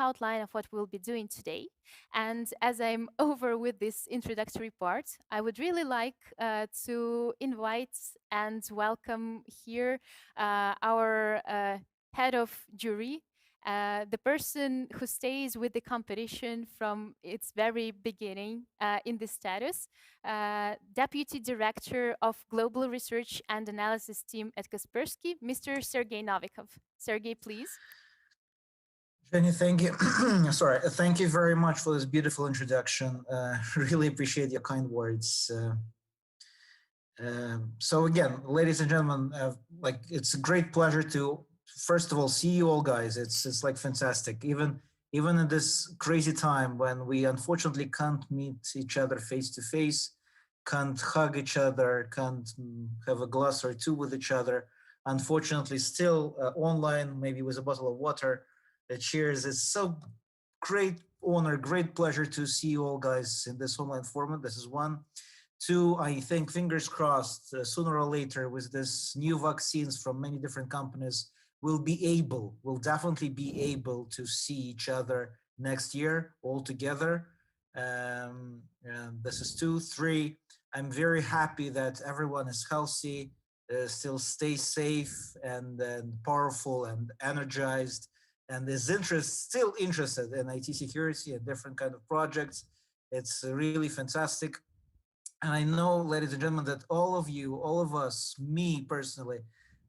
outline of what we'll be doing today. And as I'm over with this introductory part, I would really like to invite and welcome here our head of jury, the person who stays with the competition from its very beginning in this status, Deputy Director of Global Research and Analysis Team at Kaspersky, Mr. Sergey Novikov. Sergey, please. Jenny, thank you. Sorry, thank you very much for this beautiful introduction. Really appreciate your kind words. So again, ladies and gentlemen, it's a great pleasure to, first of all, see you all, guys. It's like fantastic. Even in this crazy time when we unfortunately can't meet each other face to face, can't hug each other, can't have a glass or two with each other. Unfortunately, still online, maybe with a bottle of water. Cheers! It's so great honor, great pleasure to see you all, guys, in this online format. This is one. Two, I think, fingers crossed, sooner or later, with this new vaccines from many different companies, we'll definitely be able to see each other next year all together. And this is two. Three, I'm very happy that everyone is healthy, still stay safe and powerful and energized, and is still interested in IT security and different kind of projects. It's really fantastic. And I know, ladies and gentlemen, that all of you, all of us, me personally,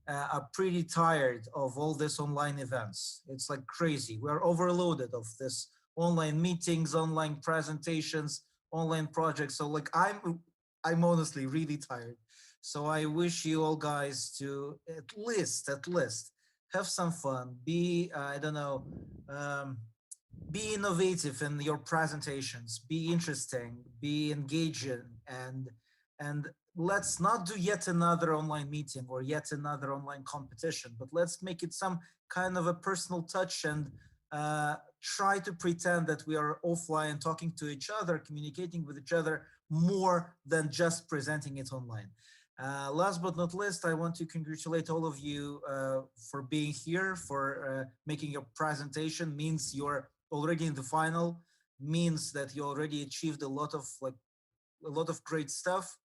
are pretty tired of all this online events. It's like crazy. We're overloaded of this online meetings, online presentations, online projects. So like I'm honestly really tired. So I wish you all guys to at least have some fun, be be innovative in your presentations, be interesting, be engaging, and let's not do yet another online meeting or yet another online competition, but let's make it some kind of a personal touch and try to pretend that we are offline, talking to each other, communicating with each other more than just presenting it online. Last but not least, I want to congratulate all of you for being here, for making your presentation. Means you're already in the final, means that you already achieved a lot of great stuff.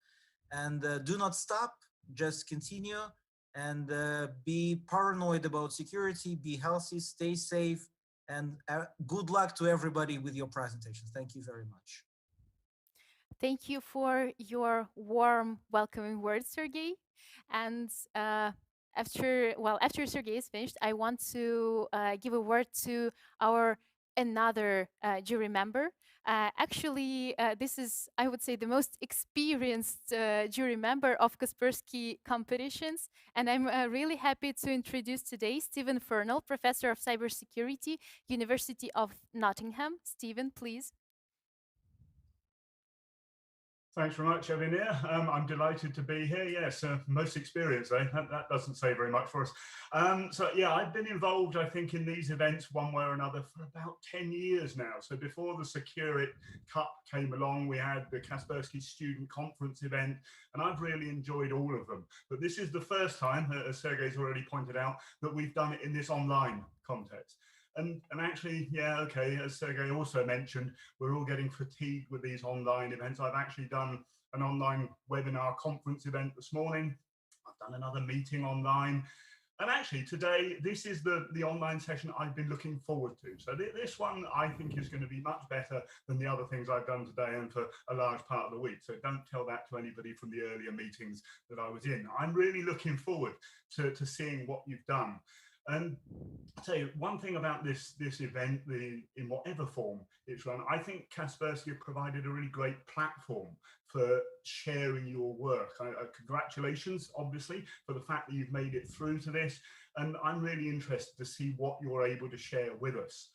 And do not stop, just continue and be paranoid about security, be healthy, stay safe, and good luck to everybody with your presentations. Thank you very much. Thank you for your warm welcoming words, Sergey. And after Sergey is finished, I want to give a word to our another jury member. This is, I would say, the most experienced jury member of Kaspersky competitions. And I'm really happy to introduce today Stephen Fernell, Professor of Cybersecurity, University of Nottingham. Stephen, please. Thanks very much, Evinir. I'm delighted to be here. Yes, most experienced, eh? That doesn't say very much for us. So yeah, I've been involved, I think, in these events one way or another for about 10 years now. So before the Secur'IT Cup came along, we had the Kaspersky Student Conference event, and I've really enjoyed all of them. But this is the first time, as Sergey's already pointed out, that we've done it in this online context. And actually, yeah, okay, as Sergey also mentioned, we're all getting fatigued with these online events. I've actually done an online webinar conference event this morning. I've done another meeting online. And actually today, this is the online session I've been looking forward to. So this one I think is going to be much better than the other things I've done today and for a large part of the week. So don't tell that to anybody from the earlier meetings that I was in. I'm really looking forward to seeing what you've done. And I'll tell you one thing about this event, in whatever form it's run, I think Kaspersky have provided a really great platform for sharing your work. Congratulations, obviously, for the fact that you've made it through to this. And I'm really interested to see what you're able to share with us.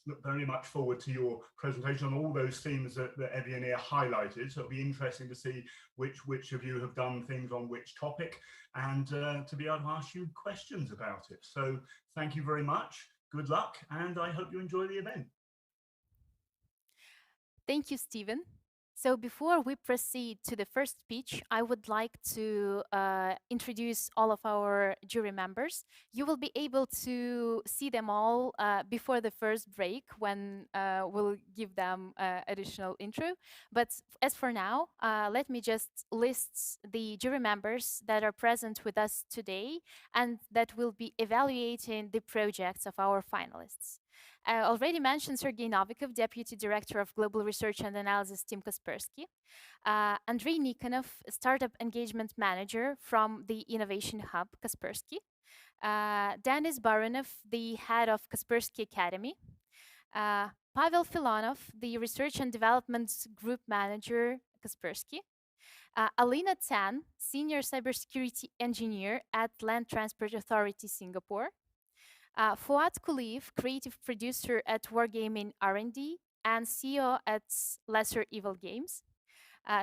Look very much forward to your presentation on all those themes that Evinir highlighted. So it'll be interesting to see which of you have done things on which topic and to be able to ask you questions about it. So thank you very much. Good luck, and I hope you enjoy the event. Thank you, Stephen. So before we proceed to the first speech, I would like to introduce all of our jury members. You will be able to see them all before the first break when we'll give them additional intro. But as for now, let me just list the jury members that are present with us today and that will be evaluating the projects of our finalists. I already mentioned Sergei Novikov, Deputy Director of Global Research and Analysis, Team Kaspersky. Andrei Nikonov, Startup Engagement Manager from the Innovation Hub, Kaspersky. Denis Baranov, the Head of Kaspersky Academy. Pavel Filonov, the Research and Development Group Manager, Kaspersky. Alina Tan, Senior Cybersecurity Engineer at Land Transport Authority, Singapore. Fuat Kuliyev, creative producer at Wargaming R&D and CEO at Lesser Evil Games.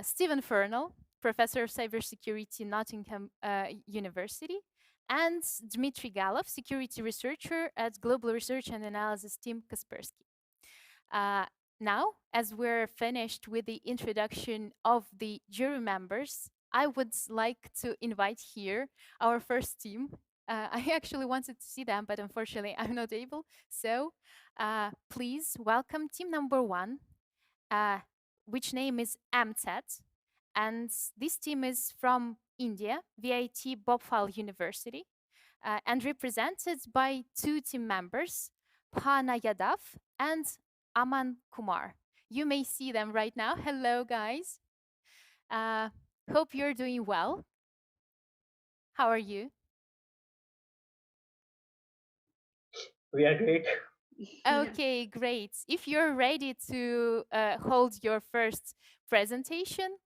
Stephen Fernell, professor of cybersecurity, Nottingham University. And Dmitry Galov, security researcher at Global Research and Analysis Team, Kaspersky. Now, as we're finished with the introduction of the jury members, I would like to invite here our first team. I actually wanted to see them, but unfortunately I'm not able. So please welcome team number 1, which name is MTET. And this team is from India, VIT Bhopal University, and represented by 2 team members, Bhana Yadav and Aman Kumar. You may see them right now. Hello, guys. Hope you're doing well. How are you? We are great. Okay, great. If you're ready to hold your first presentation,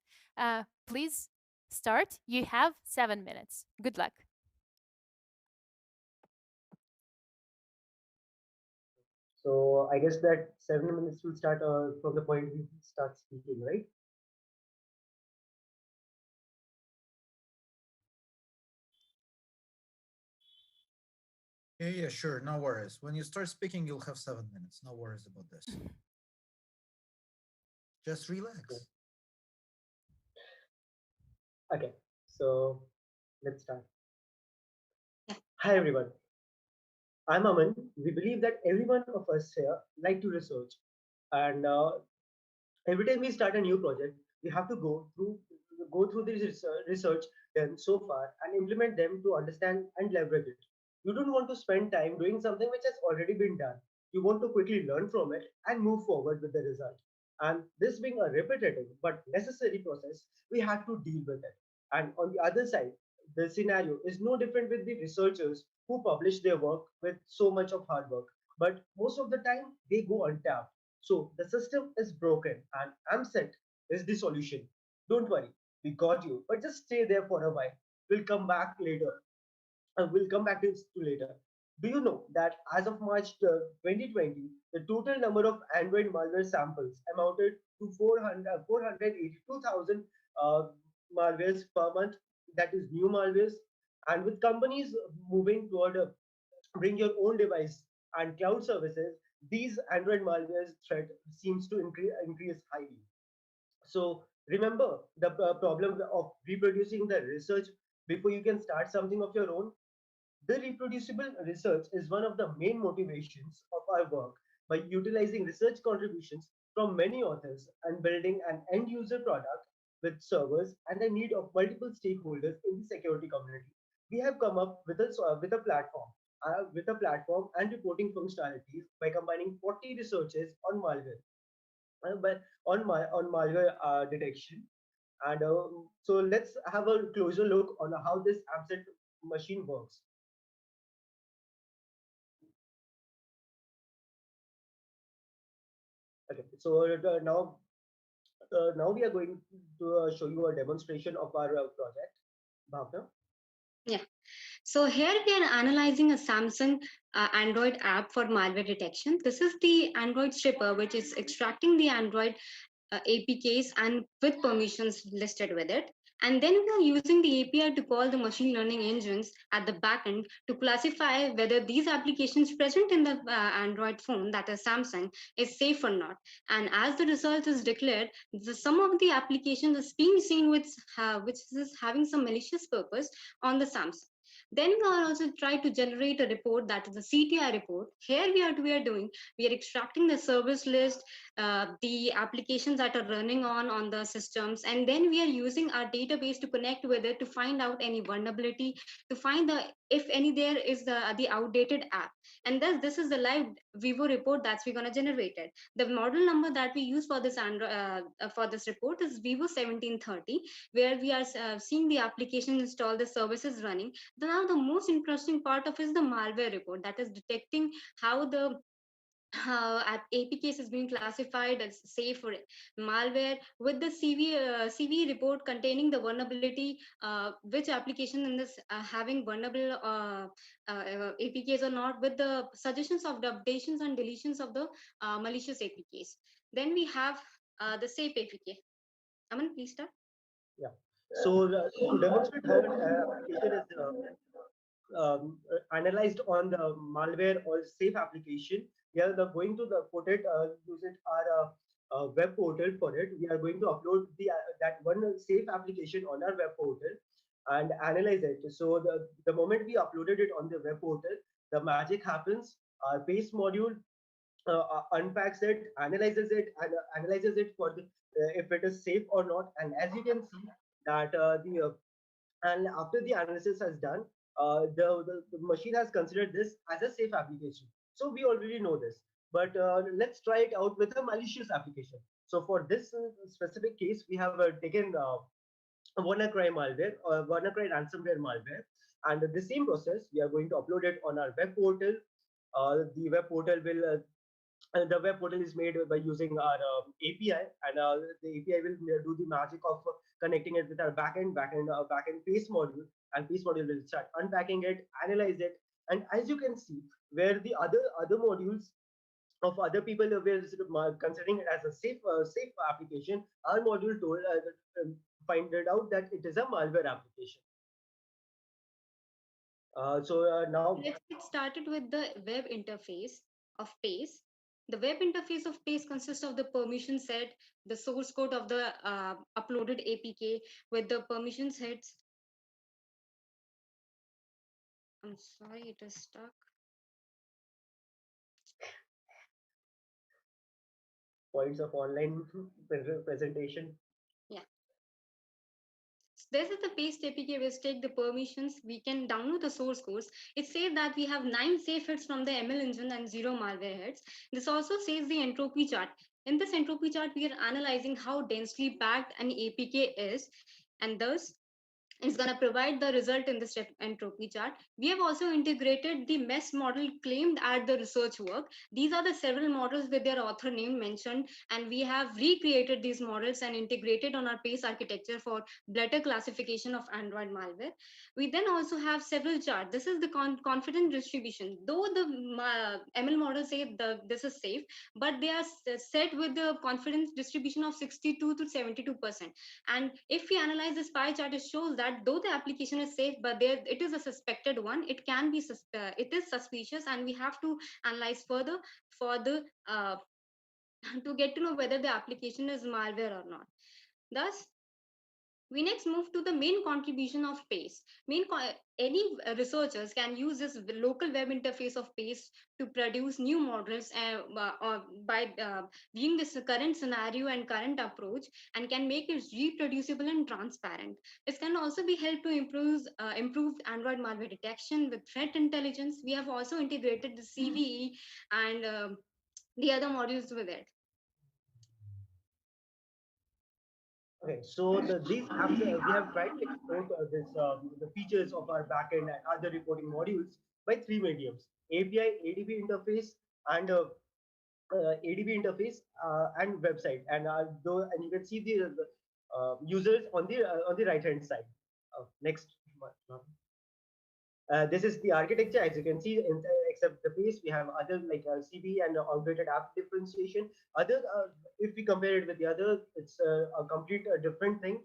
please start. You have 7 minutes. Good luck. So I guess that 7 minutes will start from the point we start speaking, right? Yeah, sure. No worries. When you start speaking, you'll have 7 minutes. No worries about this. Just relax. Okay, so let's start. Hi, everyone. I'm Aman. We believe that every one of us here like to research. And every time we start a new project, we have to go through this research done so far and implement them to understand and leverage it. You don't want to spend time doing something which has already been done. You want to quickly learn from it and move forward with the result. And this being a repetitive but necessary process, we have to deal with it. And on the other side, the scenario is no different with the researchers who publish their work with so much of hard work. But most of the time, they go untapped. So the system is broken and AMSET is the solution. Don't worry, we got you. But just stay there for a while. We'll come back later. We'll come back to this later. Do you know that as of March 2020, the total number of Android malware samples amounted to 482,000 uh, malwares per month? That is new malwares. And with companies moving toward a bring your own device and cloud services, these Android malware threat seems to increase highly. So remember the problem of reproducing the research before you can start something of your own. The reproducible research is one of the main motivations of our work. By utilizing research contributions from many authors and building an end user product with servers and the need of multiple stakeholders in the security community, we have come up with a platform and reporting functionalities by combining 40 researches on malware, but on malware detection. And so let's have a closer look on how this AMSET machine works. Okay, so now we are going to show you a demonstration of our project. Bhavna? Yeah. So here we are analyzing a Samsung Android app for malware detection. This is the Android stripper, which is extracting the Android APKs and with permissions listed with it. And then we are using the API to call the machine learning engines at the backend to classify whether these applications present in the Android phone, that is Samsung, is safe or not. And as the result is declared, some of the applications is being seen which is having some malicious purpose on the Samsung. Then we are also trying to generate a report, that is a CTI report. Here we are extracting the service list, the applications that are running on the systems, and then we are using our database to connect with it to find out any vulnerability, to find the if any there is the outdated app. And thus this is the live Vivo report that's we're going to generate it. The model number that we use for this for this report is Vivo 1730, where we are seeing the application installed, the services running. Now the most interesting part of is the malware report, that is detecting how the APKs is being classified as safe for malware, with the CV report containing the vulnerability, which application in this having vulnerable APKs or not, with the suggestions of the updations and deletions of the malicious APKs. Then we have the safe APK. Aman, please start. Yeah. So to demonstrate how an application is analyzed on the malware or safe application, we are going to put it, use it our web portal for it. We are going to upload that one safe application on our web portal and analyze it. So the moment we uploaded it on the web portal, the magic happens. Our paste module unpacks it, analyzes it for the if it is safe or not. And as you can see that the and after the analysis has done, the machine has considered this as a safe application. So we already know this, but let's try it out with a malicious application. So for this specific case, we have taken WannaCry malware or WannaCry ransomware malware, and the same process we are going to upload it on our web portal. The web portal will and the web portal is made by using our API, and the API will do the magic of connecting it with our backend paste module, and paste module will start unpacking it, analyze it, and as you can see, where the other modules of other people were considering it as a safe application, our module told find it out that it is a malware application. Now Let's get started with the web interface of PACE. The web interface of PACE consists of the permission set, the source code of the uploaded APK with the permission sets. I'm sorry, it is stuck. points of online presentation. Yeah. This is the paste APK. We take the permissions. We can download the source codes. It says that we have 9 safe hits from the ML engine and 0 malware hits. This also says the entropy chart. In this entropy chart, we are analyzing how densely packed an APK is, and thus it's going to provide the result in the step entropy chart. We have also integrated the mesh model claimed at the research work. These are the several models with their author name mentioned, and we have recreated these models and integrated on our PACE architecture for better classification of Android malware. We then also have several charts. This is the confidence distribution. Though the ML models say this is safe, but they are set with the confidence distribution of 62 to 72%. And if we analyze this pie chart, it shows that though the application is safe, but there it is a suspected one. It can be it is suspicious, and we have to analyze further for the to get to know whether the application is malware or not. Thus, we next move to the main contribution of PACE. Any researchers can use this local web interface of PACE to produce new models by viewing this current scenario and current approach, and can make it reproducible and transparent. This can also be helped to improve Android malware detection with threat intelligence. We have also integrated the CVE and the other modules with it. Okay, so these apps we have tried to export the features of our backend and other reporting modules by three mediums: API, ADB interface, and ADB interface and website. And and you can see the users on the right hand side. Next. This is the architecture. As you can see, except the base, we have other like CB and outdated app differentiation. Other, if we compare it with the other, it's a complete different thing.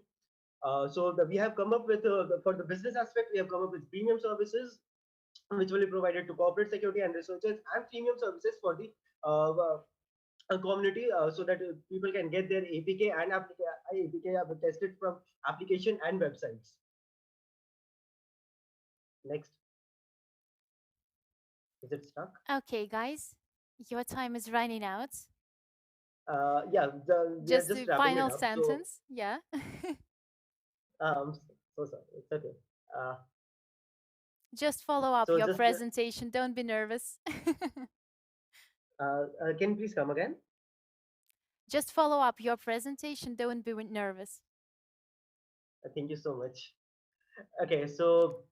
We have come up with, for the business aspect, we have come up with premium services which will be provided to corporate security and researchers, and premium services for the community, so that people can get their APK and APK tested from application and websites. Next. Is it stuck? Okay, guys, your time is running out. Yeah, we are Just just the wrapping it final up. So, sentence. Yeah. so sorry. It's okay. Uh, Just follow up so your just presentation. Don't be nervous. can you please come again? Just follow up your presentation. Don't be nervous. Thank you so much. Okay, so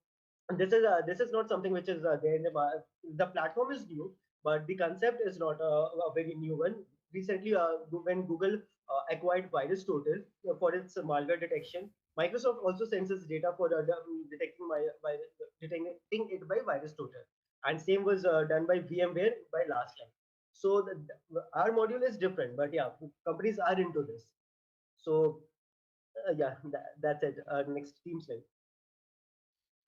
this is not something which is there in the platform is new, but the concept is not a very new one. Recently, when Google acquired VirusTotal for its malware detection, Microsoft also senses data for detecting it by VirusTotal, and same was done by VMware by last time. So our module is different, but yeah, companies are into this. So yeah, that's it. Next team slide.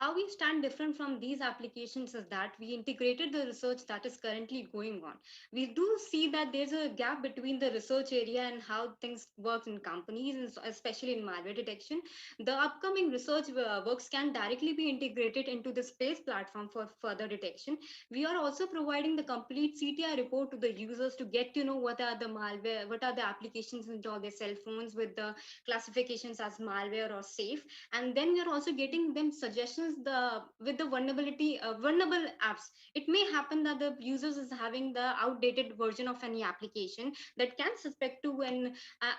How we stand different from these applications is that we integrated the research that is currently going on. We do see that there's a gap between the research area and how things work in companies, and especially in malware detection. The upcoming research works can directly be integrated into the space platform for further detection. We are also providing the complete CTI report to the users to get to know what are the malware, what are the applications into their cell phones with the classifications as malware or safe. And then we are also getting them suggestions with the vulnerable apps. It may happen that the users is having the outdated version of any application that can suspect to an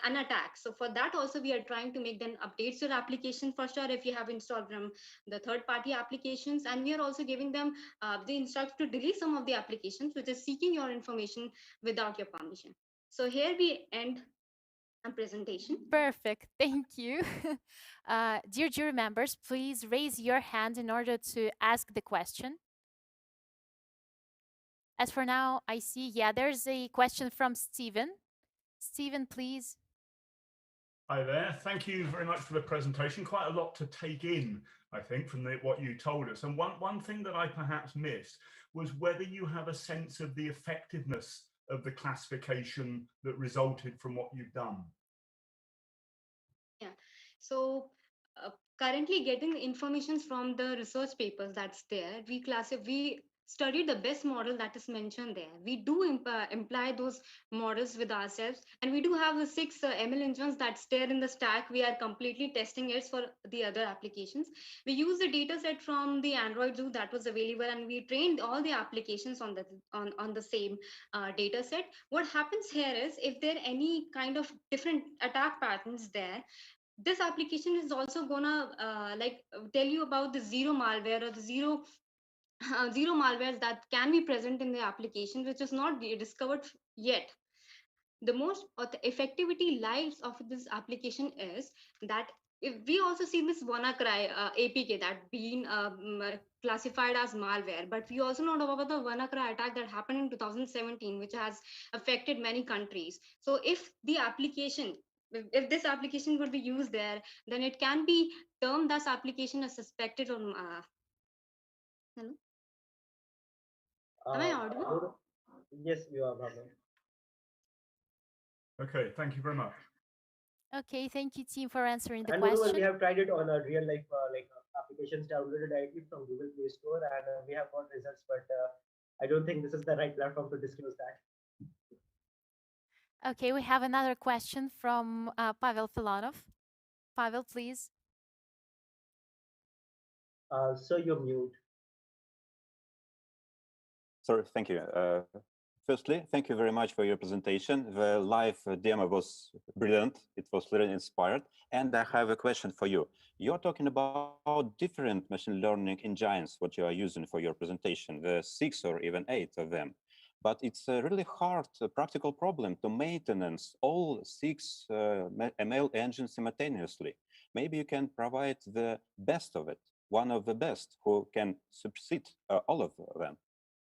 attack. So for that also we are trying to make them updates your application for sure if you have installed from the third party applications. And we are also giving them the instruction to delete some of the applications which is seeking your information without your permission. So here we end a presentation. Perfect. Thank you. Dear jury members, please raise your hand in order to ask the question. As for now, I see, yeah, there's a question from Stephen. Stephen, please. Hi there. Thank you very much for the presentation. Quite a lot to take in, I think, from what you told us. And one thing that I perhaps missed was whether you have a sense of the effectiveness of the classification that resulted from what you've done. Yeah. So currently getting information from the research papers that's there, we study the best model that is mentioned there. We do imply those models with ourselves, and we do have the 6 ML engines that's there in the stack. We are completely testing it for the other applications. We use the data set from the Android Zoo that was available, and we trained all the applications on the same data set. What happens here is if there are any kind of different attack patterns there, this application is also gonna tell you about the zero malware or the zero malwares that can be present in the application, which is not discovered yet. The most effectivity lies of this application is that if we also see this WannaCry APK that being classified as malware, but we also know about the WannaCry attack that happened in 2017, which has affected many countries. So if this application would be used there, then it can be termed as application as suspected on. Hello? Am I audible? Yes, you are, Bhavna. Okay, thank you very much. Okay, thank you, team, for answering the And moreover, question. we have tried it on a real life applications downloaded directly from Google Play Store, and we have got results. But I don't think this is the right platform to disclose that. Okay, we have another question from Pavel Filanov. Pavel, please. So you're mute. Sorry, thank you. Firstly, thank you very much for your presentation. The live demo was brilliant. It was really inspired. And I have a question for you. You're talking about different machine learning engines, what you are using for your presentation, the 6 or even 8 of them. But it's a really hard practical problem to maintenance all 6 ML engines simultaneously. Maybe you can provide the best of it, one of the best who can supersede all of them.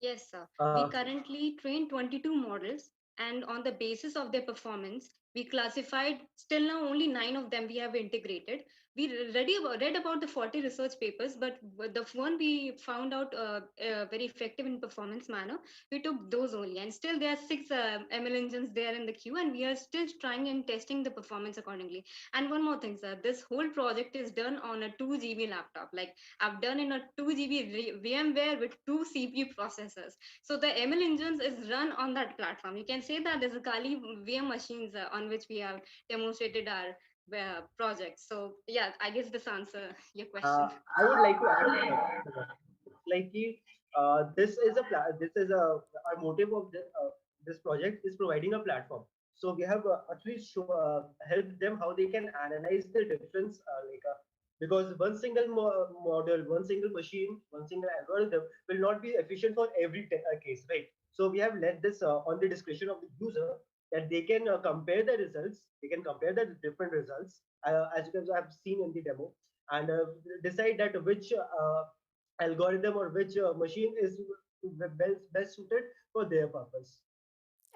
Yes, sir. We currently train 22 models, and on the basis of their performance, We classified, still now only 9 of them we have integrated. We read about the 40 research papers, but the one we found out very effective in performance manner, we took those only. And still there are 6 ML engines there in the queue, and we are still trying and testing the performance accordingly. And one more thing, sir, this whole project is done on a 2 GB laptop. Like I've done in a 2 GB VMware with 2 CPU processors. So the ML engines is run on that platform. You can say that there's a Kali VM machines on which we have demonstrated our project. So yeah, I guess this answer your question. I would like to add like this is a our motive of this project is providing a platform. So we have actually helped them how they can analyze the difference because one single model, one single machine, one single algorithm will not be efficient for every case, right? So we have let this on the discretion of the user that they can compare the results, they can compare the different results as you guys have seen in the demo, and decide that which algorithm or which machine is best suited for their purpose.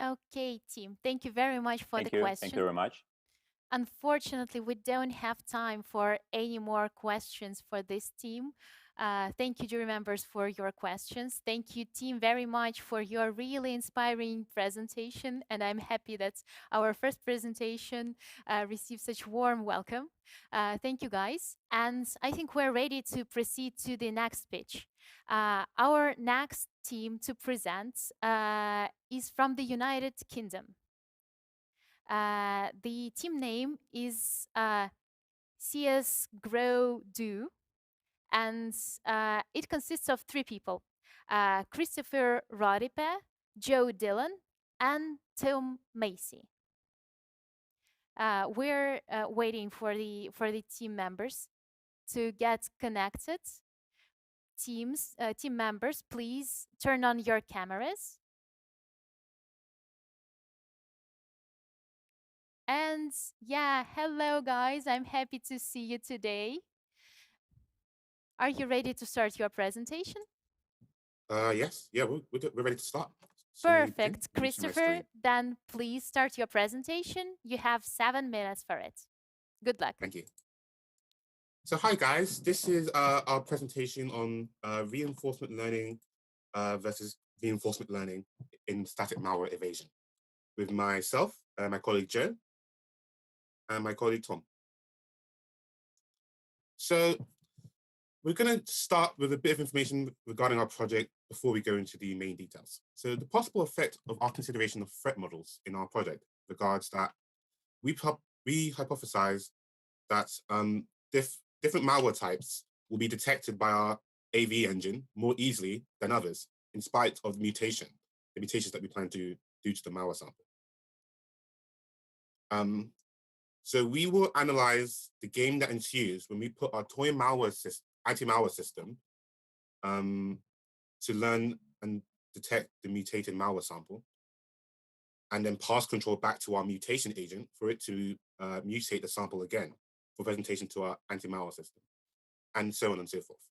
Okay, team. Thank you very much for the Thank you. Thank you question. very much. Unfortunately, we don't have time for any more questions for this team. Thank you, jury members, for your questions. Thank you, team, very much for your really inspiring presentation. And I'm happy that our first presentation received such warm welcome. Thank you, guys. And I think we're ready to proceed to the next pitch. Our next team to present is from the United Kingdom. The team name is CS Grow Do, and it consists of 3 people: Christopher Rodipe, Joe Dillon, and Tom Macy. We're waiting for the team members to get connected. Team members, please turn on your cameras. And yeah, hello guys, I'm happy to see you today. Are you ready to start your presentation? Yes, yeah, we're ready to start. So, Perfect, Jim, you see my Christopher. screen. Then please start your presentation. You have 7 minutes for it. Good luck. Thank you. So hi guys, this is our presentation on reinforcement learning versus reinforcement learning in static malware evasion with myself, my colleague Joe, and my colleague Tom. So we're going to start with a bit of information regarding our project before we go into the main details. So the possible effect of our consideration of threat models in our project regards that we hypothesize that different malware types will be detected by our AV engine more easily than others, in spite of the mutations that we plan to do to the malware sample. So we will analyze the game that ensues when we put our toy malware anti-malware system to learn and detect the mutated malware sample, and then pass control back to our mutation agent for it to mutate the sample again for presentation to our anti-malware system, and so on and so forth.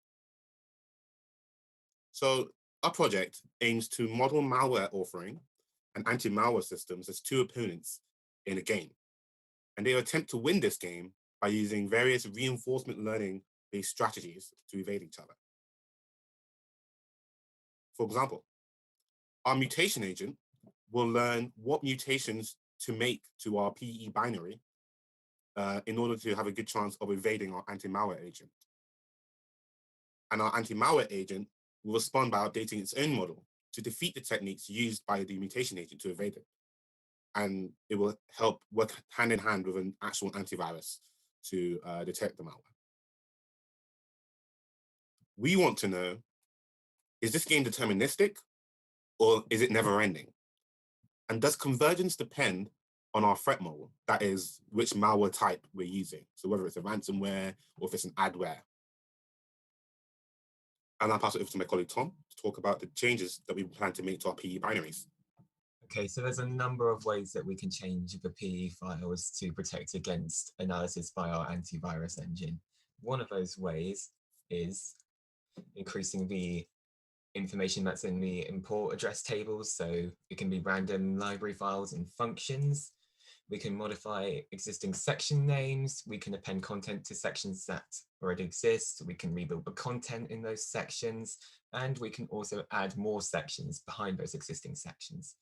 So our project aims to model malware authoring and anti-malware systems as 2 opponents in a game. And they attempt to win this game by using various reinforcement learning-based strategies to evade each other. For example, our mutation agent will learn what mutations to make to our PE binary in order to have a good chance of evading our anti-malware agent. And our anti-malware agent will respond by updating its own model to defeat the techniques used by the mutation agent to evade it. And it will help work hand in hand with an actual antivirus to detect the malware. We want to know, is this game deterministic or is it never ending? And does convergence depend on our threat model? That is, which malware type we're using. So whether it's a ransomware or if it's an adware. And I'll pass it over to my colleague Tom to talk about the changes that we plan to make to our PE binaries. Okay, so there's a number of ways that we can change the PE files to protect against analysis by our antivirus engine. One of those ways is increasing the information that's in the import address tables. So it can be random library files and functions. We can modify existing section names. We can append content to sections that already exist. We can rebuild the content in those sections. And we can also add more sections behind those existing sections.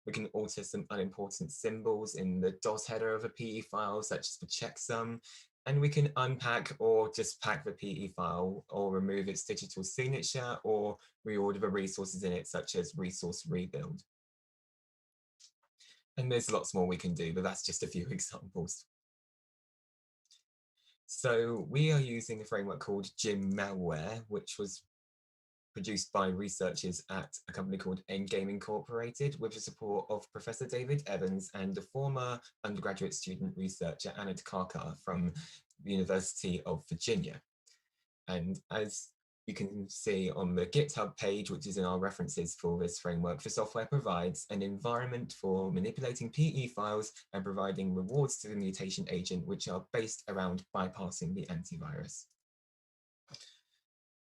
We can alter some unimportant symbols in the DOS header of a PE file, such as the checksum. And we can unpack or just pack the PE file or remove its digital signature or reorder the resources in it, such as resource rebuild. And there's lots more we can do, but that's just a few examples. So we are using a framework called Gym Malware, which was produced by researchers at a company called Endgame Incorporated with the support of Professor David Evans and a former undergraduate student researcher, Anna Takaka from the University of Virginia. And as you can see on the GitHub page, which is in our references for this framework, the software provides an environment for manipulating PE files and providing rewards to the mutation agent, which are based around bypassing the antivirus.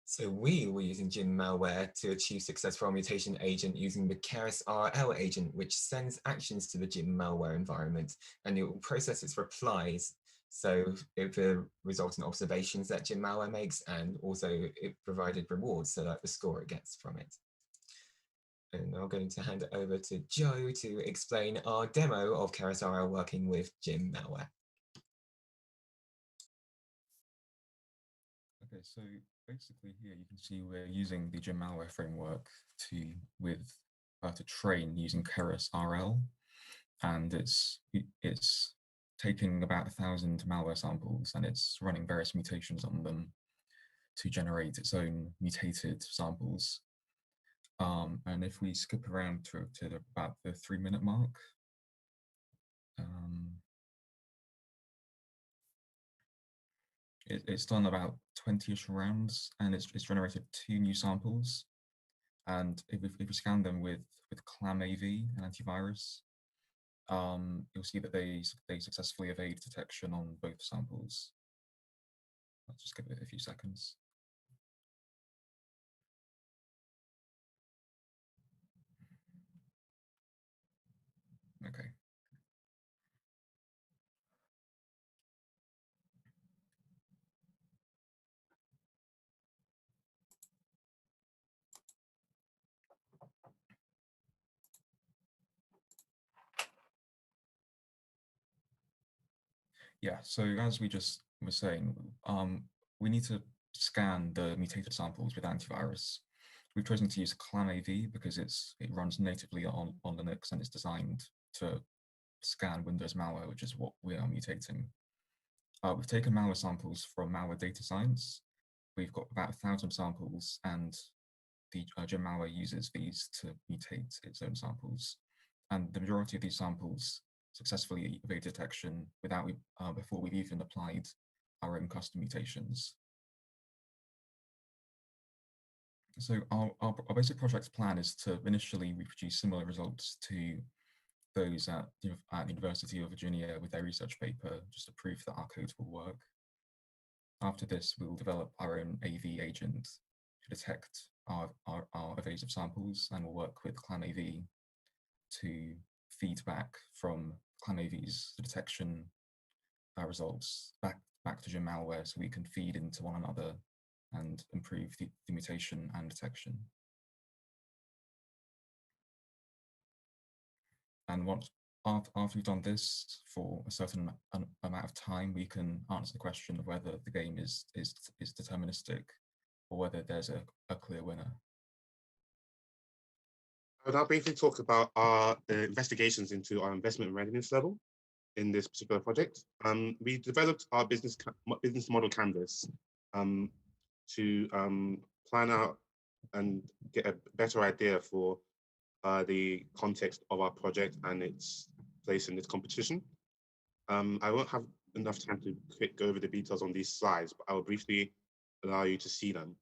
So we were using Gym Malware to achieve success for our mutation agent using the Keras RL agent, which sends actions to the Gym Malware environment, and it will process its replies. So it will result in observations that Gym Malware makes, and also it provided rewards, so like the score it gets from it. And I'm going to hand it over to Joe to explain our demo of Keras RL working with Gym Malware. Okay, so basically here you can see we're using the Gym Malware framework to train using Keras RL, and it's taking about 1,000 malware samples and it's running various mutations on them to generate its own mutated samples. And if we skip around to about the 3-minute mark, it's done about 20-ish rounds, and it's generated 2 new samples. And if we scan them with ClamAV, an antivirus, you'll see that they successfully evade detection on both samples. Let's just give it a few seconds. Okay. Yeah, so as we just were saying, we need to scan the mutated samples with antivirus. We've chosen to use ClamAV because it runs natively on Linux and it's designed to scan Windows malware, which is what we are mutating. We've taken malware samples from Malware Data Science. We've got about 1,000 samples, and the Gym Malware uses these to mutate its own samples. And the majority of these samples successfully evade detection before we've even applied our own custom mutations. So our basic project plan is to initially reproduce similar results to those at the University of Virginia with their research paper, just to prove that our code will work. After this, we'll develop our own AV agent to detect our evasive samples, and we'll work with ClamAV to feed back from ClamAV's detection results back to Gym Malware, so we can feed into one another and improve the mutation and detection. And after we've done this for a certain amount of time, we can answer the question of whether the game is deterministic or whether there's a clear winner. I'll now briefly talk about our investigations into our investment readiness level in this particular project. We developed our business model canvas to plan out and get a better idea for the context of our project and its place in this competition. I won't have enough time to go over the details on these slides, but I will briefly allow you to see them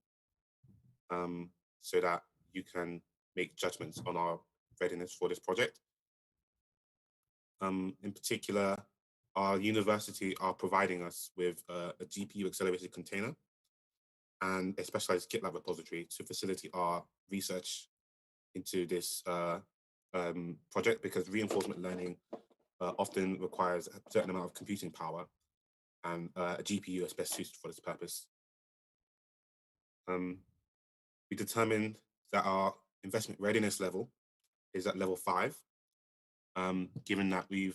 so that you can make judgments on our readiness for this project. In particular, our university are providing us with a GPU accelerated container and a specialized GitLab repository to facilitate our research into this project, because reinforcement learning often requires a certain amount of computing power and a GPU is best suited for this purpose. We determined that our investment readiness level is at level 5, given that we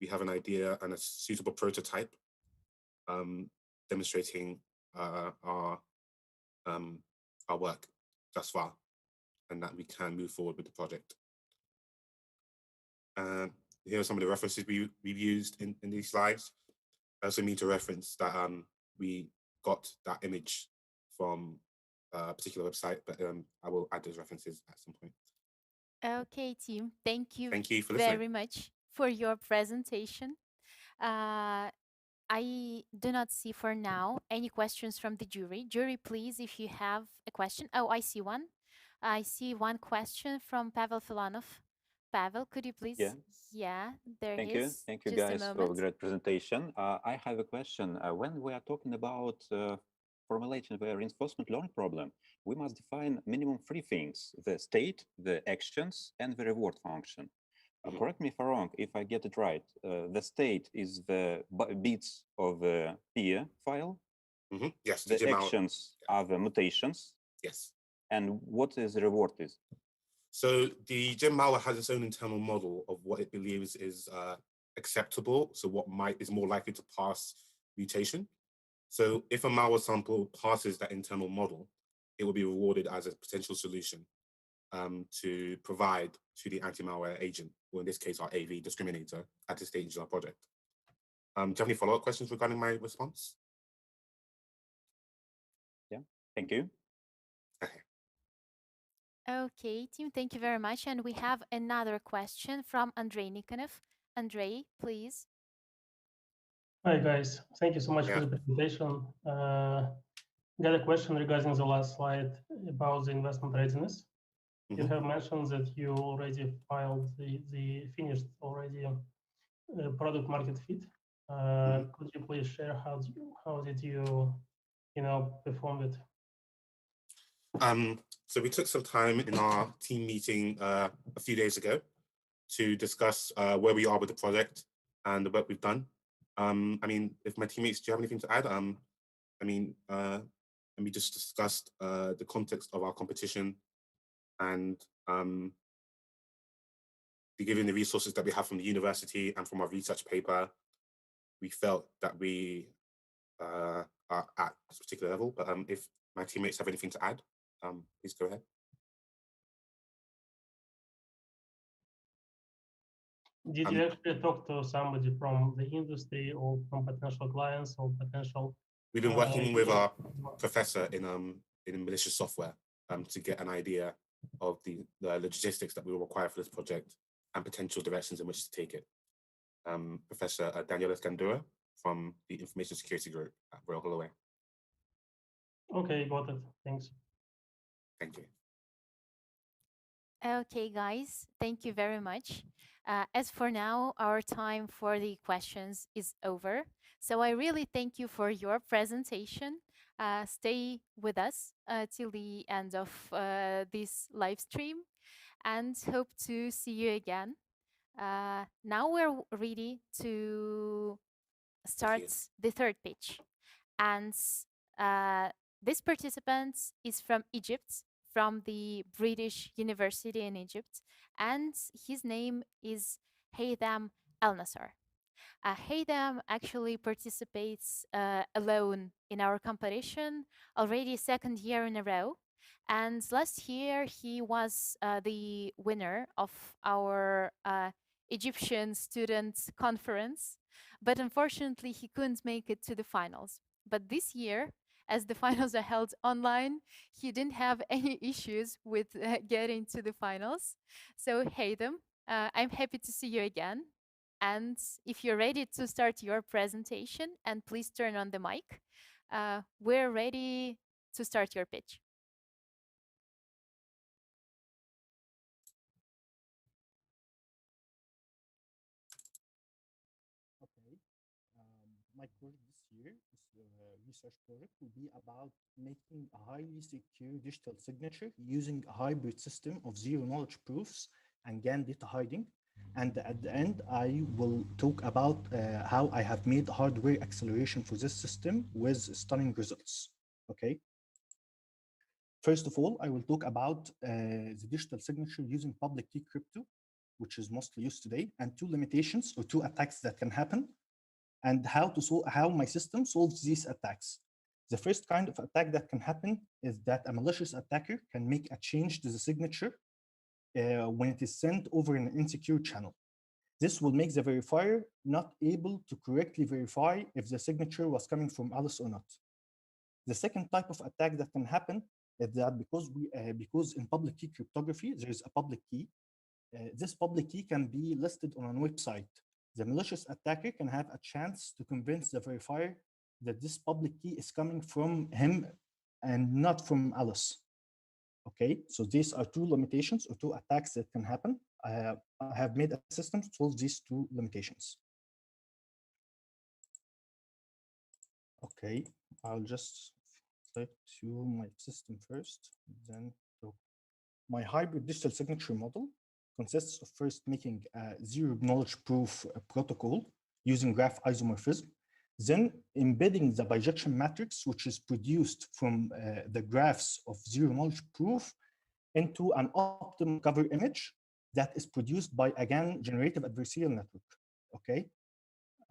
have an idea and a suitable prototype demonstrating our work thus far, and that we can move forward with the project. Here are some of the references we've used in these slides. I also need to reference that we got that image from a particular website, but I will add those references at some point. Okay, team. Thank you for very listening. much for your presentation. I do not see for now any questions from the jury. Jury, please, if you have a question. Oh, I see one. I see one question from Pavel Filanov. Pavel, could you please? Yeah. Yeah, there Thank you. is. Thank you, Just a guys, for a moment. great presentation. I have a question. When we are talking about formulating the reinforcement learning problem, we must define minimum 3 things: the state, the actions, and the reward function. Correct me if I'm wrong, if I get it right. The state is the bits of the peer file. Yes. The actions are the mutations. Yes. And what is the reward is? So the gem malware has its own internal model of what it believes is acceptable. So what is more likely to pass mutation. So if a malware sample passes that internal model, it will be rewarded as a potential solution to provide to the anti-malware agent, or in this case, our AV discriminator, at this stage of our project. Do you have any follow-up questions regarding my response? Yeah, thank you. Okay, team, thank you very much. And we have another question from Andrei Nikonov. Andrei, please. Hi, guys. Thank you so much for the presentation. Got a question regarding the last slide about the investment readiness. You have mentioned that you already filed the finished already product market fit. Could you please share how did you perform it? So we took some time in our team meeting a few days ago to discuss where we are with the project and the work we've done. I mean, if my teammates, do you have anything to add? We just discussed the context of our competition and given the resources that we have from the university and from our research paper, we felt that we are at this particular level. But if my teammates have anything to add, please go ahead. Did you actually talk to somebody from the industry or from potential clients or potential? We've been working with our professor in malicious software to get an idea of the logistics that we will require for this project and potential directions in which to take it. Professor Daniela Scandura from the Information Security Group at Royal Holloway. Okay, got it. Thanks. Thank you. Okay, guys, thank you very much. As for now, our time for the questions is over. So I really thank you for your presentation. Stay with us till the end of this live stream and hope to see you again. Now we're ready to start the third pitch. And this participant is from Egypt, from the British University in Egypt, and his name is Haytham El Nasser. Haytham actually participates alone in our competition already 2nd year in a row. And last year, he was the winner of our Egyptian student conference. But unfortunately, he couldn't make it to the finals. But this year, as the finals are held online, he didn't have any issues with getting to the finals. So, Haytham, I'm happy to see you again. And if you're ready to start your presentation, and please turn on the mic, we're ready to start your pitch. Okay. My project this year is a research project will be about making a highly secure digital signature using a hybrid system of zero knowledge proofs and GAN data hiding And at the end, I will talk about how I have made hardware acceleration for this system with stunning results. Okay. First of all, I will talk about the digital signature using public key crypto, which is mostly used today, and two limitations or two attacks that can happen, and how my system solves these attacks. The first kind of attack that can happen is that a malicious attacker can make a change to the signature when it is sent over an insecure channel. This will make the verifier not able to correctly verify if the signature was coming from Alice or not. The second type of attack that can happen is that because in public key cryptography there is a public key, this public key can be listed on a website. The malicious attacker can have a chance to convince the verifier that this public key is coming from him and not from Alice. Okay, so these are two limitations or two attacks that can happen. I have made a system to solve these two limitations. Okay, I'll just flip to my system first, then to my hybrid digital signature model consists of first making a zero knowledge proof protocol using graph isomorphism, then embedding the bijection matrix, which is produced from the graphs of zero knowledge proof into an optimal cover image that is produced by, again, generative adversarial network. Okay,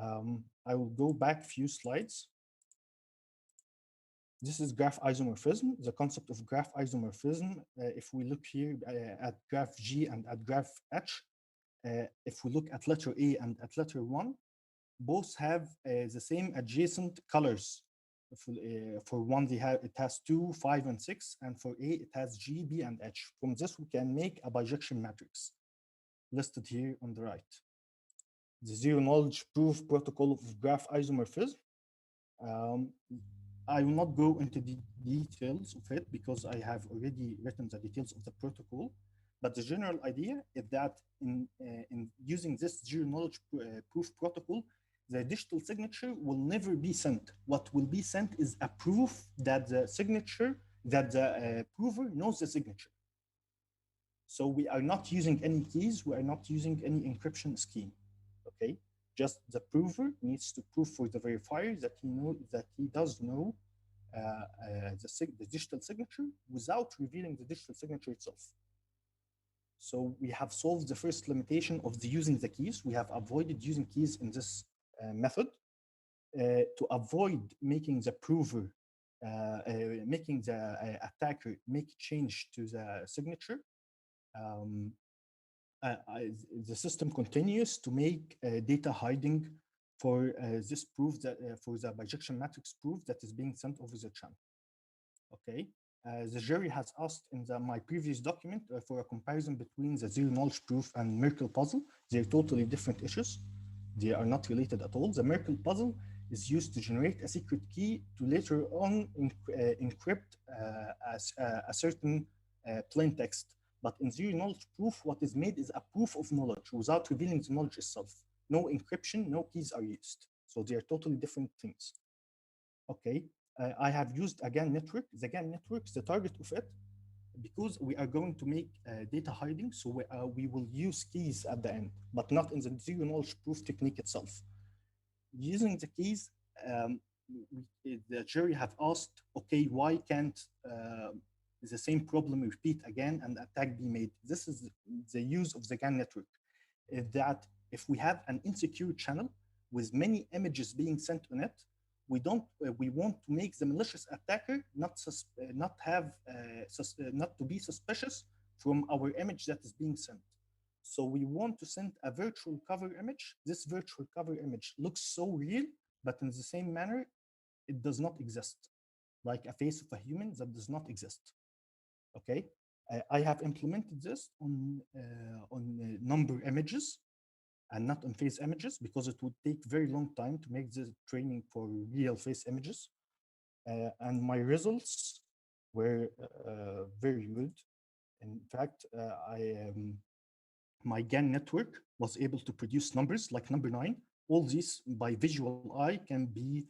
I will go back a few slides. This is graph isomorphism, the concept of graph isomorphism. If we look here at graph G and at graph H, if we look at letter A and at letter 1, both have the same adjacent colors. For one, it has 2, 5, and 6, and for A, it has G, B, and H. From this, we can make a bijection matrix listed here on the right. The zero knowledge proof protocol of graph isomorphism. I will not go into the details of it because I have already written the details of the protocol. But the general idea is that in using this zero knowledge proof protocol, the digital signature will never be sent. What will be sent is a proof that the signature, that the prover knows the signature. So we are not using any keys, we are not using any encryption scheme. Okay, just the prover needs to prove for the verifier that he does know the digital signature without revealing the digital signature itself. So we have solved the first limitation of using the keys. We have avoided using keys in this method to avoid making the prover, making the attacker make change to the signature. The system continues to make data hiding for this proof that for the bijection matrix proof that is being sent over the channel. Okay, the jury has asked in my previous document for a comparison between the zero knowledge proof and Merkle puzzle. They're totally different issues. They are not related at all. The Merkle puzzle is used to generate a secret key to later on encrypt a certain plain text. But in zero knowledge proof, what is made is a proof of knowledge without revealing the knowledge itself. No encryption, no keys are used. So they are totally different things. Okay, I have used a GAN network. The GAN network is the target of it because we are going to make data hiding. So we will use keys at the end, but not in the zero knowledge proof technique itself. Using the keys, the jury have asked, okay, why can't the same problem repeat again and attack be made? This is the use of the GAN network, that if we have an insecure channel with many images being sent on it, we want to make the malicious attacker not to be suspicious from our image that is being sent. So we want to send a virtual cover image. This virtual cover image looks so real, but in the same manner, it does not exist, like a face of a human that does not exist. Okay, I have implemented this on number images and not on face images because it would take very long time to make the training for real face images. And my results were very good. In fact, my GAN network was able to produce numbers like number 9. All these by visual eye can be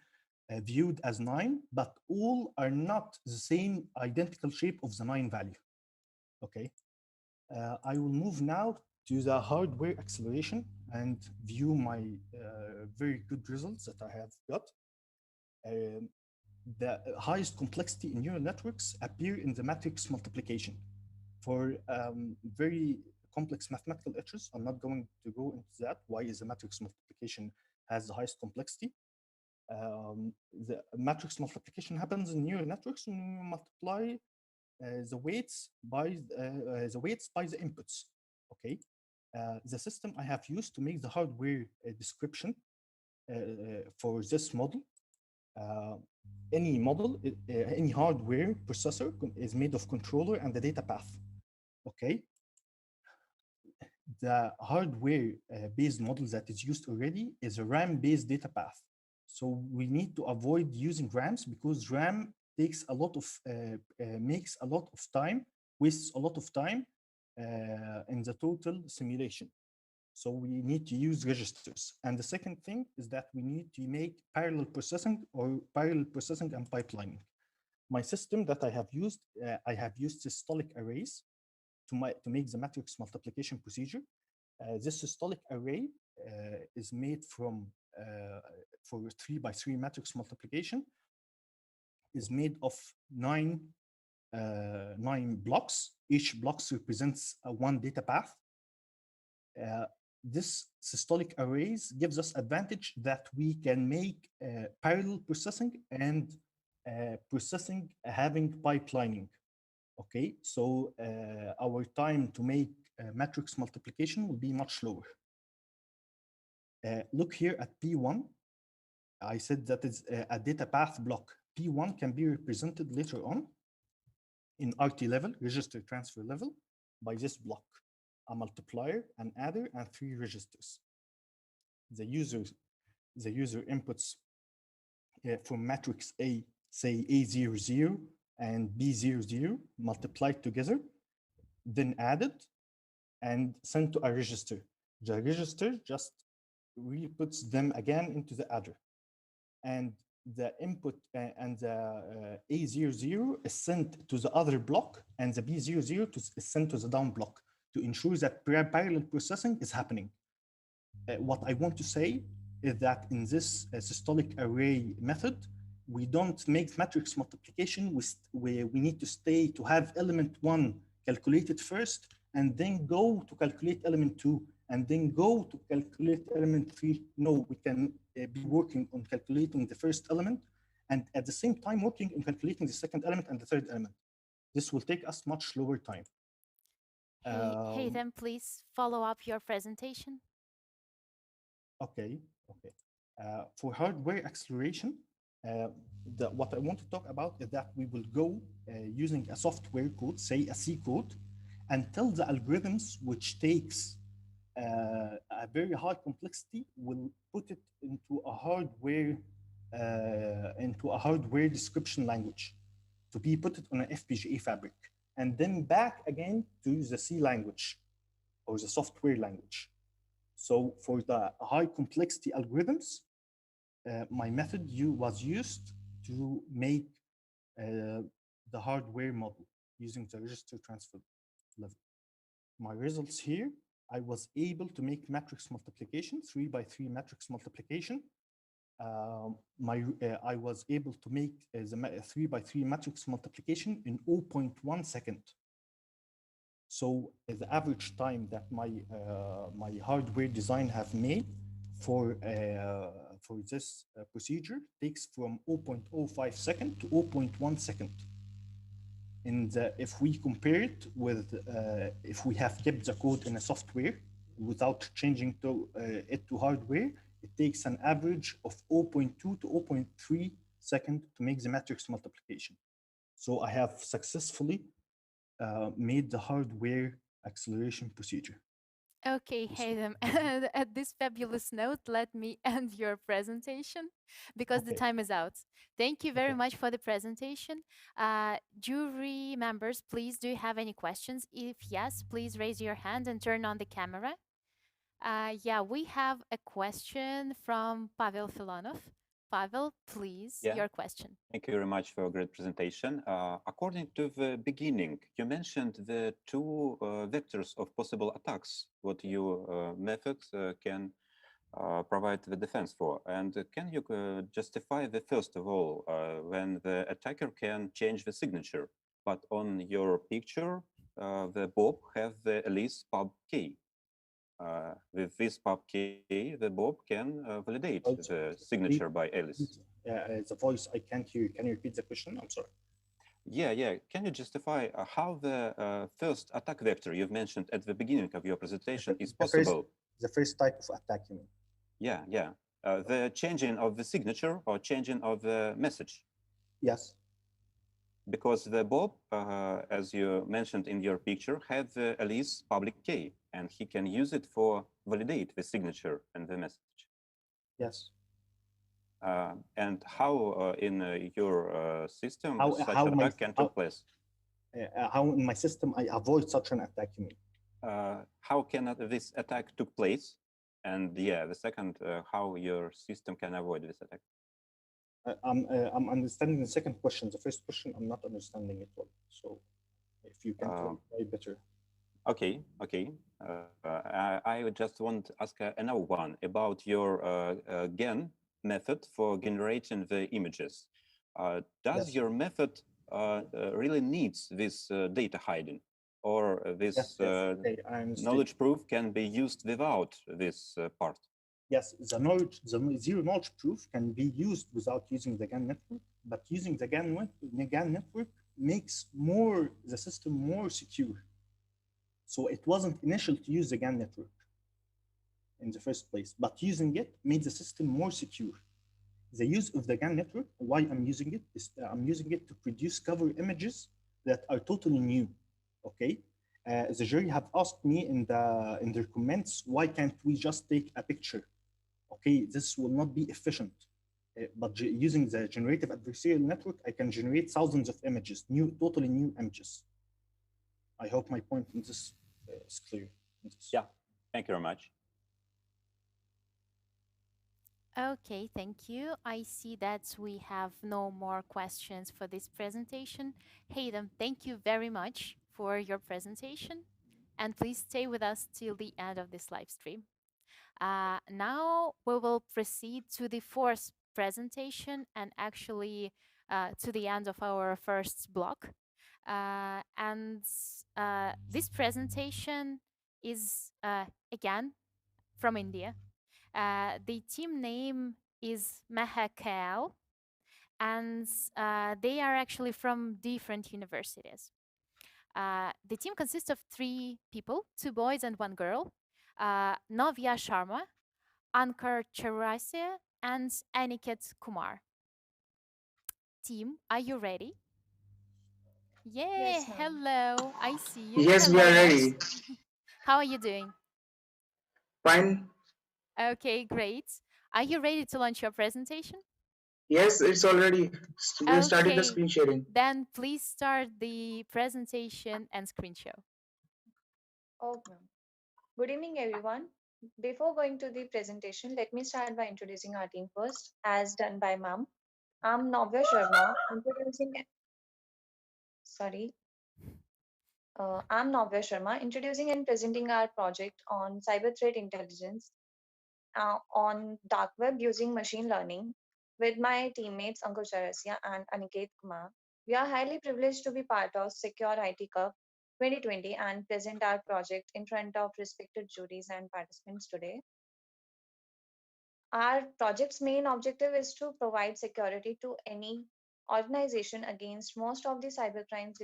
viewed as 9, but all are not the same identical shape of the 9 value. Okay, I will move now to the hardware acceleration and view my very good results that I have got. Um, the highest complexity in neural networks appear in the matrix multiplication. For very complex mathematical issues, I'm not going to go into that. Why is the matrix multiplication has the highest complexity? The matrix multiplication happens in neural networks when you multiply the weights by the inputs. Okay, the system I have used to make the hardware description for this model. Any model, any hardware processor is made of controller and the data path. Okay, the hardware-based model that is used already is a RAM-based data path. So we need to avoid using RAMs because RAM takes a lot of makes a lot of time, wastes a lot of time in the total simulation. So we need to use registers. And the second thing is that we need to make parallel processing and pipelining. My system that I have used systolic arrays to make the matrix multiplication procedure. This systolic array is made from for 3x3 matrix multiplication is made of nine blocks. Each block represents one data path. This systolic arrays gives us advantage that we can make parallel processing and processing having pipelining. Okay, so our time to make matrix multiplication will be much lower. Look here at P1. I said that is a data path block. P1 can be represented later on in RT level, register transfer level, by this block, a multiplier, an adder, and 3 registers. The user inputs from matrix A, say A00 and B00 multiplied together, then added and sent to a register. The register just re-puts them again into the adder. And the input and the A00 is sent to the other block, and the B00 is sent to the down block to ensure that parallel processing is happening. What I want to say is that in this systolic array method, we don't make matrix multiplication. We need to stay to have element 1 calculated first, and then go to calculate element 2, and then go to calculate element 3. No, we can be working on calculating the first element, and at the same time working on calculating the second element and the third element. This will take us much lower time. Hey, then please follow up your presentation. Okay. For hardware acceleration, what I want to talk about is that we will go using a software code, say a C code, and tell the algorithms which takes a very high complexity, will put it into a hardware description language to be put it on an FPGA fabric, and then back again to the C language or the software language. So for the high complexity algorithms, my method was used to make the hardware model using the register transfer level. My results here, I was able to make matrix multiplication, 3x3 matrix multiplication. I was able to make the 3x3 matrix multiplication in 0.1 second. So the average time that my hardware design have made for this procedure takes from 0.05 second to 0.1 second. And if we compare it with, if we have kept the code in a software without changing it to hardware, it takes an average of 0.2 to 0.3 second to make the matrix multiplication. So I have successfully made the hardware acceleration procedure. Okay, Haytham, at this fabulous note, let me end your presentation because the time is out. Thank you very much for the presentation. Jury members, please, do you have any questions? If yes, please raise your hand and turn on the camera. Yeah, we have a question from Pavel Filonov. Pavel, please, Yeah. your question. Thank you very much for a great presentation. According to the beginning, you mentioned the two vectors of possible attacks, what your method can provide the defense for. And can you justify the first of all, when the attacker can change the signature, but on your picture, the Bob have the Alice pub key. With this pub key, the Bob can validate the signature by Alice. The voice, I can't hear you. Can you repeat the question? I'm sorry. Yeah. Can you justify how the first attack vector you've mentioned at the beginning of your presentation is possible? The first type of attack, you mean? Yeah. The changing of the signature or changing of the message. Yes. Because the Bob, as you mentioned in your picture, had the Alice public key, and he can use it for validate the signature and the message. Yes. And how in your system such attack can take place? How in my system I avoid such an attack, you mean? How can this attack took place? And yeah, the second, how your system can avoid this attack? I'm understanding the second question. The first question, I'm not understanding it well. So if you can clarify better. Okay. I would just want to ask another one about your GAN method for generating the images. Does your method really needs this data hiding, or this knowledge proof can be used without this part? Yes, the zero knowledge proof can be used without using the GAN network, but using the GAN network makes the system more secure. So it wasn't initial to use the GAN network in the first place, but using it made the system more secure. The use of the GAN network, why I'm using it, is I'm using it to produce cover images that are totally new, okay? The jury have asked me in their comments, why can't we just take a picture? Okay, this will not be efficient. But using the generative adversarial network, I can generate thousands of images, totally new images. I hope my point in this is clear. Yeah, thank you very much. Okay, thank you. I see that we have no more questions for this presentation. Hayden, thank you very much for your presentation. And please stay with us till the end of this live stream. Now we will proceed to the fourth presentation and actually to the end of our first block. This presentation is again from India. The team name is Mahakal, and they are actually from different universities. The team consists of 3 people, 2 boys and 1 girl, Navya Sharma, Ankar Chaurasia, and Aniket Kumar. Team, are you ready? Yeah, Yes, hello. I see you. Yes, hello. we are ready. How are you doing? Fine. Okay, great. Are you ready to launch your presentation? Yes, it's already. We started the screen sharing. Then please start the presentation and screen show. Okay. Good evening, everyone. Before going to the presentation, let me start by introducing our team first, as done by Ma'am. I'm Navya Sharma, I'm Navya Sharma, introducing and presenting our project on cyber threat intelligence on dark web using machine learning with my teammates Ankur Charasia and Aniket Kumar. We are highly privileged to be part of Secur'IT Cup 2020 and present our project in front of respected juries and participants today. Our project's main objective is to provide security to any organization against most of the cybercrimes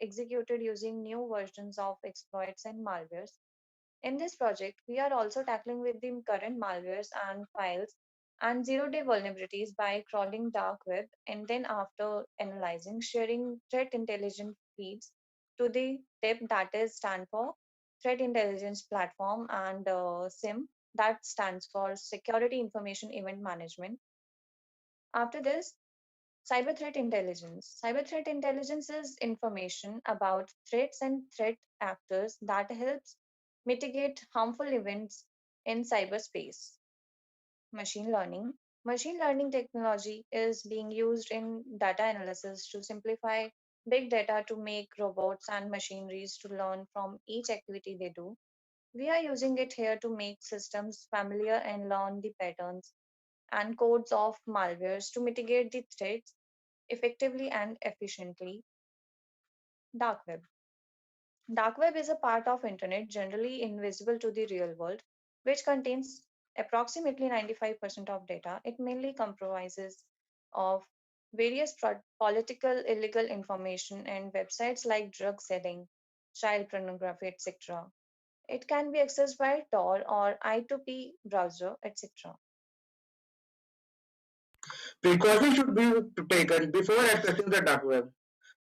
executed using new versions of exploits and malwares. In this project, we are also tackling with the current malwares and files and zero-day vulnerabilities by crawling dark web, and then after analyzing, sharing threat intelligence feeds to the TIP, that is stand for Threat Intelligence Platform, and SIM, that stands for Security Information Event Management. After this, cyber threat intelligence. Cyber threat intelligence is information about threats and threat actors that helps mitigate harmful events in cyberspace. Machine learning. Machine learning technology is being used in data analysis to simplify big data to make robots and machineries to learn from each activity they do. We are using it here to make systems familiar and learn the patterns and codes of malwares to mitigate the threats effectively and efficiently. Dark web. Dark web is a part of internet generally invisible to the real world, which contains approximately 95% of data. It mainly comprises of various political illegal information and websites like drug selling, child pornography, etc. It can be accessed by Tor or I2P browser, etc. Precautions should be taken before accessing the dark web.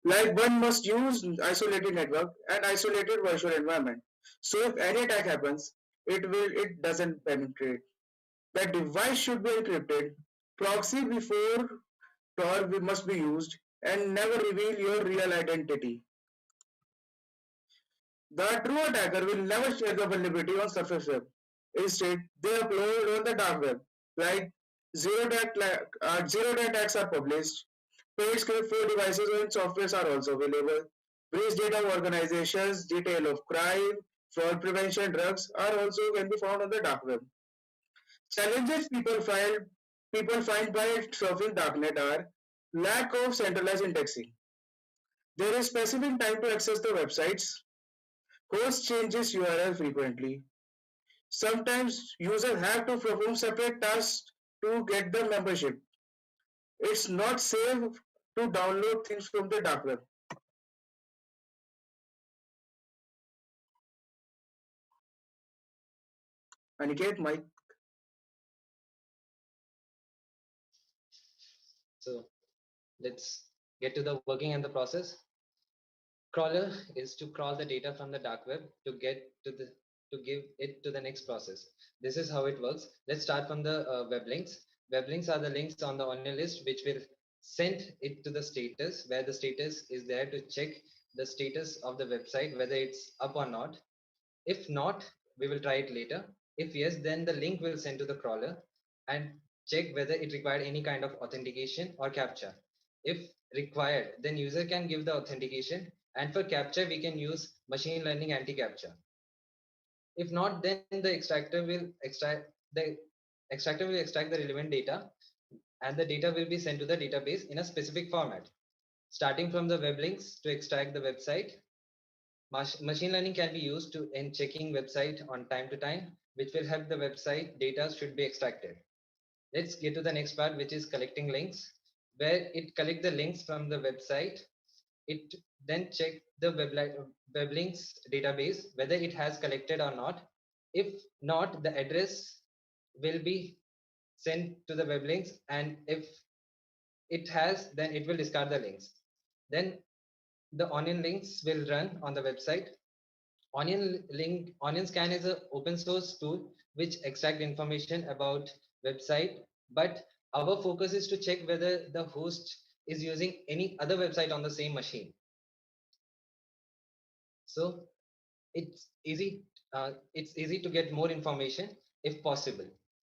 Like one must use isolated network and isolated virtual environment. So if any attack happens, it doesn't penetrate. The device should be encrypted. Proxy before Tor must be used and never reveal your real identity. The true attacker will never share the vulnerability on surface web. Instead, they upload on the dark web. Like zero-day attacks are published. Paid script for devices and softwares are also available. Breach data of organizations, detail of crime, fraud prevention, drugs are also can be found on the dark web. Challenges people find by surfing darknet are lack of centralized indexing. There is specific time to access the websites. Host changes URL frequently. Sometimes users have to perform separate tasks to get the membership. It's not safe to download things from the dark web. Aniket, Mike. So let's get to the working and the process. Crawler is to crawl the data from the dark web to get to give it to the next process. This is how it works. Let's start from the web links. Web links are the links on the onion list which will send it to the status, where the status is there to check the status of the website, whether it's up or not. If not, we will try it later. If yes, then the link will send to the crawler and check whether it required any kind of authentication or captcha. If required, then user can give the authentication, and for captcha we can use machine learning anti-captcha. If not, then the extractor will extract the relevant data, and the data will be sent to the database in a specific format. Starting from the web links to extract the website, machine learning can be used to in checking website on time to time, which will help the website data should be extracted. Let's get to the next part, which is collecting links, where it collect the links from the website. It then check the web links database, whether it has collected or not. If not, the address will be sent to the web links, and if it has, then it will discard the links. Then the onion links will run on the website. Onion Scan is an open source tool which extract information about website, but our focus is to check whether the host is using any other website on the same machine. So it's easy to get more information if possible.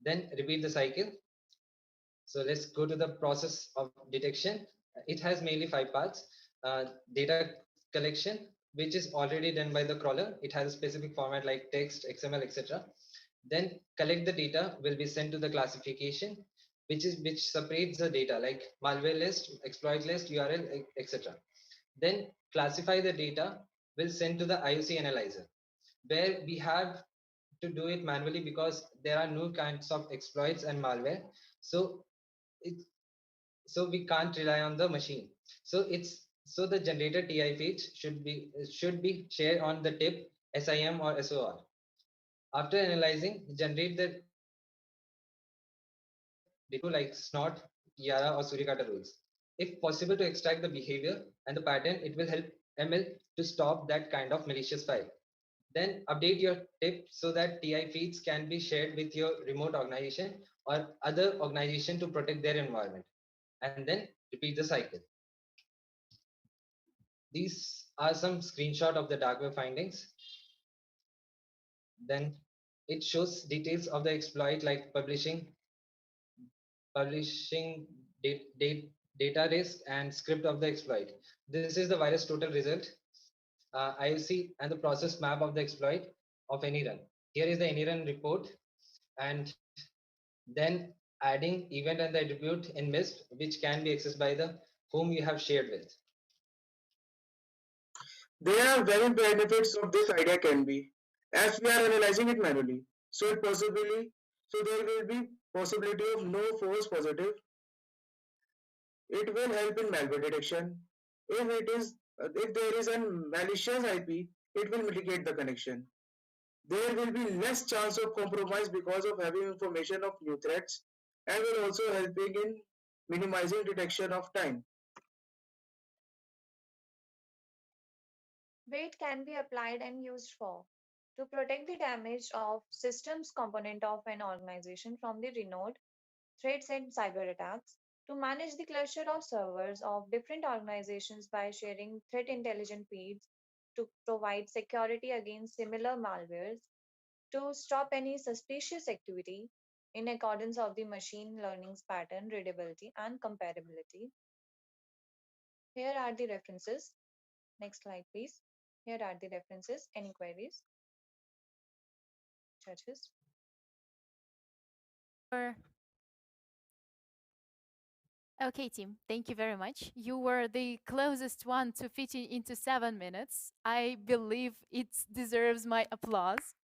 Then repeat the cycle. So let's go to the process of detection. It has mainly 5 parts. Data collection, which is already done by the crawler. It has a specific format like text, XML, etc. Then collect the data will be sent to the classification, which separates the data like malware list, exploit list, URL, etc. Then classify the data will send to the IOC analyzer, where we have to do it manually because there are new kinds of exploits and malware. So we can't rely on the machine. So the generated TI feeds should be shared on the tip, SIM or SOR. After analyzing, generate the data like snort, Yara or Surikata rules. If possible to extract the behavior and the pattern, it will help ML to stop that kind of malicious file. Then update your tip so that TI feeds can be shared with your remote organization or other organization to protect their environment. And then repeat the cycle. These are some screenshot of the dark web findings. Then it shows details of the exploit like publishing publishing data risk and script of the exploit. This is the virus total result, IOC, and the process map of the exploit of any run. Here is the any run report, and then adding event and the attribute in MISP, which can be accessed by the whom you have shared with. There are very benefits of this idea can be, as we are analyzing it manually. So there will be possibility of no false positive. It will help in malware detection. If there is a malicious IP, it will mitigate the connection. There will be less chance of compromise because of having information of new threats, and will also helping in minimizing detection of time. Weight can be applied and used for to protect the damage of systems component of an organization from the remote threats and cyber attacks, to manage the cluster of servers of different organizations by sharing threat intelligence feeds, to provide security against similar malwares, to stop any suspicious activity in accordance of the machine learning's pattern readability and comparability. Here are the references. Next slide, please. Here are the references. Any queries? Judges? Okay, team, thank you very much. You were the closest one to fitting into 7 minutes. I believe it deserves my applause.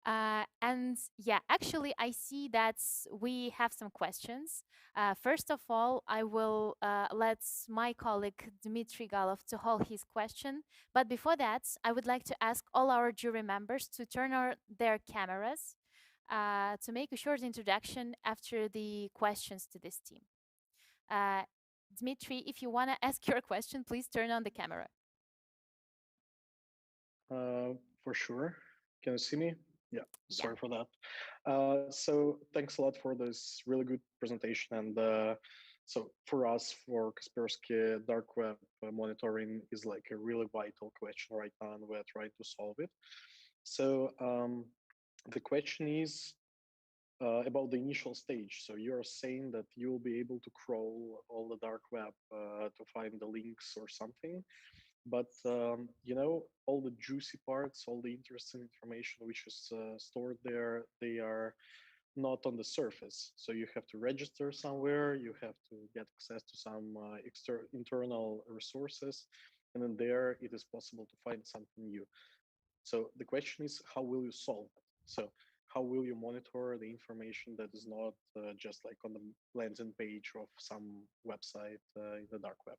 And yeah, actually, I see that we have some questions. First of all, I will let my colleague Dmitry Galov to hold his question. But before that, I would like to ask all our jury members to turn on their cameras to make a short introduction after the questions to this team. Dmitry, if you want to ask your question, please turn on the camera. For sure. Can you see me? Yeah, sorry for that. So thanks a lot for this really good presentation. And so for us, for Kaspersky, dark web monitoring is like a really vital question right now, and we're trying to solve it. So the question is about the initial stage. So you're saying that you'll be able to crawl all the dark web to find the links or something. But you know, all the juicy parts, all the interesting information which is stored there, they are not on the surface. So you have to register somewhere, you have to get access to some internal resources, and then there it is possible to find something new. So the question is, how will you solve it? So how will you monitor the information that is not just like on the landing page of some website in the dark web?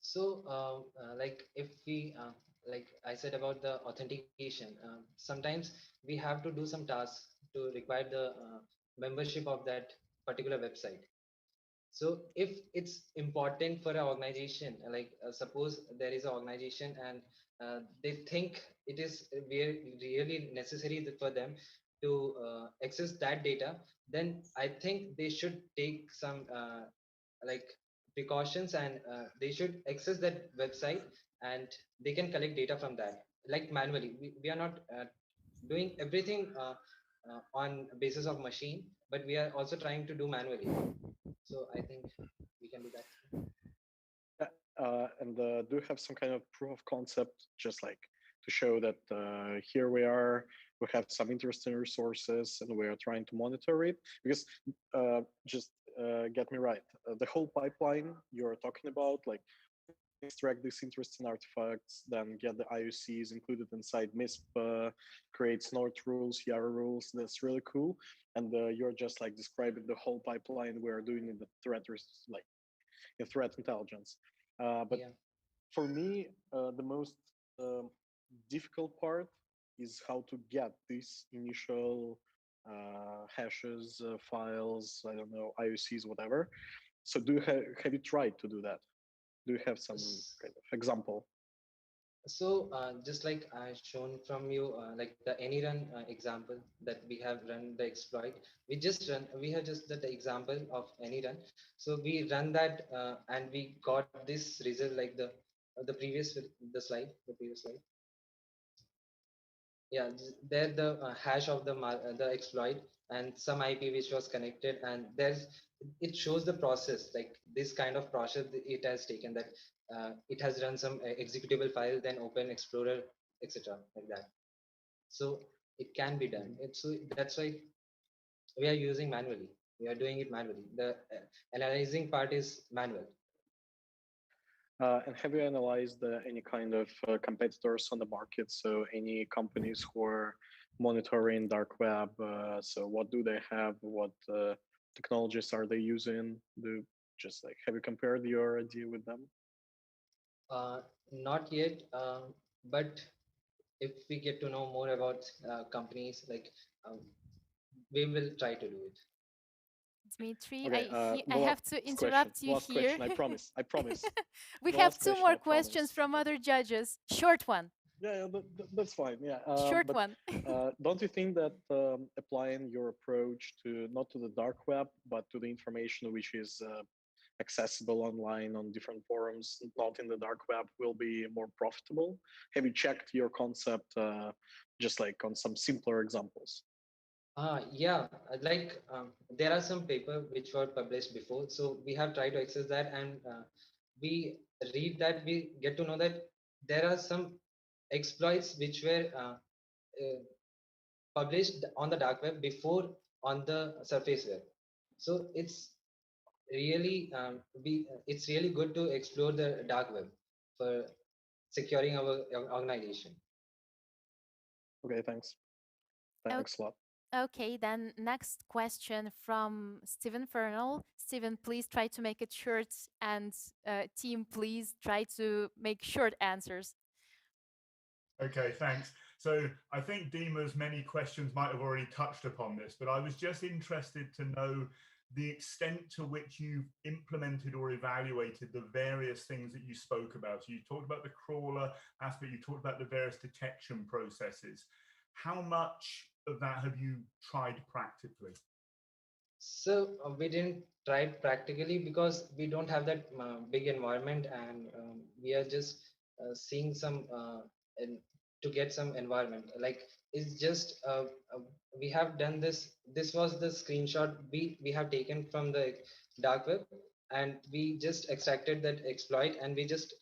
So, like if we, like I said about the authentication, sometimes we have to do some tasks to require the membership of that particular website. So if it's important for an organization, like suppose there is an organization and they think it is really necessary for them to access that data, then I think they should take some like precautions, and they should access that website and they can collect data from that, like manually. We are not doing everything on basis of machine, but we are also trying to do manually. So I think we can do that. And do you have some kind of proof of concept, just like to show that here we are, we have some interesting resources and we are trying to monitor it? Because just get me right, the whole pipeline you're talking about, like extract these interesting artifacts, then get the IOCs included inside MISP, create snort rules, Yara rules. That's really cool. And you're just like describing the whole pipeline we're doing in the like in threat intelligence. But for me, the most difficult part is how to get these initial hashes, files, I don't know, IOCs, whatever. So have you tried to do that? Do you have some kind of example? So just like I shown from you, like the any run example that we have run the exploit, we have just the example of any run. So we run that and we got this result, like the previous slide, the previous slide. yeah, there the hash of the exploit and some IP which was connected, and there's it shows the process, like this kind of process it has taken, that it has run some executable file, then open Explorer, etc., like that. So it can be done. It's so that's why we are using manually. We are doing it manually. The analyzing part is manual. And have you analyzed any kind of competitors on the market? So any companies who are monitoring dark web. So what do they have? What technologies are they using? Do just like have you compared your idea with them? Not yet, but if we get to know more about companies, like we will try to do it. Dmitry, Okay, I have to interrupt you last here. question, I promise. I promise. We The have last two question, more I questions promise. from other judges. Short one. Yeah, that's fine. Yeah, Short but one. don't you think that applying your approach to not to the dark web, but to the information which is accessible online on different forums, not in the dark web, will be more profitable? Have you checked your concept just like on some simpler examples? Yeah, like there are some paper which were published before, so we have tried to access that, and we read that, we get to know that there are some exploits which were published on the dark web before on the surface web. So really it's really good to explore the dark web for securing our organization. Okay, thanks. Okay. Thanks a lot. Okay, then next question from Stephen Fernal. Stephen, please try to make it short, and team, please try to make short answers. Okay, thanks. So I think Dima's many questions might have already touched upon this, but I was just interested to know the extent to which you've implemented or evaluated the various things that you spoke about. So you talked about the crawler aspect, you talked about the various detection processes. How much of that have you tried practically? So we didn't try it practically because we don't have that big environment, and we are just seeing some to get some environment. Like it's just we have done this. This was the screenshot we have taken from the dark web, and we just extracted that exploit, and we just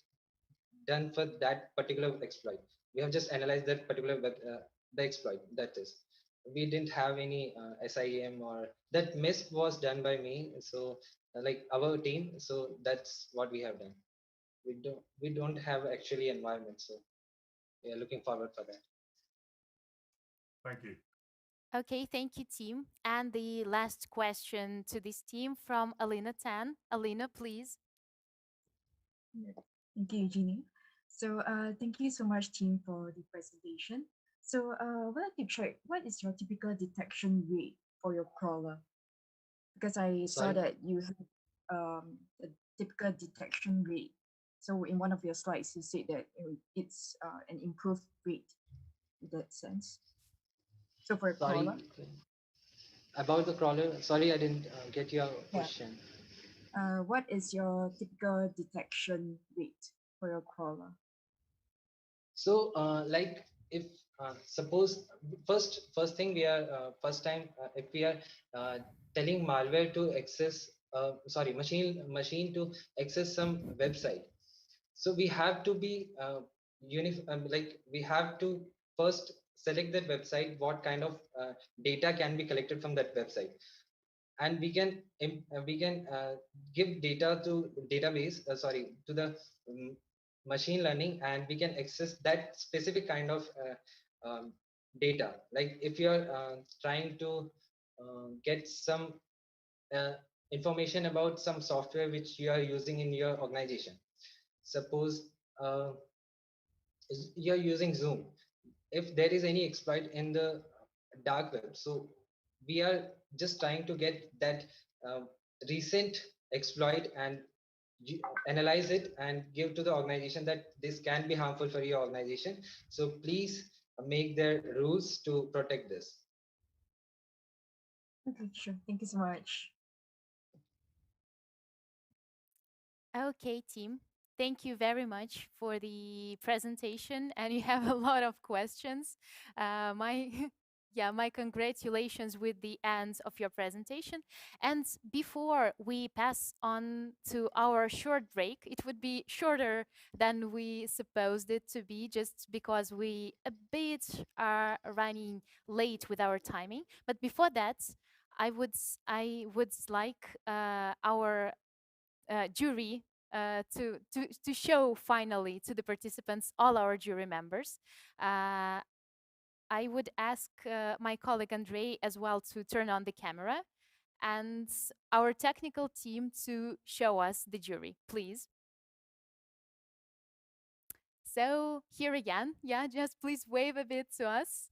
done for that particular exploit. We have just analyzed that particular the exploit. That is, we didn't have any SIEM, or that MISP was done by me. So like our team. So that's what we have done. We don't have actually environment. So we are looking forward for that. Thank you. Okay, thank you, team. And the last question to this team from Alina Tan. Alina, please. Thank you, Eugenie. So thank you so much, team, for the presentation. So I would like to check, what is your typical detection rate for your crawler? Because I saw Sorry? that you have a typical detection rate. So in one of your slides, you said that it's an improved rate in that sense. So for a Sorry, crawler? about the crawler. Sorry, I didn't get your question. What is your typical detection rate for your crawler? So like if suppose first thing we are first time if we are telling malware to access sorry machine to access some website, so we have to be like we have to first select that website, what kind of data can be collected from that website, and we can give data to database sorry to the machine learning, and we can access that specific kind of data. Like if you are trying to get some uh, information about some software which you are using in your organization, suppose you're using Zoom. If there is any exploit in the dark web, so we are just trying to get that uh, recent exploit and analyze it and give to the organization that this can be harmful for your organization, so please make their rules to protect this. Okay, sure. Thank you so much. Okay, team. Thank you very much for the presentation, and you have a lot of questions. My yeah, my congratulations with the end of your presentation. And before we pass on to our short break, it would be shorter than we supposed it to be, just because we a bit are running late with our timing. But before that, I would like our jury to show finally to the participants, all our jury members. I would ask my colleague Andre as well to turn on the camera and our technical team to show us the jury, please. So here again, yeah, just please wave a bit to us.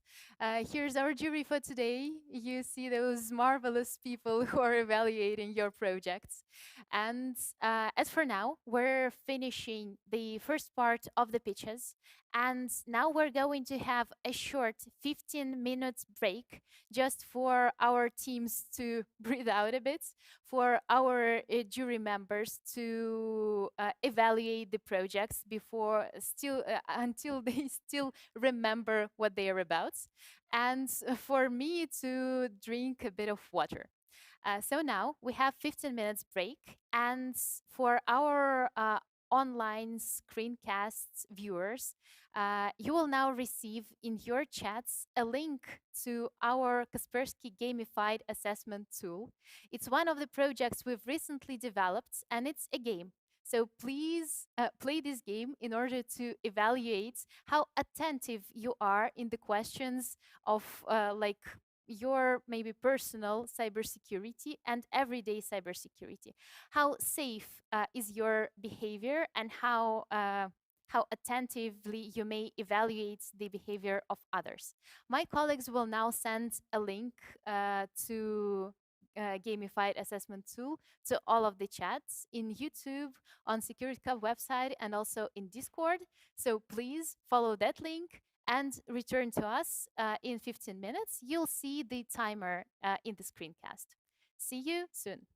Here's our jury for today. You see those marvelous people who are evaluating your projects. And as for now, we're finishing the first part of the pitches. And now we're going to have a short 15 minutes break just for our teams to breathe out a bit, for our jury members to evaluate the projects before until they still remember what they are about, and for me to drink a bit of water. So now we have 15 minutes break, and for our online screencast viewers, you will now receive in your chats a link to our Kaspersky gamified assessment tool. It's one of the projects we've recently developed, and it's a game. So please play this game in order to evaluate how attentive you are in the questions of like your maybe personal cybersecurity and everyday cybersecurity. How safe is your behavior, and how attentively you may evaluate the behavior of others. My colleagues will now send a link to gamified assessment tool to all of the chats in YouTube, on Secur'IT Cup website, and also in Discord. So please follow that link and return to us in 15 minutes. You'll see the timer in the screencast. See you soon.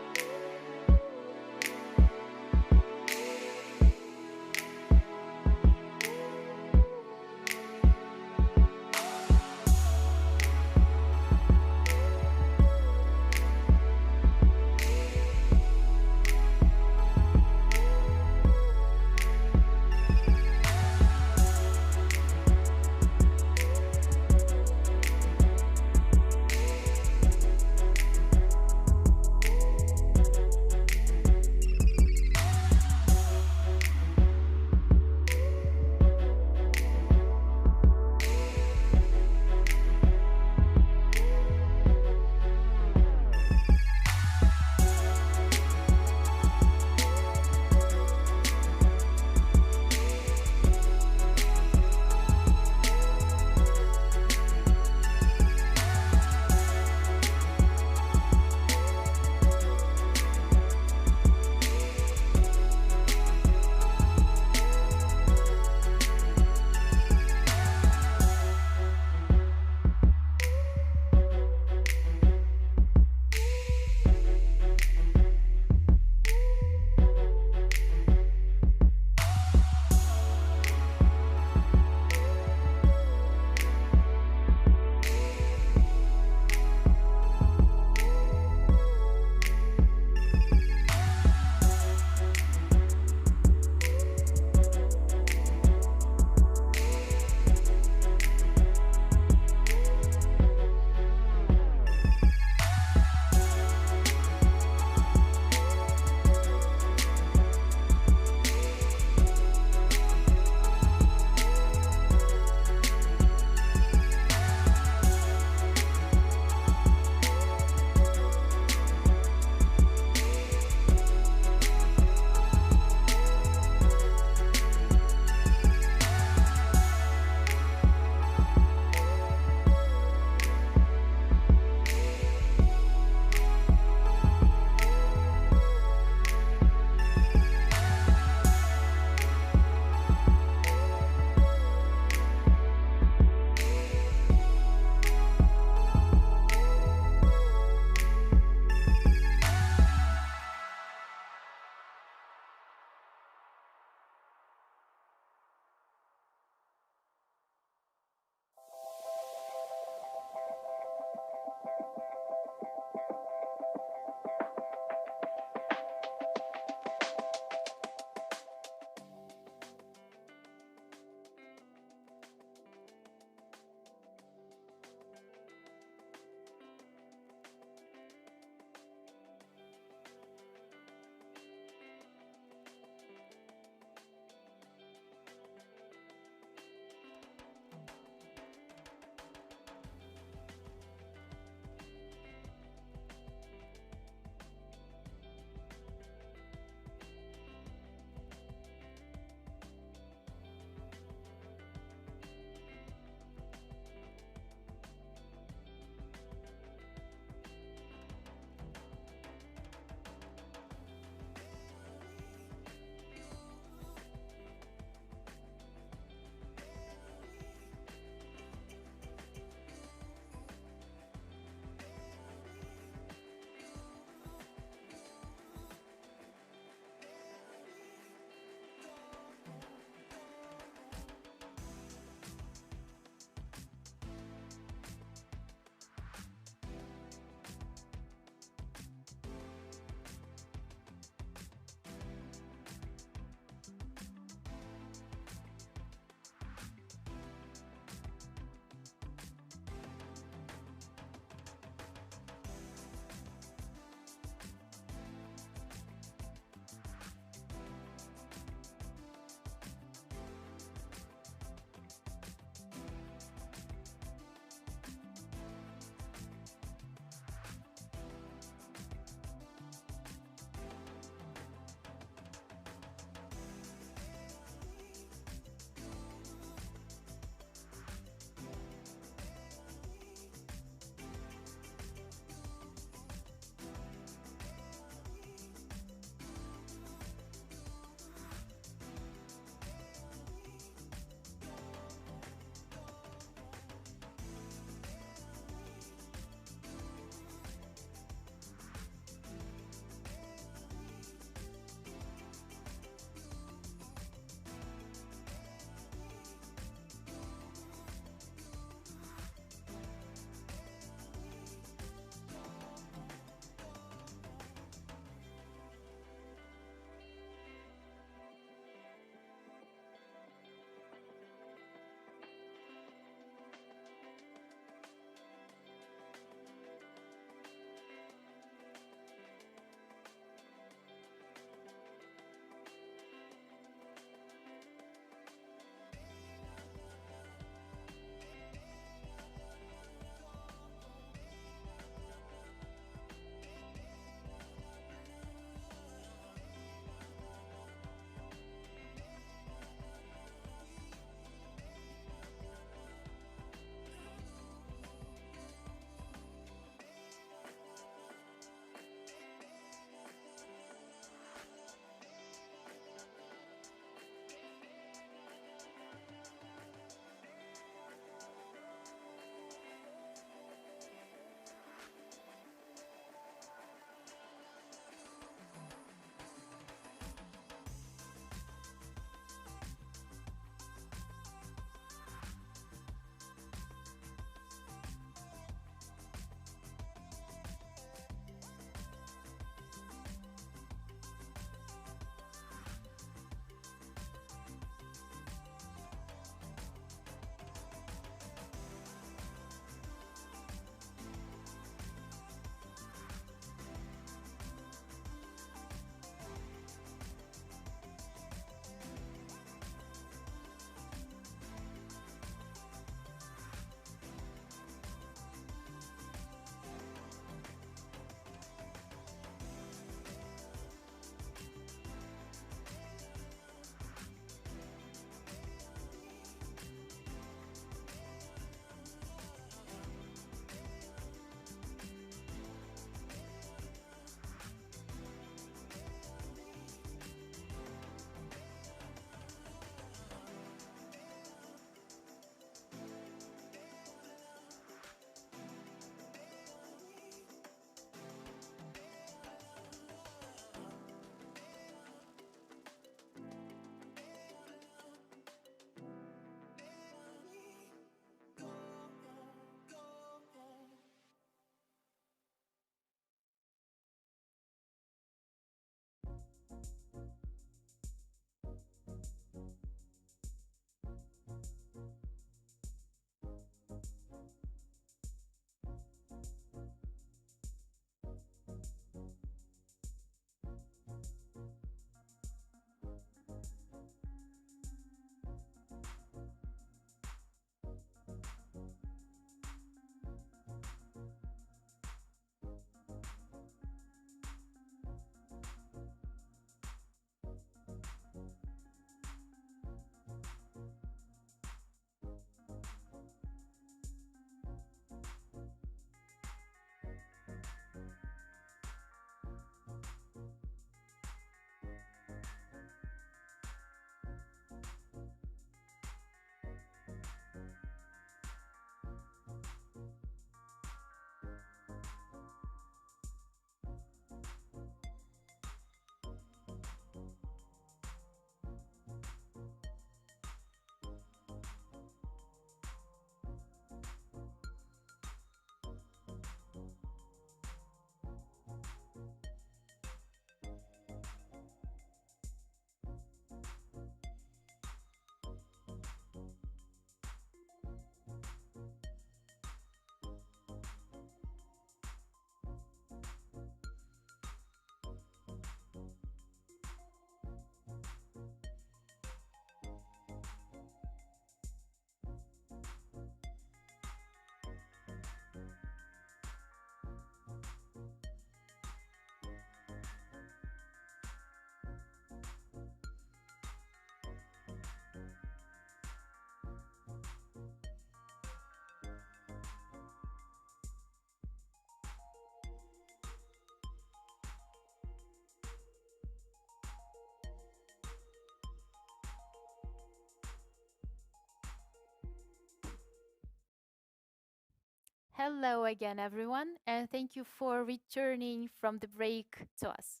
Hello again, everyone, and thank you for returning from the break to us.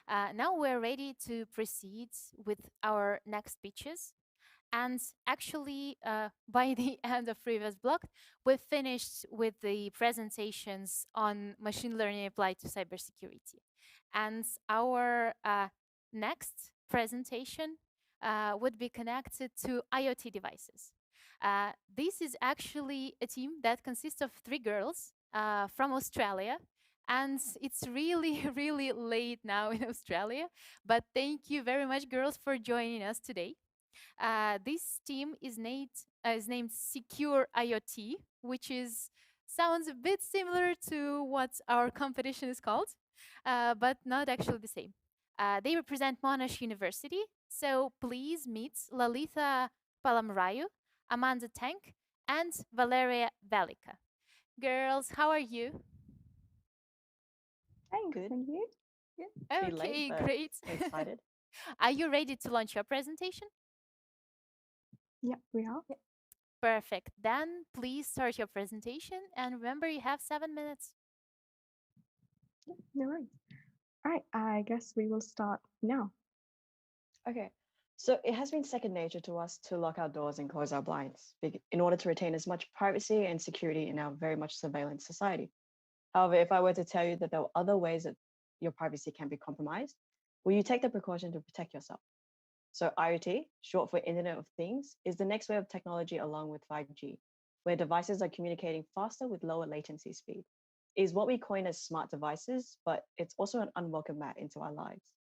Now we're ready to proceed with our next speeches. And actually, by the end of previous block, we've finished with the presentations on machine learning applied to cybersecurity. And our next presentation would be connected to IoT devices. This is actually a team that consists of three girls from Australia. And it's really, really late now in Australia. But thank you very much, girls, for joining us today. This team is named Secure IoT, which is sounds a bit similar to what our competition is called, but not actually the same. They represent Monash University, so please meet Lalitha Palamrayu, Amanda Tank, and Valeria Valika. Girls, how are you? I'm good. And you? Yeah. Too late, Okay, but great. excited. Are you ready to launch your presentation? Yeah, we are. Perfect. Then please start your presentation and remember you have 7 minutes. No worries. All right, I guess we will start now. Okay. So it has been second nature to us to lock our doors and close our blinds in order to retain as much privacy and security in our very much surveillance society. However, if I were to tell you that there are other ways that your privacy can be compromised, will you take the precaution to protect yourself? So IoT, short for Internet of Things, is the next wave of technology along with 5G, where devices are communicating faster with lower latency speed. It is what we coin as smart devices, but it's also an unwelcome mat into our lives.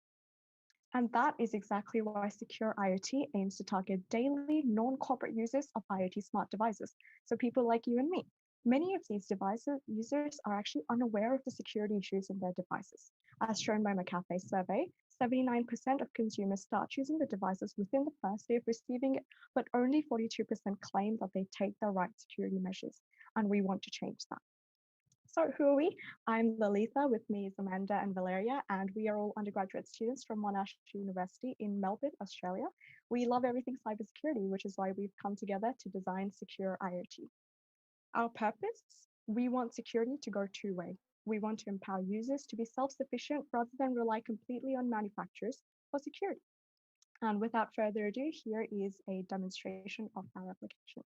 And that is exactly why Secure IoT aims to target daily, non-corporate users of IoT smart devices, so people like you and me. Many of these devices users are actually unaware of the security issues in their devices. As shown by McAfee's survey, 79% of consumers start using the devices within the first day of receiving it, but only 42% claim that they take the right security measures, and we want to change that. So who are we? I'm Lalitha, with me is Amanda and Valeria, and we are all undergraduate students from Monash University in Melbourne, Australia. We love everything cybersecurity, which is why we've come together to design Secure IoT. Our purpose? We want security to go two-way. We want to empower users to be self-sufficient rather than rely completely on manufacturers for security. And without further ado, here is a demonstration of our application.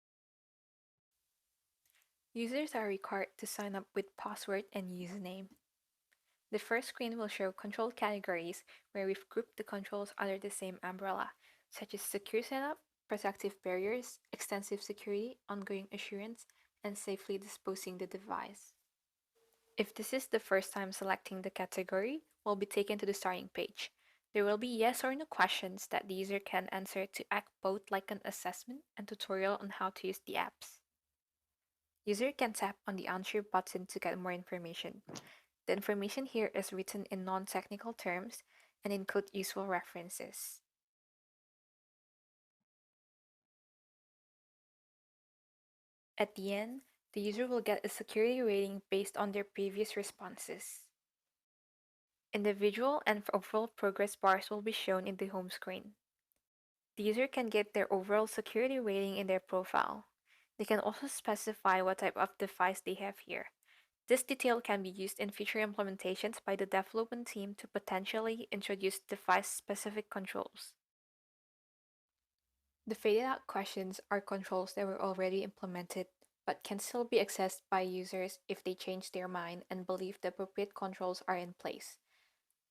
Users are required to sign up with password and username. The first screen will show control categories where we've grouped the controls under the same umbrella, such as secure setup, protective barriers, extensive security, ongoing assurance, and safely disposing the device. If this is the first time selecting the category, we'll be taken to the starting page. There will be yes or no questions that the user can answer to act both like an assessment and tutorial on how to use the apps. User can tap on the Answer button to get more information. The information here is written in non-technical terms and include useful references. At the end, the user will get a security rating based on their previous responses. Individual and overall progress bars will be shown in the home screen. The user can get their overall security rating in their profile. They can also specify what type of device they have here. This detail can be used in future implementations by the development team to potentially introduce device-specific controls. The faded out questions are controls that were already implemented but can still be accessed by users if they change their mind and believe the appropriate controls are in place.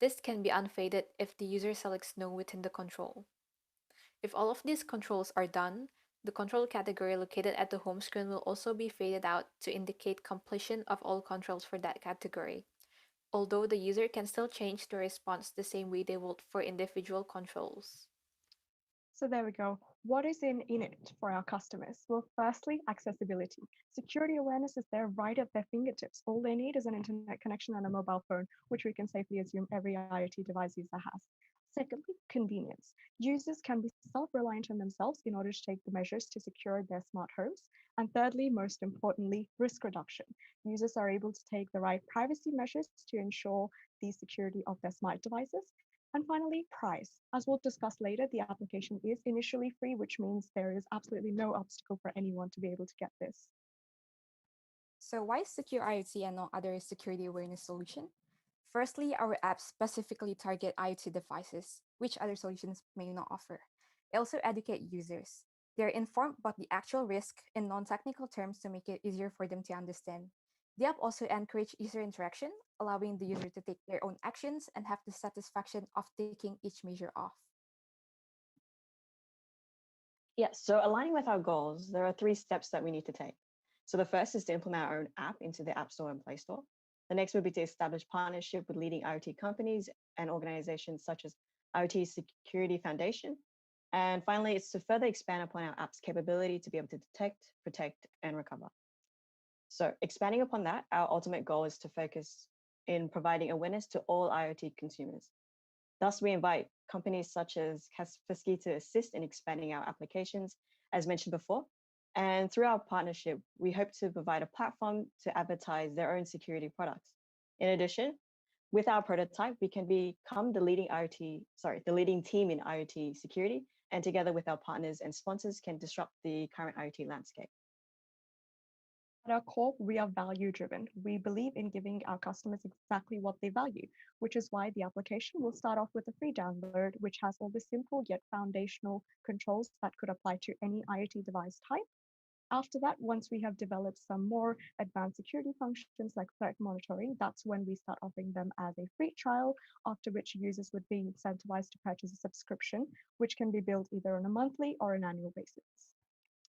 This can be unfaded if the user selects no within the control. If all of these controls are done, the control category located at the home screen will also be faded out to indicate completion of all controls for that category, although the user can still change the response the same way they would for individual controls. So there we go. What is in it for our customers? Well, firstly, accessibility. Security awareness is there right at their fingertips. All they need is an internet connection and a mobile phone, which we can safely assume every IoT device user has. Secondly, convenience. Users can be self-reliant on themselves in order to take the measures to secure their smart homes. And thirdly, most importantly, risk reduction. Users are able to take the right privacy measures to ensure the security of their smart devices. And finally, price. As we'll discuss later, the application is initially free, which means there is absolutely no obstacle for anyone to be able to get this. So why is Secure IoT and no other security awareness solution? Firstly, our apps specifically target IoT devices, which other solutions may not offer. They also educate users. They're informed about the actual risk in non-technical terms to make it easier for them to understand. The app also encourage user interaction, allowing the user to take their own actions and have the satisfaction of taking each measure off. Yeah, so aligning with our goals, there are 3 steps that we need to take. So the first is to implement our own app into the App Store and Play Store. The next would be to establish partnership with leading IoT companies and organizations such as IoT Security Foundation. And finally, it's to further expand upon our app's capability to be able to detect, protect, and recover. So expanding upon that, our ultimate goal is to focus in providing awareness to all IoT consumers. Thus, we invite companies such as Kaspersky to assist in expanding our applications, as mentioned before. And through our partnership, we hope to provide a platform to advertise their own security products. In addition, with our prototype, we can become the leading team in IoT security, and together with our partners and sponsors can disrupt the current IoT landscape. At our core, we are value driven. We believe in giving our customers exactly what they value, which is why the application will start off with a free download, which has all the simple yet foundational controls that could apply to any IoT device type. After that, once we have developed some more advanced security functions like threat monitoring, that's when we start offering them as a free trial, after which users would be incentivized to purchase a subscription, which can be billed either on a monthly or an annual basis.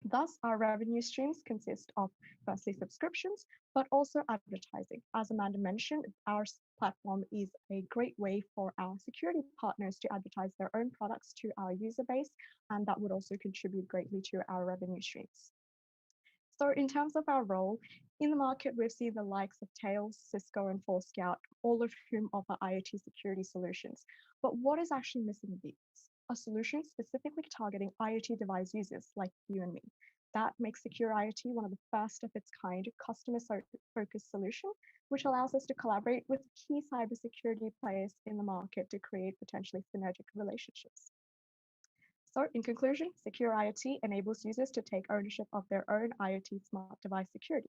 Thus, our revenue streams consist of firstly subscriptions, but also advertising. As Amanda mentioned, our platform is a great way for our security partners to advertise their own products to our user base, and that would also contribute greatly to our revenue streams. So in terms of our role, in the market, we've seen the likes of Tails, Cisco, and Forescout, all of whom offer IoT security solutions. But what is actually missing these? A solution specifically targeting IoT device users like you and me. That makes Secure IoT one of the first of its kind customer-focused solution, which allows us to collaborate with key cybersecurity players in the market to create potentially synergic relationships. So in conclusion, Secure IoT enables users to take ownership of their own IoT smart device security.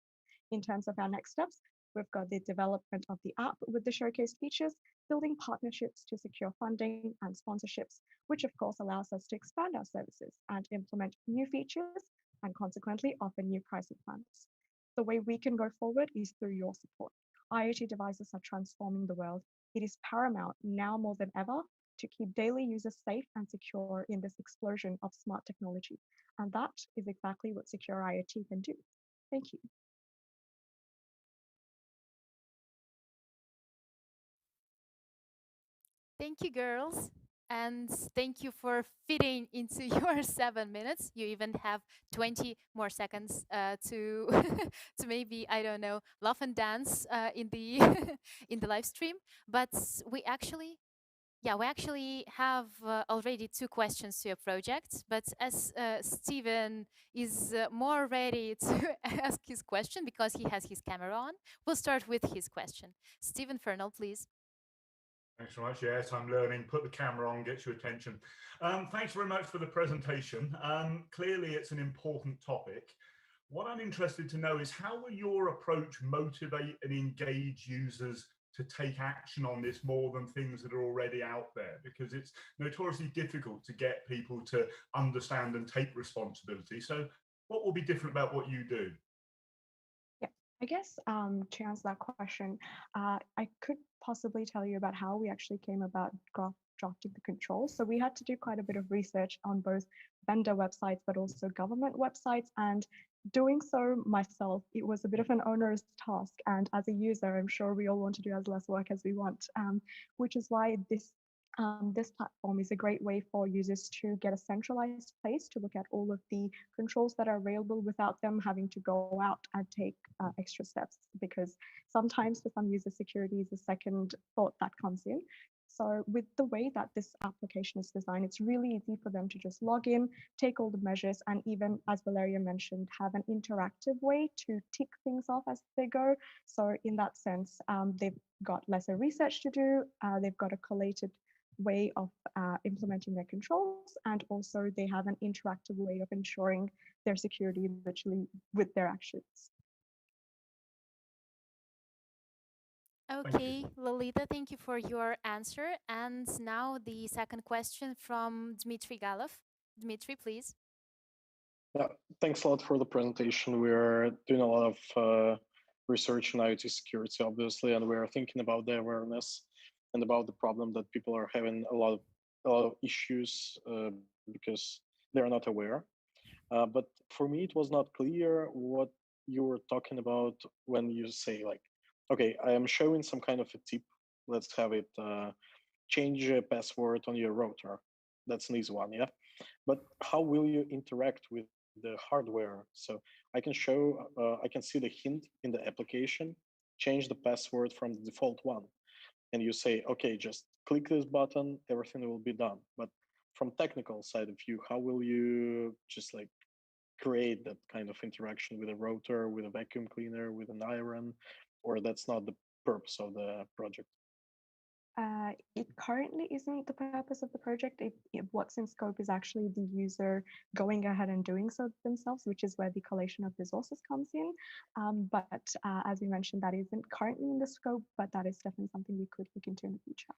In terms of our next steps, we've got the development of the app with the showcased features, building partnerships to secure funding and sponsorships, which of course allows us to expand our services and implement new features and consequently offer new pricing plans. The way we can go forward is through your support. IoT devices are transforming the world. It is paramount now more than ever to keep daily users safe and secure in this explosion of smart technology. And that is exactly what Secure IoT can do. Thank you. Thank you, girls. And thank you for fitting into your 7 minutes. You even have 20 more seconds to to maybe, I don't know, laugh and dance in the in the live stream. But we actually have already 2 questions to your project, but as Steven is more ready to ask his question because he has his camera on, we'll start with his question. Steven Fernald, please. Thanks very much. Yes, I'm learning. Put the camera on, get your attention. Thanks very much for the presentation. Clearly, it's an important topic. What I'm interested to know is how will your approach motivate and engage users to take action on this more than things that are already out there? Because it's notoriously difficult to get people to understand and take responsibility. So what will be different about what you do? I guess to answer that question, I could possibly tell you about how we actually came about drafting the controls. So we had to do quite a bit of research on both vendor websites, but also government websites. And doing so myself, it was a bit of an onerous task. And as a user, I'm sure we all want to do as less work as we want, which is why this platform is a great way for users to get a centralized place to look at all of the controls that are available without them having to go out and take extra steps, because sometimes for some users, security is a second thought that comes in. So with the way that this application is designed, it's really easy for them to just log in, take all the measures, and even, as Valeria mentioned, have an interactive way to tick things off as they go. So in that sense, they've got lesser research to do, they've got a collated way of implementing their controls, and also they have an interactive way of ensuring their security literally with their actions. Okay, Lolita, thank you for your answer. And now the second question from Dmitry Galov. Dmitry, please. Yeah, thanks a lot for the presentation. We're doing a lot of research in IoT security, obviously, and we're thinking about the awareness and about the problem that people are having a lot of issues because they're not aware. But for me, it was not clear what you were talking about when you say like, okay, I am showing some kind of a tip. Let's have it change a password on your router. That's an easy one, yeah. But how will you interact with the hardware? So I can show, I can see the hint in the application, change the password from the default one, and you say, okay, just click this button, everything will be done. But from technical side of view, how will you just like create that kind of interaction with a router, with a vacuum cleaner, with an iron, or that's not the purpose of the project? It currently isn't the purpose of the project. What's in scope is actually the user going ahead and doing so themselves, which is where the collation of resources comes in. But as we mentioned, that isn't currently in the scope, but that is definitely something we could look into in the future.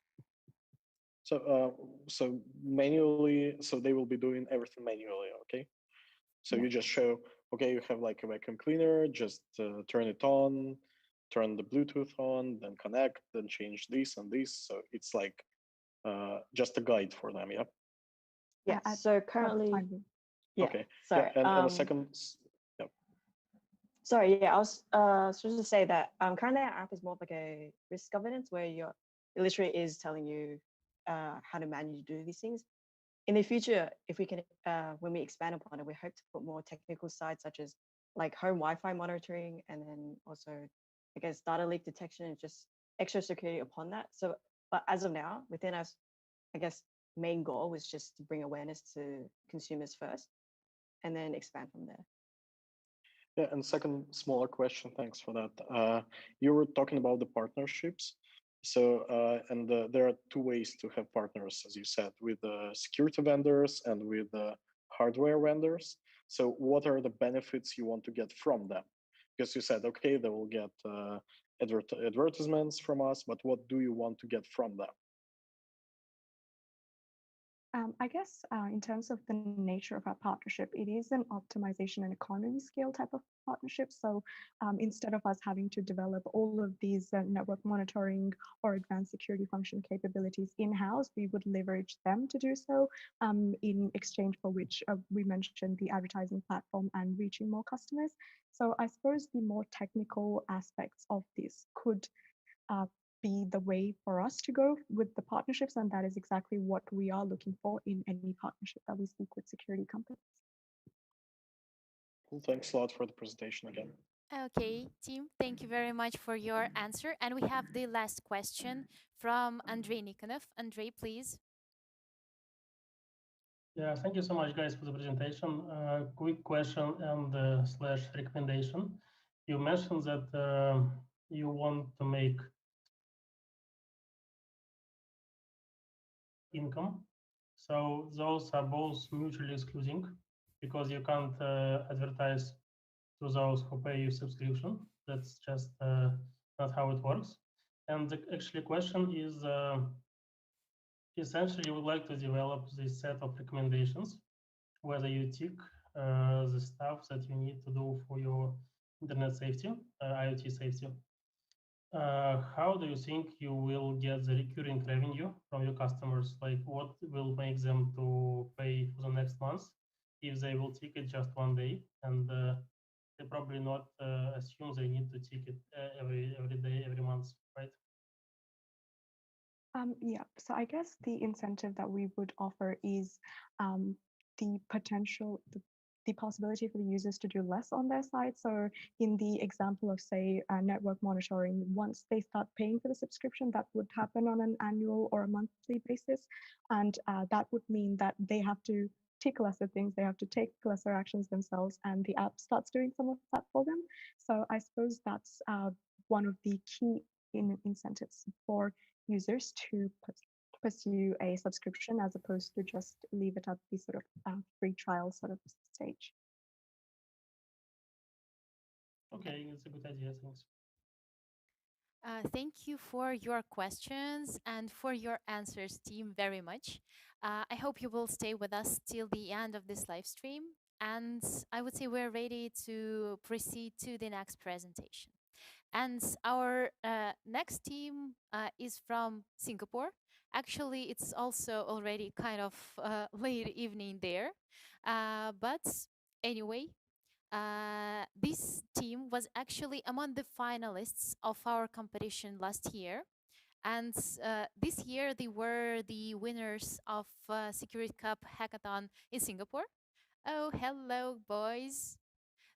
So manually, so they will be doing everything manually, okay? So you just show, okay, you have like a vacuum cleaner, just turn it on, turn the Bluetooth on, then connect, then change this and this. So it's like just a guide for them, yeah? Yeah, so currently, yeah, Okay. sorry. Yeah, and a second, yeah. Sorry, yeah, I was supposed to say that currently our app is more of like a risk governance where it literally is telling you how to manually do these things. In the future, if we can, when we expand upon it, we hope to put more technical sides such as like home Wi-Fi monitoring, and then also, I guess, data leak detection and just extra security upon that. So, but as of now, within us, I guess, main goal was just to bring awareness to consumers first, and then expand from there. Yeah, and second smaller question, thanks for that. You were talking about the partnerships. So, there are two ways to have partners, as you said, with security vendors and with hardware vendors. So what are the benefits you want to get from them? Because you said, okay, they will get advertisements from us, but what do you want to get from them? I guess in terms of the nature of our partnership, it is an optimization and economy scale type of partnership. So instead of us having to develop all of these network monitoring or advanced security function capabilities in-house, we would leverage them to do so in exchange for which we mentioned the advertising platform and reaching more customers. So I suppose the more technical aspects of this could be the way for us to go with the partnerships, and that is exactly what we are looking for in any partnership that we speak with security companies. Well, thanks a lot for the presentation again. Okay, team, thank you very much for your answer. And we have the last question from Andrei Nikonov. Andrei, please. Yeah, thank you so much, guys, for the presentation. Quick question and slash recommendation. You mentioned that you want to make income. So those are both mutually excluding because you can't advertise to those who pay you subscription. That's just not how it works. And the actually question is, essentially, you would like to develop this set of recommendations, whether you tick the stuff that you need to do for your internet safety, IoT safety. How do you think you will get the recurring revenue from your customers? Like what will make them to pay for the next month if they will tick it just one day, and they probably not assume they need to tick it every day, every month, right? Yeah, so I guess the incentive that we would offer is the potential, the possibility for the users to do less on their side. So in the example of, say, network monitoring, once they start paying for the subscription, that would happen on an annual or a monthly basis. And that would mean that they have to tick lesser things, they have to take lesser actions themselves, and the app starts doing some of that for them. So I suppose that's one of the key incentives for users to pursue a subscription as opposed to just leave it at the sort of free trial sort of stage. Okay, it's a good idea, thanks. Thank you for your questions and for your answers, team, very much. I hope you will stay with us till the end of this live stream. And I would say we're ready to proceed to the next presentation. And our next team is from Singapore. Actually, it's also already kind of late evening there. But anyway, this team was actually among the finalists of our competition last year. And this year, they were the winners of Secur'IT Cup hackathon in Singapore. Oh, hello, boys.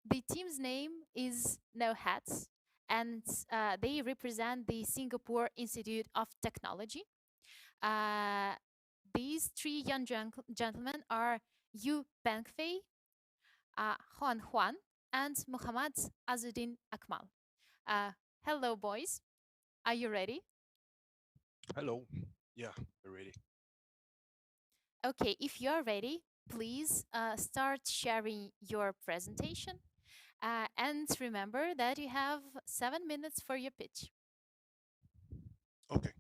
The team's name is No Hats, and they represent the Singapore Institute of Technology. Uh, these three young gentlemen are Yu Pengfei, Juan Juan, and Muhammad Azuddin Akmal. Hello, boys. Are you ready? Hello. Yeah, we're ready. Okay, if you're ready, please start sharing your presentation. And remember that you have 7 minutes for your pitch. Okay.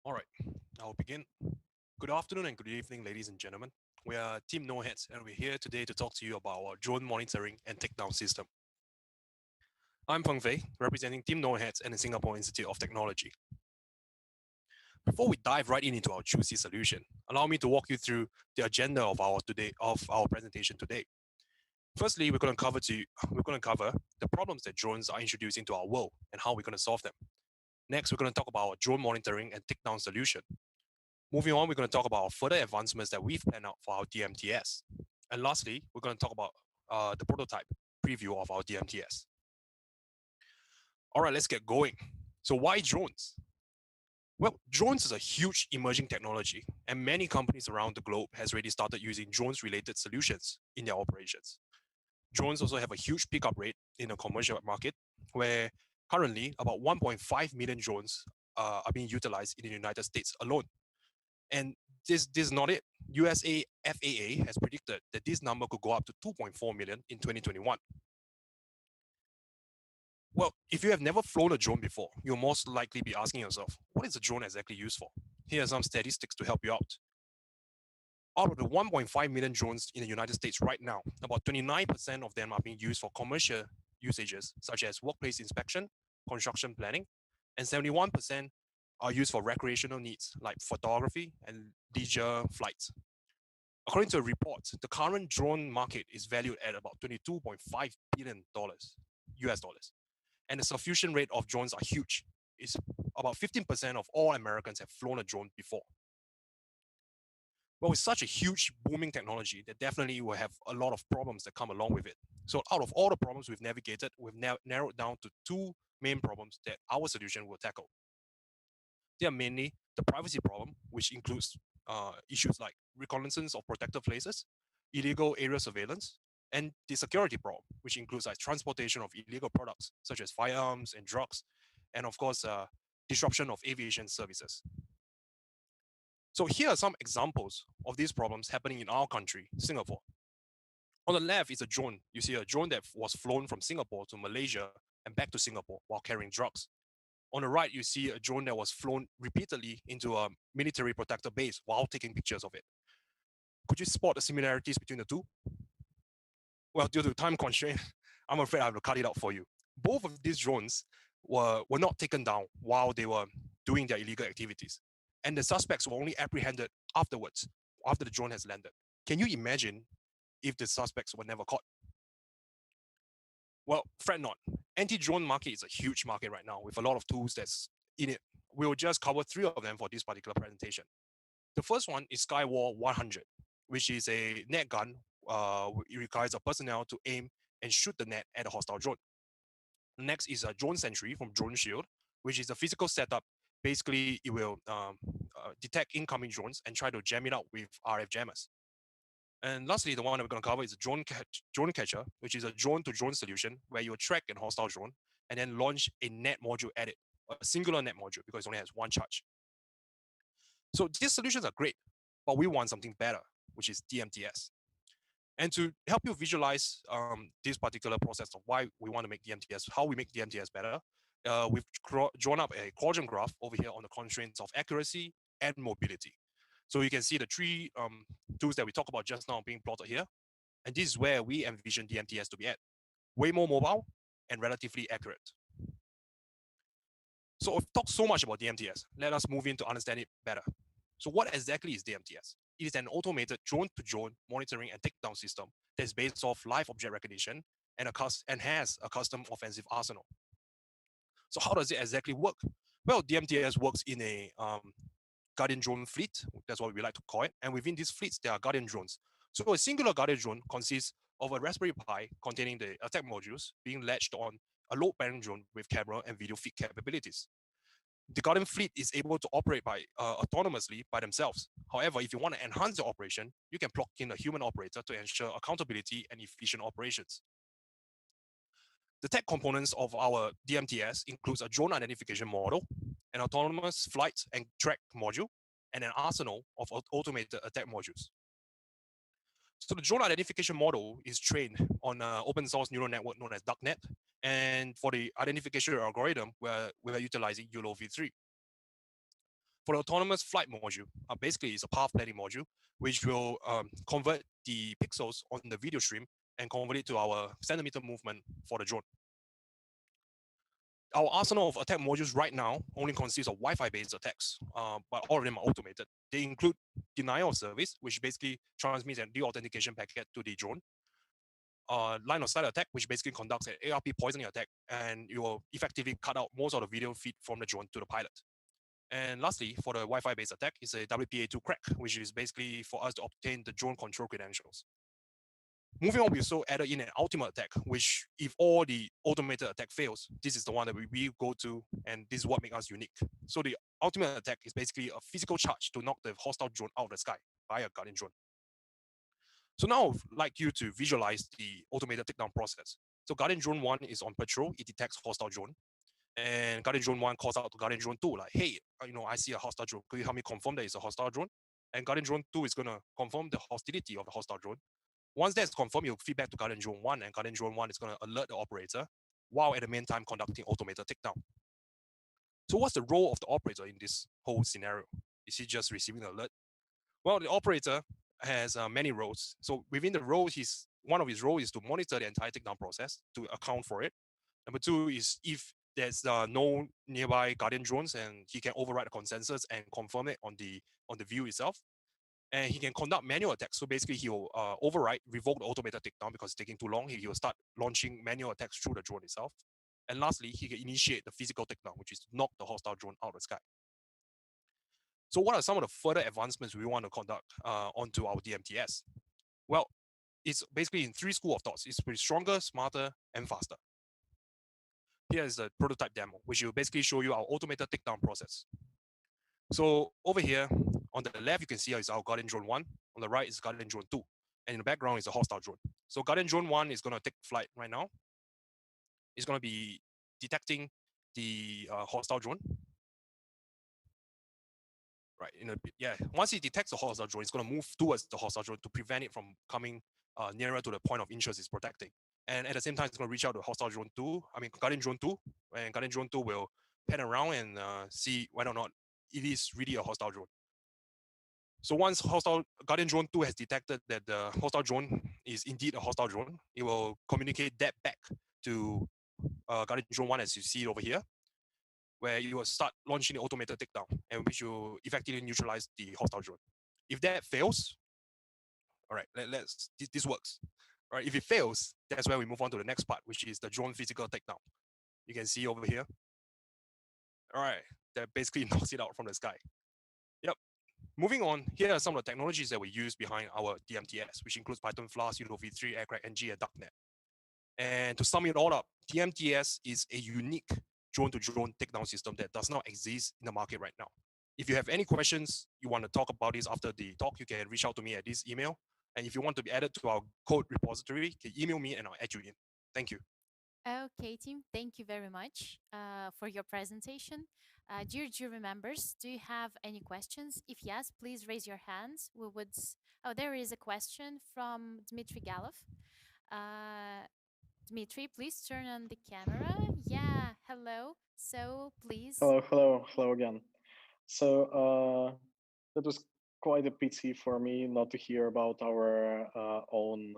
All right, I'll begin. Good afternoon and good evening, ladies and gentlemen. We are Team No Heads, and we're here today to talk to you about our drone monitoring and takedown system. I'm Peng Fei, representing Team No Heads and the Singapore Institute of Technology. Before we dive right into our juicy solution, allow me to walk you through the agenda of our presentation today. Firstly, we're going to cover the problems that drones are introducing to our world and how we're going to solve them. Next, we're going to talk about our drone monitoring and takedown solution. Moving on, we're going to talk about further advancements that we've planned out for our DMTS. And lastly, we're going to talk about the prototype preview of our DMTS. All right, let's get going. So why drones? Well, drones is a huge emerging technology, and many companies around the globe has already started using drones-related solutions in their operations. Drones also have a huge pickup rate in the commercial market, where currently about 1.5 million drones are being utilized in the United States alone. And this is not it. USA FAA has predicted that this number could go up to 2.4 million in 2021. Well, if you have never flown a drone before, you'll most likely be asking yourself, what is a drone exactly used for? Here are some statistics to help you out. Out of the 1.5 million drones in the United States right now, about 29% of them are being used for commercial usages, such as workplace inspection, construction planning, and 71% are used for recreational needs, like photography and leisure flights. According to a report, the current drone market is valued at about $22.5 billion US dollars. And the substitution rate of drones are huge. It's about 15% of all Americans have flown a drone before. But with such a huge booming technology, there definitely will have a lot of problems that come along with it. So out of all the problems we've navigated, we've narrowed down to two main problems that our solution will tackle. They are mainly the privacy problem, which includes issues like reconnaissance of protected places, illegal area surveillance, and the security problem, which includes like transportation of illegal products such as firearms and drugs, and of course, disruption of aviation services. So here are some examples of these problems happening in our country, Singapore. On the left is a drone. You see a drone that was flown from Singapore to Malaysia and back to Singapore while carrying drugs. On the right, you see a drone that was flown repeatedly into a military protected base while taking pictures of it. Could you spot the similarities between the two? Well, due to time constraint, I'm afraid I have to cut it out for you. Both of these drones were not taken down while they were doing their illegal activities. And the suspects were only apprehended afterwards, after the drone has landed. Can you imagine if the suspects were never caught? Well, fret not. Anti-drone market is a huge market right now with a lot of tools that's in it. We'll just cover three of them for this particular presentation. The first one is Skywall 100, which is a net gun. It requires a personnel to aim and shoot the net at a hostile drone. Next is a Drone Sentry from Drone Shield, which is a physical setup. Basically, it will detect incoming drones and try to jam it out with RF jammers. And lastly, the one that we're going to cover is a drone catcher, which is a drone-to-drone solution where you track a hostile drone and then launch a net module at it, a singular net module, because it only has one charge. So these solutions are great, but we want something better, which is DMTS. And to help you visualize this particular process of why we want to make DMTS, how we make DMTS better, we've drawn up a quadrant graph over here on the constraints of accuracy and mobility. So you can see the three tools that we talked about just now being plotted here. And this is where we envision DMTS to be at. Way more mobile and relatively accurate. So we've talked so much about DMTS. Let us move in to understand it better. So what exactly is DMTS? It is an automated drone-to-drone monitoring and takedown system that is based off live object recognition and has a custom offensive arsenal. So how does it exactly work? Well, DMTS works in a Guardian drone fleet. That's what we like to call it. And within these fleets, there are Guardian drones. So a singular Guardian drone consists of a Raspberry Pi containing the attack modules being latched on a load-bearing drone with camera and video feed capabilities. The Guardian fleet is able to operate autonomously by themselves. However, if you want to enhance the operation, you can plug in a human operator to ensure accountability and efficient operations. The tech components of our DMTS includes a drone identification model, an autonomous flight and track module, and an arsenal of automated attack modules. So the drone identification model is trained on an open source neural network known as DuckNet. And for the identification algorithm, we're utilizing YOLO v3. For the autonomous flight module, basically it's a path planning module, which will convert the pixels on the video stream and convert it to our centimeter movement for the drone. Our arsenal of attack modules right now only consists of Wi-Fi based attacks, but all of them are automated. They include denial of service, which basically transmits a deauthentication packet to the drone. Line of sight attack, which basically conducts an ARP poisoning attack, and you will effectively cut out most of the video feed from the drone to the pilot. And lastly, for the Wi-Fi based attack, is a WPA2 crack, which is basically for us to obtain the drone control credentials. Moving on, we also added in an ultimate attack, which if all the automated attack fails, this is the one that we go to, and this is what makes us unique. So the ultimate attack is basically a physical charge to knock the hostile drone out of the sky by a Guardian drone. So now I'd like you to visualize the automated takedown process. So Guardian Drone 1 is on patrol, it detects hostile drone. And Guardian Drone 1 calls out to Guardian Drone 2, like, hey, I see a hostile drone. Could you help me confirm that it's a hostile drone? And Guardian Drone 2 is going to confirm the hostility of the hostile drone. Once that's confirmed, you'll feed back to Guardian Drone 1, and Guardian Drone 1 is going to alert the operator while at the meantime conducting automated takedown. So what's the role of the operator in this whole scenario? Is he just receiving the alert? Well, the operator has many roles. So within the role, one of his roles is to monitor the entire takedown process to account for it. Number two is if there's no nearby Guardian drones, and he can override the consensus and confirm it on the view itself. And he can conduct manual attacks. So basically, he will override, revoke the automated takedown because it's taking too long. He will start launching manual attacks through the drone itself. And lastly, he can initiate the physical takedown, which is to knock the hostile drone out of the sky. So what are some of the further advancements we want to conduct onto our DMTS? Well, it's basically in three schools of thoughts. It's pretty stronger, smarter, and faster. Here is a prototype demo, which will basically show you our automated takedown process. So over here, on the left, you can see is our Guardian Drone 1. On the right is Guardian Drone 2. And in the background is a hostile drone. So Guardian Drone 1 is going to take flight right now. It's going to be detecting the hostile drone. Right, once it detects the hostile drone, it's going to move towards the hostile drone to prevent it from coming nearer to the point of interest it's protecting. And at the same time, it's going to reach out to hostile drone 2, Guardian Drone 2, and Guardian Drone 2 will pan around and see whether or not it is really a hostile drone. So once Guardian Drone 2 has detected that the hostile drone is indeed a hostile drone, it will communicate that back to Guardian Drone 1 as you see it over here, where you will start launching the automated takedown, and which will effectively neutralize the hostile drone. If that fails, all right, this works. All right, if it fails, that's where we move on to the next part, which is the drone physical takedown. You can see over here. All right, that basically knocks it out from the sky. Yep. Moving on, here are some of the technologies that we use behind our DMTS, which includes Python Flask, YOLO v3, Aircrack NG, and DuckNet. And to sum it all up, DMTS is a unique drone-to-drone takedown system that does not exist in the market right now. If you have any questions, you want to talk about this after the talk, you can reach out to me at this email. And if you want to be added to our code repository, you can email me and I'll add you in. Thank you. Okay, team, thank you very much for your presentation. Dear jury members, do you have any questions? If yes, please raise your hands. Oh, there is a question from Dmitry Galov. Dmitry, please turn on the camera. Yeah, Hello. So please. Hello again. So that was quite a pity for me not to hear about our own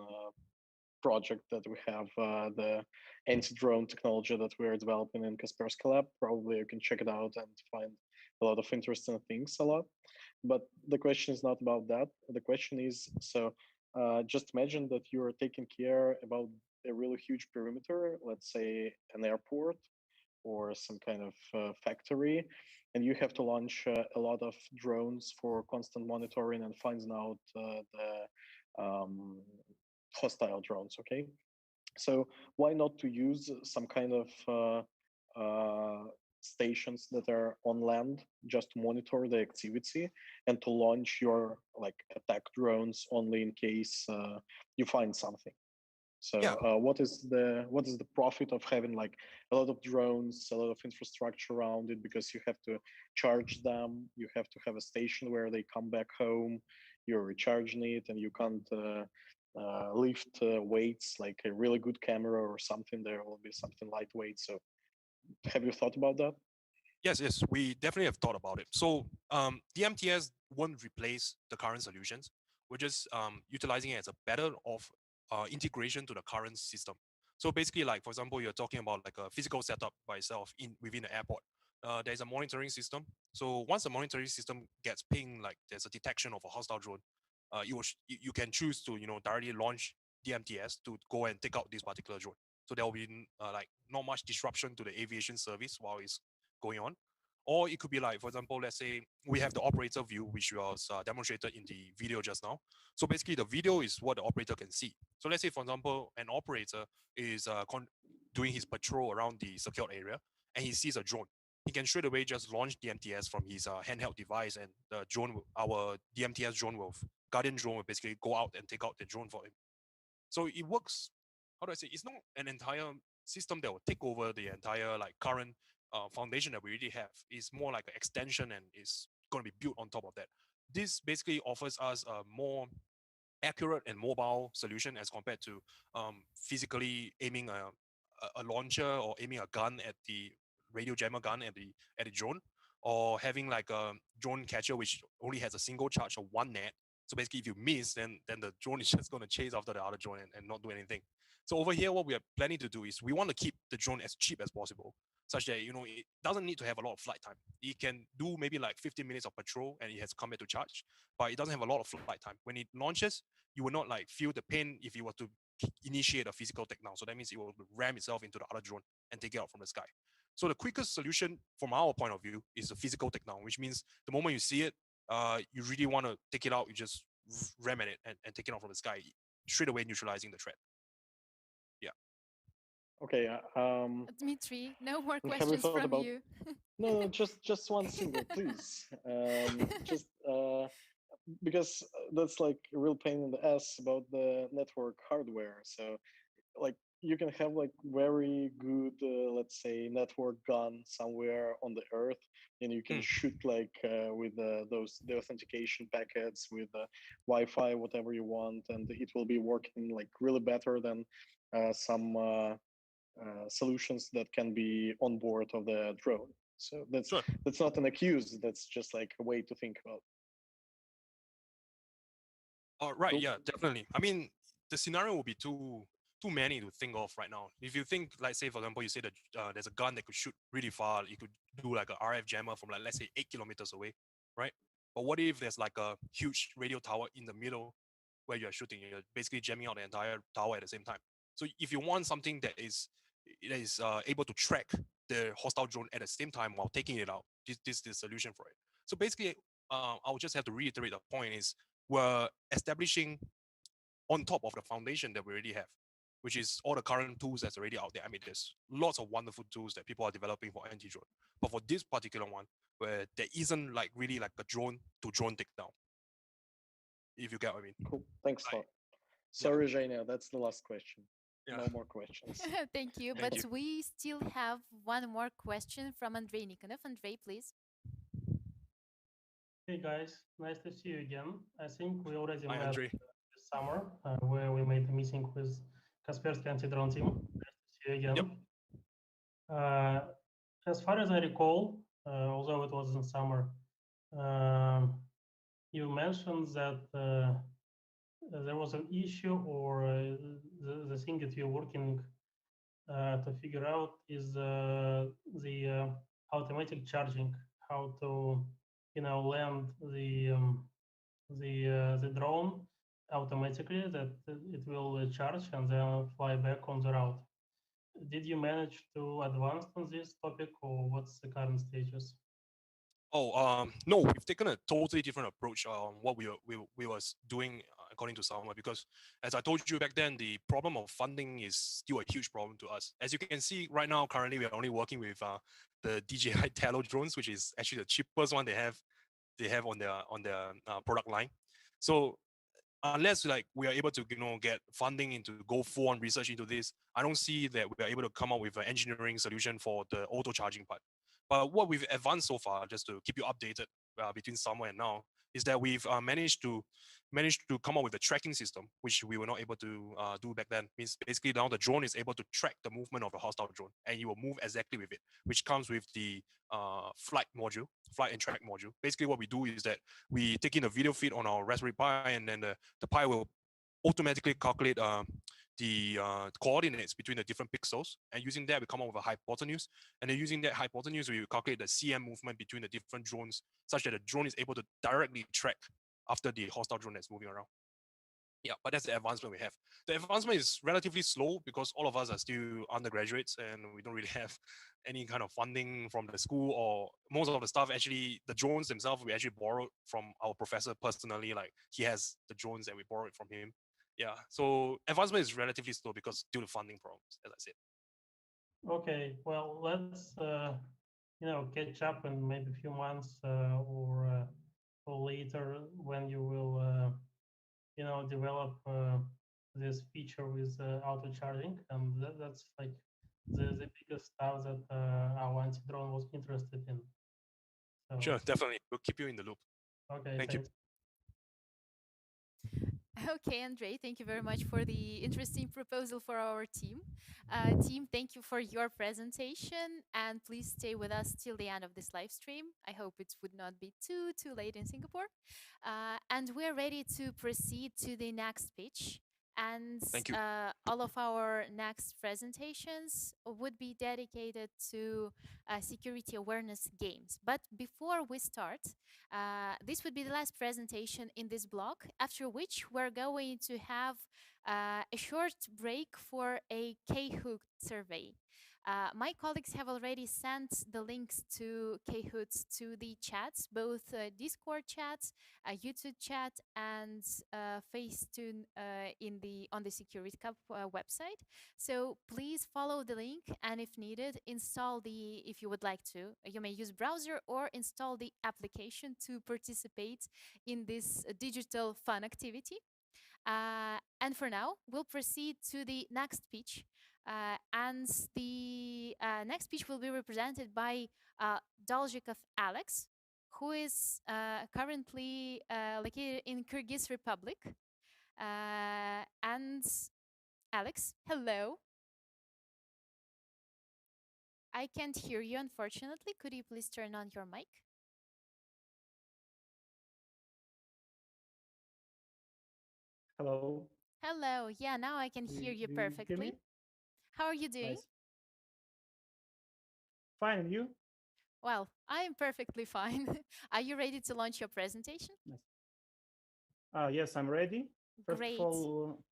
project that we have, the anti-drone technology that we're developing in Kaspersky Lab. Probably you can check it out and find a lot of interesting things a lot. But the question is not about that. The question is, so just imagine that you're taking care about a really huge perimeter, let's say an airport or some kind of factory, and you have to launch a lot of drones for constant monitoring and finding out the hostile drones. Okay, so why not to use some kind of stations that are on land just to monitor the activity and to launch your like attack drones only in case you find something. So what is the profit of having like a lot of drones, a lot of infrastructure around it, because you have to charge them, you have to have a station where they come back home, you're recharging it, and you can't lift weights like a really good camera or something. There will be something lightweight. So have you thought about that? Yes, we definitely have thought about it. So DMTS won't replace the current solutions. We're just utilizing it as a better of integration to the current system. So basically, like for example, you're talking about like a physical setup by itself within the airport. There's a monitoring system. So once the monitoring system gets pinged, like there's a detection of a hostile drone, you can choose to directly launch DMTS to go and take out this particular drone. So there will be like not much disruption to the aviation service while it's going on. Or it could be like, for example, let's say we have the operator view, which was demonstrated in the video just now. So basically, the video is what the operator can see. So let's say, for example, an operator is doing his patrol around the secured area, and he sees a drone. He can straight away just launch DMTS from his handheld device, and the drone, our DMTS drone Guardian drone will basically go out and take out the drone for him. So it works. How do I say? It's not an entire system that will take over the entire like current foundation that we already have. It's more like an extension, and it's going to be built on top of that. This basically offers us a more accurate and mobile solution as compared to physically aiming a launcher or aiming a gun at the radio jammer gun at the drone, or having like a drone catcher which only has a single charge of one net. So basically, if you miss, then the drone is just going to chase after the other drone and not do anything. So over here, what we are planning to do is we want to keep the drone as cheap as possible, such that it doesn't need to have a lot of flight time. It can do maybe like 15 minutes of patrol, and it has to come back to charge, but it doesn't have a lot of flight time. When it launches, you will not like feel the pain if you were to initiate a physical takedown. So that means it will ram itself into the other drone and take it out from the sky. So the quickest solution from our point of view is a physical takedown, which means the moment you see it, you really want to take it out, you just ram at it and take it out from the sky, straight away neutralizing the threat. Yeah. Okay. Dmitry, no more have you questions thought from about? you. No, just one single, please. Just because that's like a real pain in the ass about the network hardware. So, like, you can have like very good, let's say, network gun somewhere on the earth, and you can shoot like with the authentication packets with Wi-Fi, whatever you want, and it will be working like really better than some solutions that can be on board of the drone. So that's not an accuse. That's just like a way to think about. Right. Yeah, definitely. I mean, the scenario will be too many to think of right now. If you think, like, say, for example, you say that there's a gun that could shoot really far, you could do like a RF jammer from like, let's say 8 kilometers away, right? But what if there's like a huge radio tower in the middle where you're shooting? You're basically jamming out the entire tower at the same time. So if you want something that is able to track the hostile drone at the same time while taking it out, this is the solution for it. So basically, I'll just have to reiterate the point is we're establishing on top of the foundation that we already have, which is all the current tools that's already out there. I mean, there's lots of wonderful tools that people are developing for anti-drone. But for this particular one, where there isn't like really like a drone to drone takedown, if you get what I mean. Cool. Thanks a lot. Sorry, Zhenya, that's the last question. No more questions. Thank you. Thank But you. we still have one more question from Andrei Nikonov. Andrei, please. Hey guys, nice to see you again. I think we already Hi, met Andrei. this summer where we made a meeting with Kaspersky anti-drone team. Nice to see you again. Yep. as far as I recall, although it was in summer, um, you mentioned that there was an issue, or the thing that you're working to figure out is the automatic charging, how to land the drone automatically, that it will charge and then fly back on the route. Did you manage to advance on this topic, or what's the current status? Oh, no, we've taken a totally different approach on what we was doing according to Salma, because as I told you back then, the problem of funding is still a huge problem to us. As you can see right now, currently we are only working with the DJI Tello drones, which is actually the cheapest one they have on their product line. So unless like we are able to get funding into go full on research into this, I don't see that we are able to come up with an engineering solution for the auto charging part. But what we've advanced so far, just to keep you updated between summer and now, is that we've managed to come up with a tracking system, which we were not able to do back then. Means basically now the drone is able to track the movement of a hostile drone, and you will move exactly with it, which comes with the flight and track module. Basically, what we do is that we take in a video feed on our Raspberry Pi, and then the Pi will automatically calculate the coordinates between the different pixels, and using that we come up with a hypotenuse, and then using that hypotenuse we calculate the CM movement between the different drones, such that the drone is able to directly track after the hostile drone that's moving around. Yeah, but that's the advancement we have. The advancement is relatively slow because all of us are still undergraduates and we don't really have any kind of funding from the school, or most of the stuff actually, the drones themselves, we actually borrowed from our professor personally. Like he has the drones and we borrowed from him. Yeah, so advancement is relatively slow because due to funding problems, as I said. Okay, well, let's catch up in maybe a few months or later, when you will develop this feature with auto charging, and that's like the biggest stuff that our anti-drone was interested in. So, sure, definitely, we'll keep you in the loop. Okay, thank thanks. you. Okay, Andre, thank you very much for the interesting proposal for our team. Team, thank you for your presentation, and please stay with us till the end of this live stream. I hope it would not be too late in Singapore. And we're ready to proceed to the next pitch. And all of our next presentations would be dedicated to security awareness games. But before we start, this would be the last presentation in this block, after which we're going to have a short break for a Kahoot survey. My colleagues have already sent the links to Kahoots to the chats, both Discord chats, YouTube chat, and Facetune on the Secur'IT Cup website. So please follow the link, and if needed, if you would like to, you may use browser or install the application to participate in this digital fun activity. And for now, we'll proceed to the next pitch. And the next pitch will be represented by Daljikov Alex, who is currently located in Kyrgyz Republic. And Alex, hello. I can't hear you, unfortunately. Could you please turn on your mic? Hello. Hello. Yeah, now I can hear you perfectly. How are you doing? Nice. Fine, and you? Well, I am perfectly fine. Are you ready to launch your presentation? Nice. Yes, I'm ready. First Great. of all,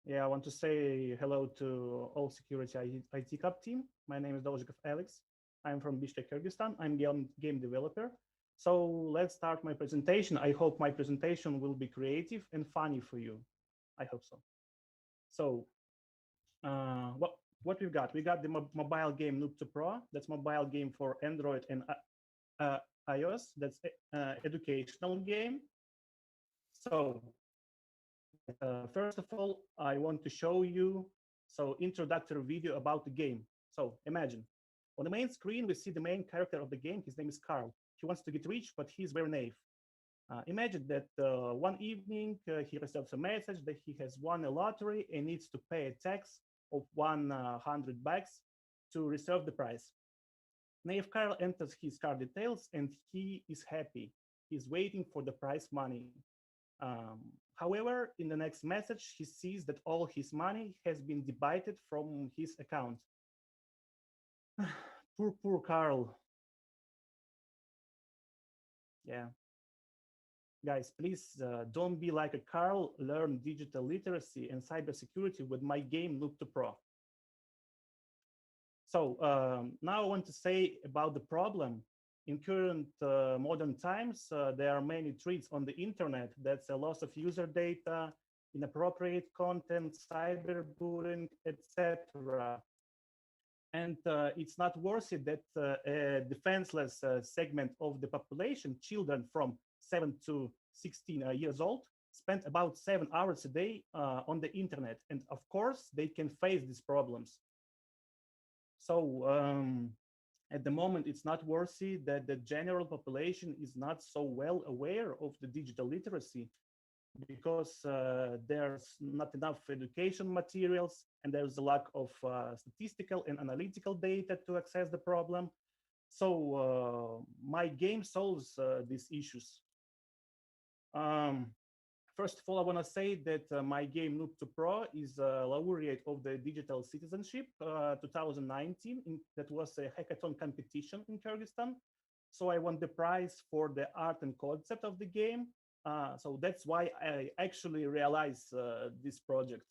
I want to say hello to all Secur'IT Cup team. My name is Daljikov Alex. I'm from Bishkek, Kyrgyzstan. I'm game developer. So let's start my presentation. I hope my presentation will be creative and funny for you. I hope so. So what we've got? We got the mobile game Noob2 Pro. That's mobile game for Android and iOS. That's educational game. So first of all, I want to show you introductory video about the game. So imagine on the main screen, we see the main character of the game. His name is Carl. He wants to get rich, but he's very naive. Imagine that one evening he receives a message that he has won a lottery and needs to pay a tax of $100 to reserve the prize. Naive Carl enters his car details and he is happy. He's waiting for the prize money. However, in the next message, he sees that all his money has been debited from his account. Poor Carl. Yeah. Guys, please don't be like a Carl. Learn digital literacy and cybersecurity with my game Noob to Pro. So now I want to say about the problem. In current modern times, there are many threats on the internet. That's a loss of user data, inappropriate content, cyberbullying, etc. And it's not worth it that a defenseless segment of the population, children from 7 to 16 years old, spend about 7 hours a day on the internet. And of course, they can face these problems. So at the moment, it's not worthy that the general population is not so well aware of the digital literacy because there's not enough education materials and there's a lack of statistical and analytical data to access the problem. So my game solves these issues. First of all, I want to say that my game Noob to Pro is a laureate of the Digital Citizenship 2019. That was a hackathon competition in Kyrgyzstan. So I won the prize for the art and concept of the game. So that's why I actually realized this project.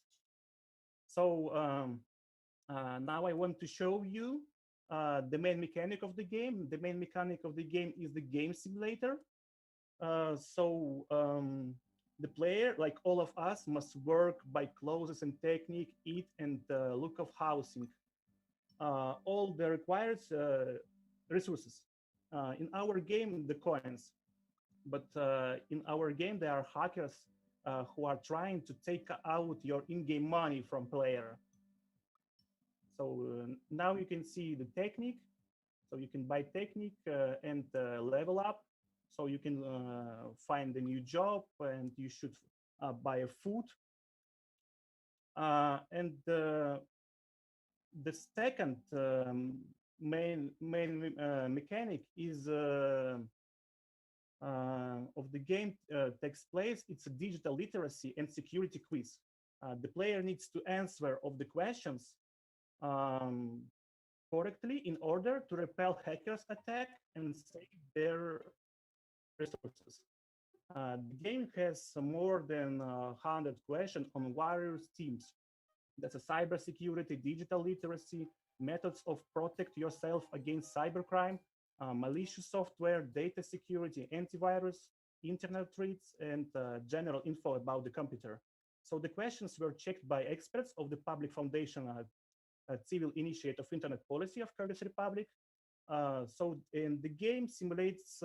So now I want to show you the main mechanic of the game. The main mechanic of the game is the game simulator. The player, like all of us, must work by clauses and technique, eat and look of housing. All the required resources. In our game, the coins. But in our game, there are hackers who are trying to take out your in-game money from player. So now you can see the technique. So you can buy technique and level up. So you can find a new job and you should buy a food. And the second main mechanic is of the game takes place. It's a digital literacy and security quiz. The player needs to answer of the questions correctly in order to repel hackers' attack and save their resources. The game has more than 100 questions on various themes. That's a cybersecurity, digital literacy, methods of protect yourself against cybercrime, malicious software, data security, antivirus, internet threats, and general info about the computer. So the questions were checked by experts of the Public Foundation Civil Initiative of Internet Policy of Kyrgyz Republic. And the game simulates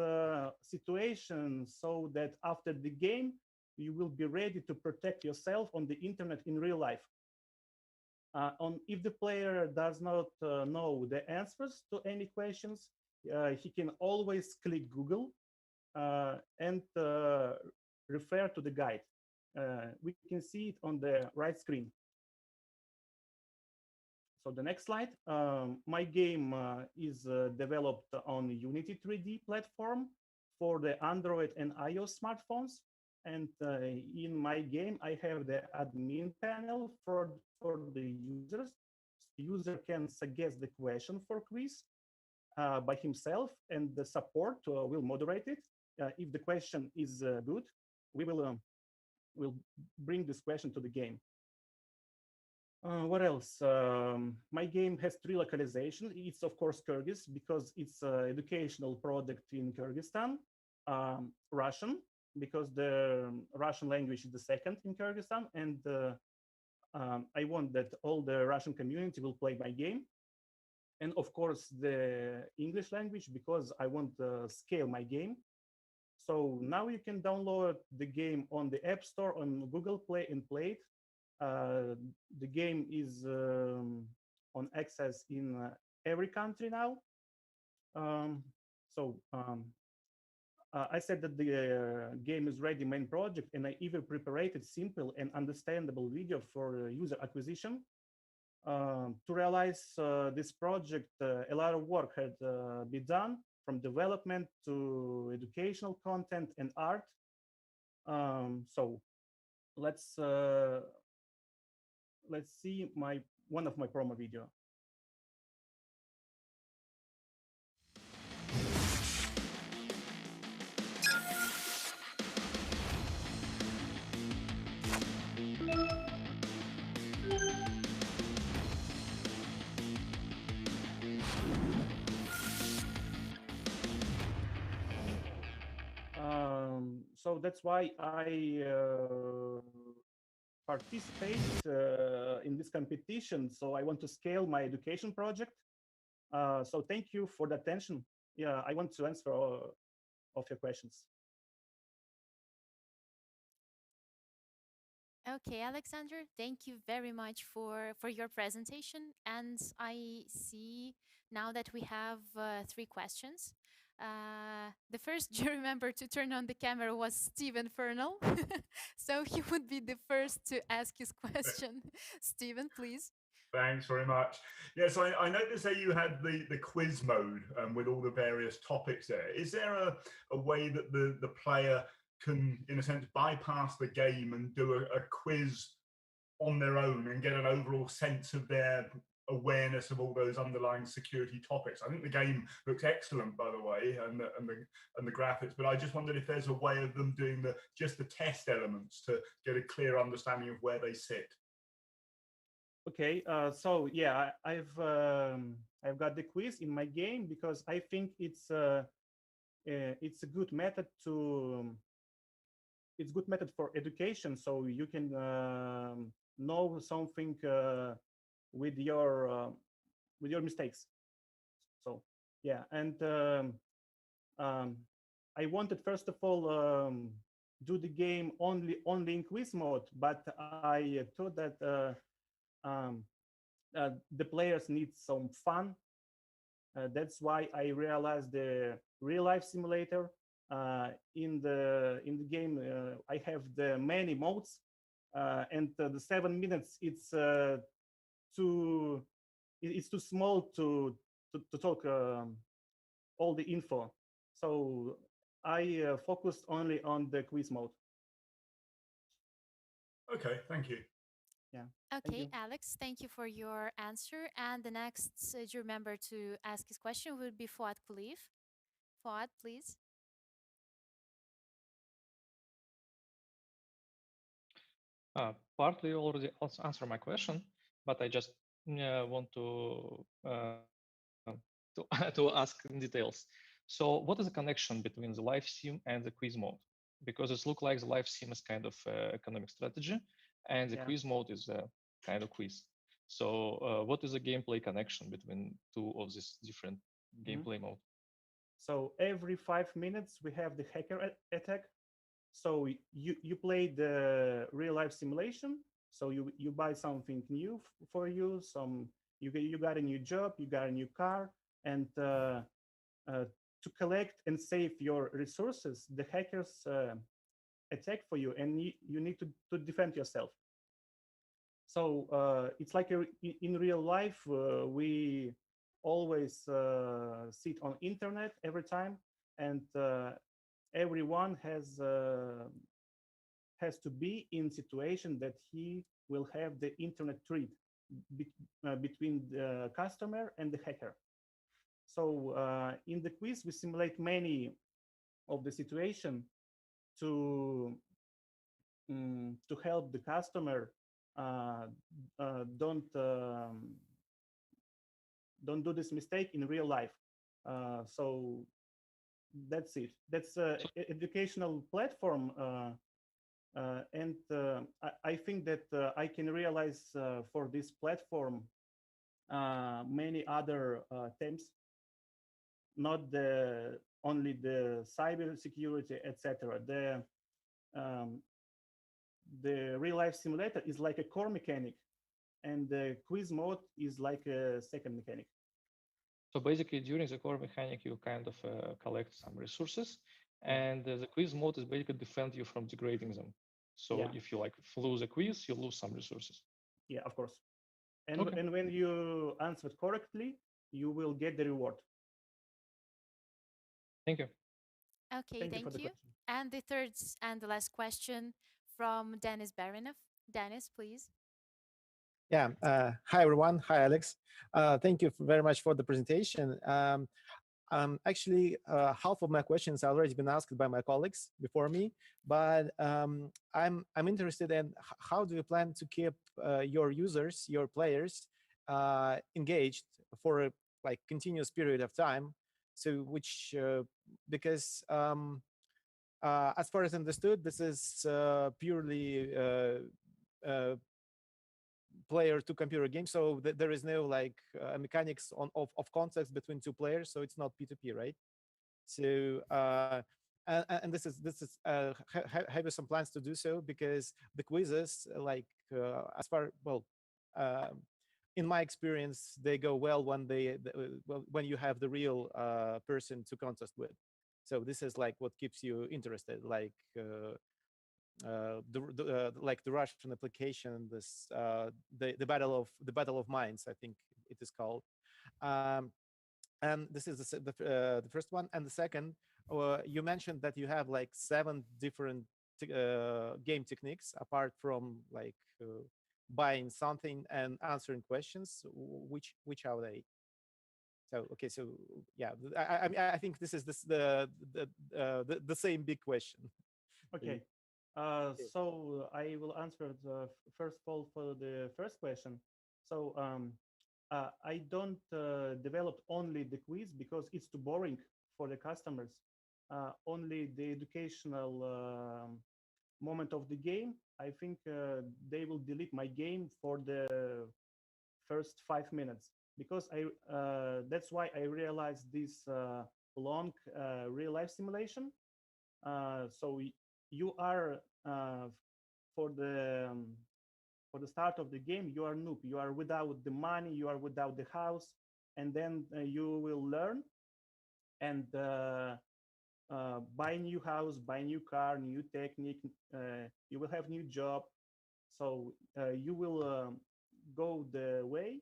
situations so that after the game, you will be ready to protect yourself on the internet in real life. If the player does not know the answers to any questions, he can always click Google and refer to the guide. We can see it on the right screen. So the next slide. My game is developed on Unity 3D platform for the Android and iOS smartphones. And in my game, I have the admin panel for the users. The user can suggest the question for quiz by himself, and the support will moderate it. If the question is good, we will bring this question to the game. What else? My game has 3 localizations. It's of course Kyrgyz because it's an educational product in Kyrgyzstan. Russian because the Russian language is the second in Kyrgyzstan, and I want that all the Russian community will play my game. And of course the English language because I want to scale my game. So now you can download the game on the App Store, on Google Play, and play it. The game is on access in every country now. I said that the game is ready main project, and I even prepared simple and understandable video for user acquisition. To realize this project, a lot of work had been done, from development to educational content and art. So let's see one of my promo video. So that's why I participate in this competition. So I want to scale my education project. So thank you for the attention. Yeah, I want to answer all of your questions. Okay, Alexander, thank you very much for your presentation. And I see now that we have 3 questions. The first jury member to turn on the camera was Stephen Fernal. So he would be the first to ask his question. Stephen, please. Thanks very much. Yes, I noticed that you had the quiz mode with all the various topics there. Is there a way that the player can, in a sense, bypass the game and do a quiz on their own and get an overall sense of their awareness of all those underlying security topics? I think the game looks excellent, by the way, and the graphics, but I just wondered if there's a way of them doing just the test elements to get a clear understanding of where they sit. Okay, so yeah, I've got the quiz in my game because I think it's a good method it's good method for education, so you can know something with your mistakes. So yeah, and I wanted first of all do the game only in quiz mode, but I thought that the players need some fun. That's why I realized the real life simulator. In the game, I have the many modes, and the 7 minutes it's too small to talk all the info. So I focused only on the quiz mode. Okay, thank you. Yeah. Okay, Alex, thank you for your answer. And the next jury member to ask his question will be Fuad Kulif. Fuad, please. Partly already also answered my question, but I just want to ask in details. So what is the connection between the live sim and the quiz mode? Because it looks like the live sim is kind of economic strategy, and the quiz mode is a kind of quiz. So what is the gameplay connection between two of these different gameplay mode? So every 5 minutes we have the hacker attack. So you play the real life simulation. So you buy something new for you. You got a new job, you got a new car, and to collect and save your resources, the hackers attack for you, and you need to defend yourself. So it's like in real life, we always sit on internet every time, and everyone has to be in situation that he will have the internet threat between the customer and the hacker. So in the quiz, we simulate many of the situation to help the customer don't do this mistake in real life. So that's it. That's an educational platform, and I think that I can realize for this platform many other themes, not only the cybersecurity, etc. The real life simulator is like a core mechanic, and the quiz mode is like a second mechanic. So basically, during the core mechanic, you kind of collect some resources, and the quiz mode is basically defend you from degrading them. So if you lose a quiz, you lose some resources. Yeah, of course. And when you answered correctly, you will get the reward. Thank you. Okay, Thank you for thank the you. question. And the third and the last question from Dennis Baranov. Dennis, please. Yeah. Hi, everyone. Hi, Alex. Thank you very much for the presentation. Actually, half of my questions have already been asked by my colleagues before me, but I'm interested in how do you plan to keep your users, your players, engaged for a like continuous period of time? So, which because as far as understood, this is purely player to computer game, so there is no like mechanics of context between two players, so it's not P2P, right? So and this is have you some plans to do so? Because the quizzes like as far well in my experience they go well when well, when you have the real person to contest with. So this is like what keeps you interested, like like the Russian application, this the battle of minds, I think it is called. And this is the first one, and the second, you mentioned that you have like 7 different game techniques apart from like buying something and answering questions. Which are they? So okay, so yeah, I think this is the same big question. Okay. So I will answer the first of all for the first question. So I don't develop only the quiz because it's too boring for the customers. Only the educational moment of the game. I think they will delete my game for the first 5 minutes because that's why I realized this long real life simulation. So you are for the start of the game, you are noob. You are without the money. You are without the house, and then you will learn and buy new house, buy new car, new technique. You will have new job. So you will go the way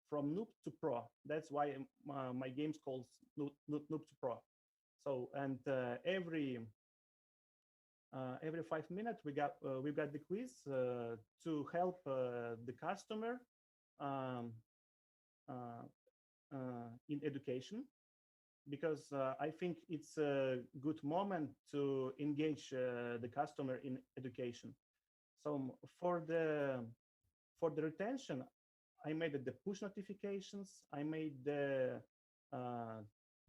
from noob to pro. That's why my game's called noob to pro. So and every 5 minutes we got the quiz to help the customer um, in education, because I think it's a good moment to engage the customer in education. So for the retention, I made the push notifications. I made the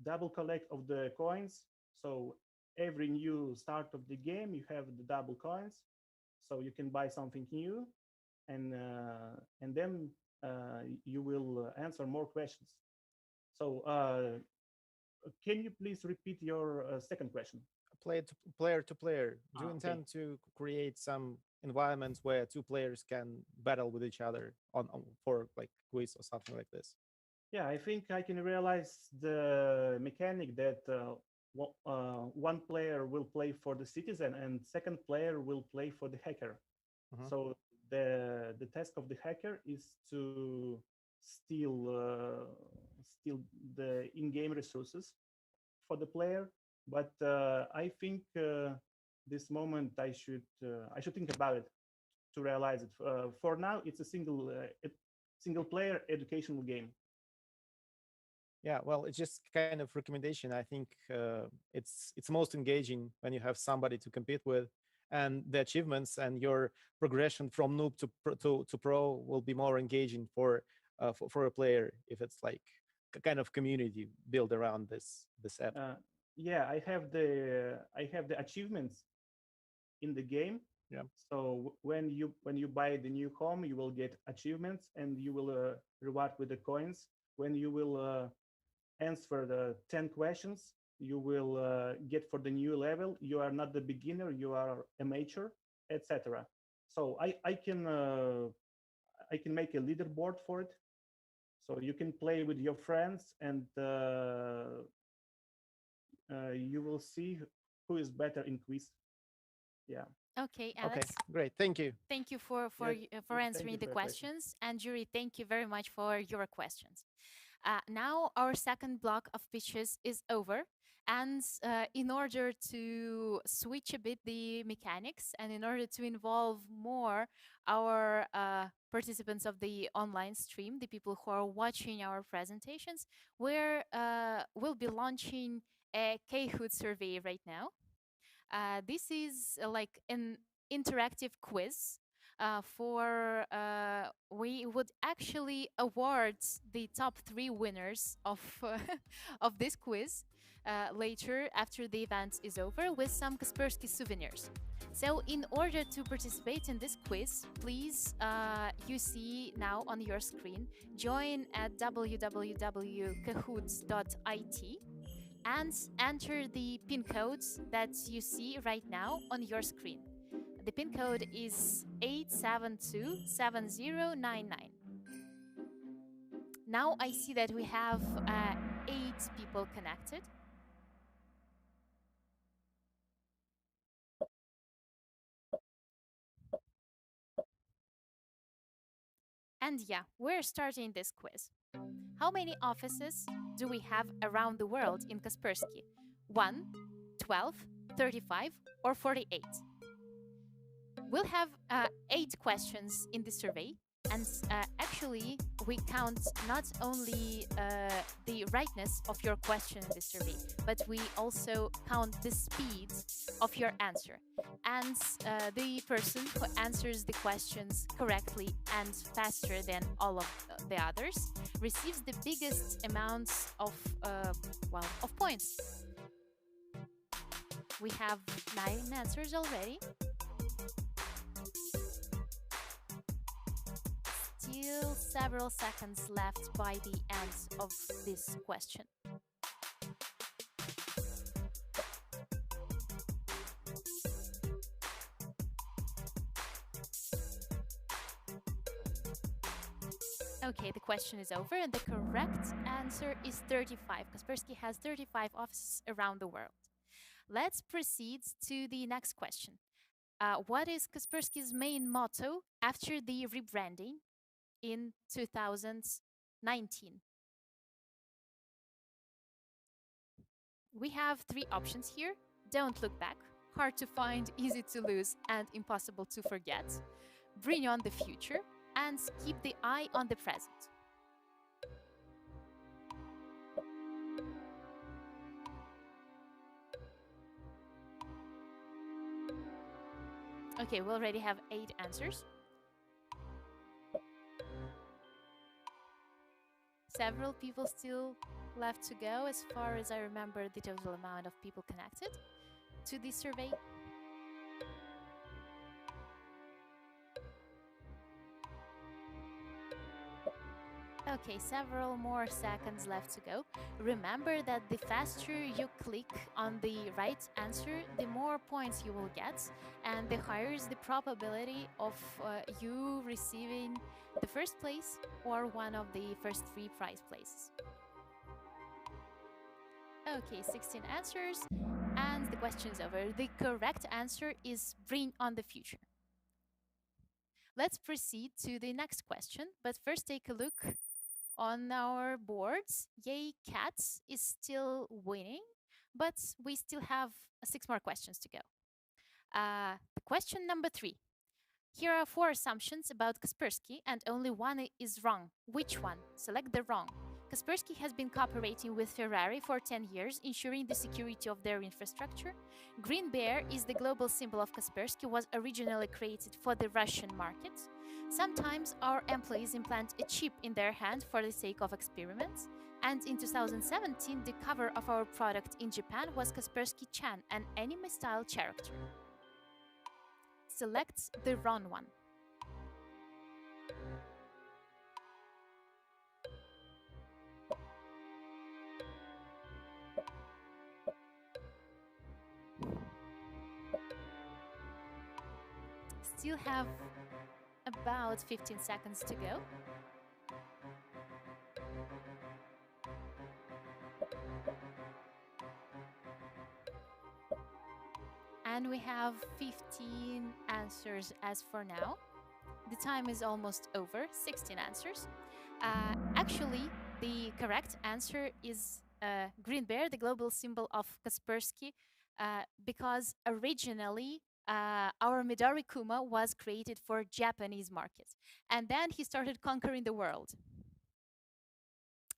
double collect of the coins. So every new start of the game, you have the double coins, so you can buy something new, and then you will answer more questions. So can you please repeat your second question? Player to player. Do you Okay. intend to create some environments where 2 players can battle with each other on for like quiz or something like this? Yeah, I think I can realize the mechanic that one player will play for the citizen and second player will play for the hacker. So the task of the hacker is to steal the in-game resources for the player. But I think this moment I should think about it to realize it. For now, it's a single player educational game. Yeah, well, it's just kind of recommendation. I think it's most engaging when you have somebody to compete with, and the achievements and your progression from noob to pro will be more engaging for a player if it's like a kind of community built around this app. Yeah, I have the achievements in the game. Yeah. So when you buy the new home, you will get achievements and you will reward with the coins. When you will answer the 10 questions, you will get for the new level. You are not the beginner, you are a amateur, etc. So I can make a leaderboard for it, so you can play with your friends, and you will see who is better in quiz. Yeah. Okay, Alex. Okay, great. Thank you. Thank you for answering the questions. And Yuri, thank you very much for your questions. Now our second block of pitches is over. And in order to switch a bit the mechanics and in order to involve more our participants of the online stream, the people who are watching our presentations, we'll be launching a Kahoot survey right now. This is like an interactive quiz we would actually award the top 3 winners of of this quiz later after the event is over with some Kaspersky souvenirs. So in order to participate in this quiz, please, you see now on your screen, join at www.kahoots.it and enter the pin codes that you see right now on your screen. The pin code is 8727099. Now I see that we have 8 people connected. And yeah, we're starting this quiz. How many offices do we have around the world in Kaspersky? 1, 12, 35, or 48? We'll have 8 questions in the survey, and actually we count not only the rightness of your question in the survey, but we also count the speed of your answer. And the person who answers the questions correctly and faster than all of the others receives the biggest amounts of points. We have 9 answers already. Still several seconds left by the end of this question. Okay, the question is over, and the correct answer is 35. Kaspersky has 35 offices around the world. Let's proceed to the next question. What is Kaspersky's main motto after the rebranding in 2019? We have 3 options here. Don't look back, hard to find, easy to lose, and impossible to forget. Bring on the future, and keep the eye on the present. Okay, we already have 8 answers. Several people still left to go, as far as I remember the total amount of people connected to this survey. Okay, several more seconds left to go. Remember that the faster you click on the right answer, the more points you will get, and the higher is the probability of you receiving the first place or one of the first 3 prize places. Okay, 16 answers, and the question is over. The correct answer is bring on the future. Let's proceed to the next question, but first take a look on our boards. Yay Cats is still winning, but we still have 6 more questions to go. Question number 3. Here are 4 assumptions about Kaspersky, and only one is wrong. Which one? Select the wrong. Kaspersky has been cooperating with Ferrari for 10 years, ensuring the security of their infrastructure. Green Bear is the global symbol of Kaspersky, was originally created for the Russian market. Sometimes our employees implant a chip in their hand for the sake of experiments. And in 2017, the cover of our product in Japan was Kaspersky-chan, an anime-style character. Select the wrong one. Still have about 15 seconds to go. And we have 15 answers as for now. The time is almost over, 16 answers. Actually, the correct answer is green bear, the global symbol of Kaspersky, because originally our Midori Kuma was created for Japanese market. And then he started conquering the world.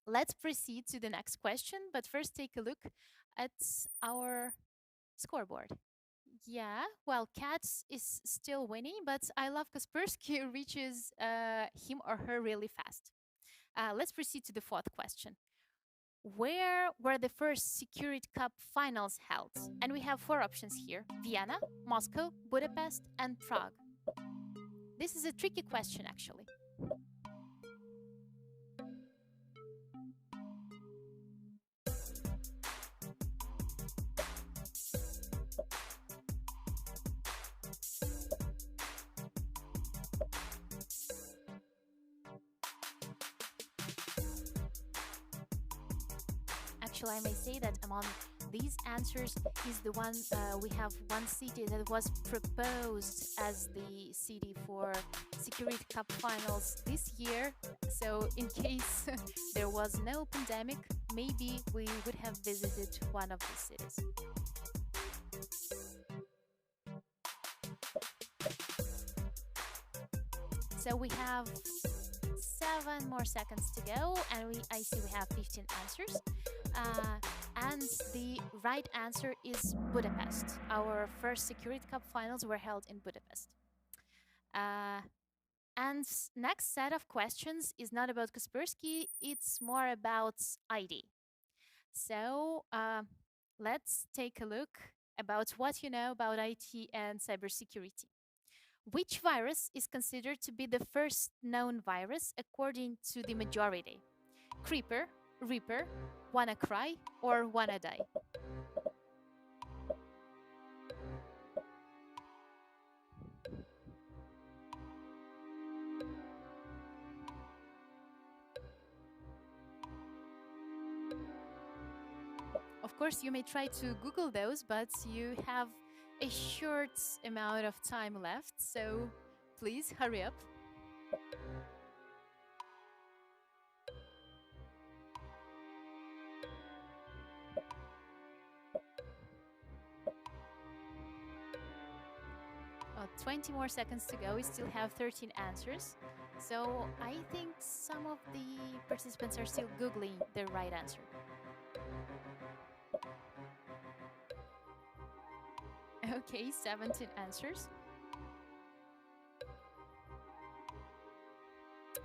Let's proceed to the next question, but first take a look at our scoreboard. Yeah, well, Cats is still winning, but I love Kaspersky reaches him or her really fast. Let's proceed to the fourth question. Where were the first Secur'IT Cup finals held? And we have four options here: Vienna, Moscow, Budapest, and Prague. This is a tricky question, actually. Actually, I may say that among these answers is the one we have one city that was proposed as the city for Secur'IT Cup finals this year. So in case there was no pandemic, maybe we would have visited one of these cities. So we have 7 more seconds to go, and I see we have 15 answers. And the right answer is Budapest. Our first Secur'IT Cup finals were held in Budapest. And next set of questions is not about Kaspersky, it's more about ID. So let's take a look about what you know about IT and cybersecurity. Which virus is considered to be the first known virus according to the majority? Creeper, Reaper, WannaCry, or WannaDie? Of course, you may try to Google those, but you have a short amount of time left, so please hurry up. Well, 20 more seconds to go. We still have 13 answers. So I think some of the participants are still Googling the right answer. Okay, 17 answers.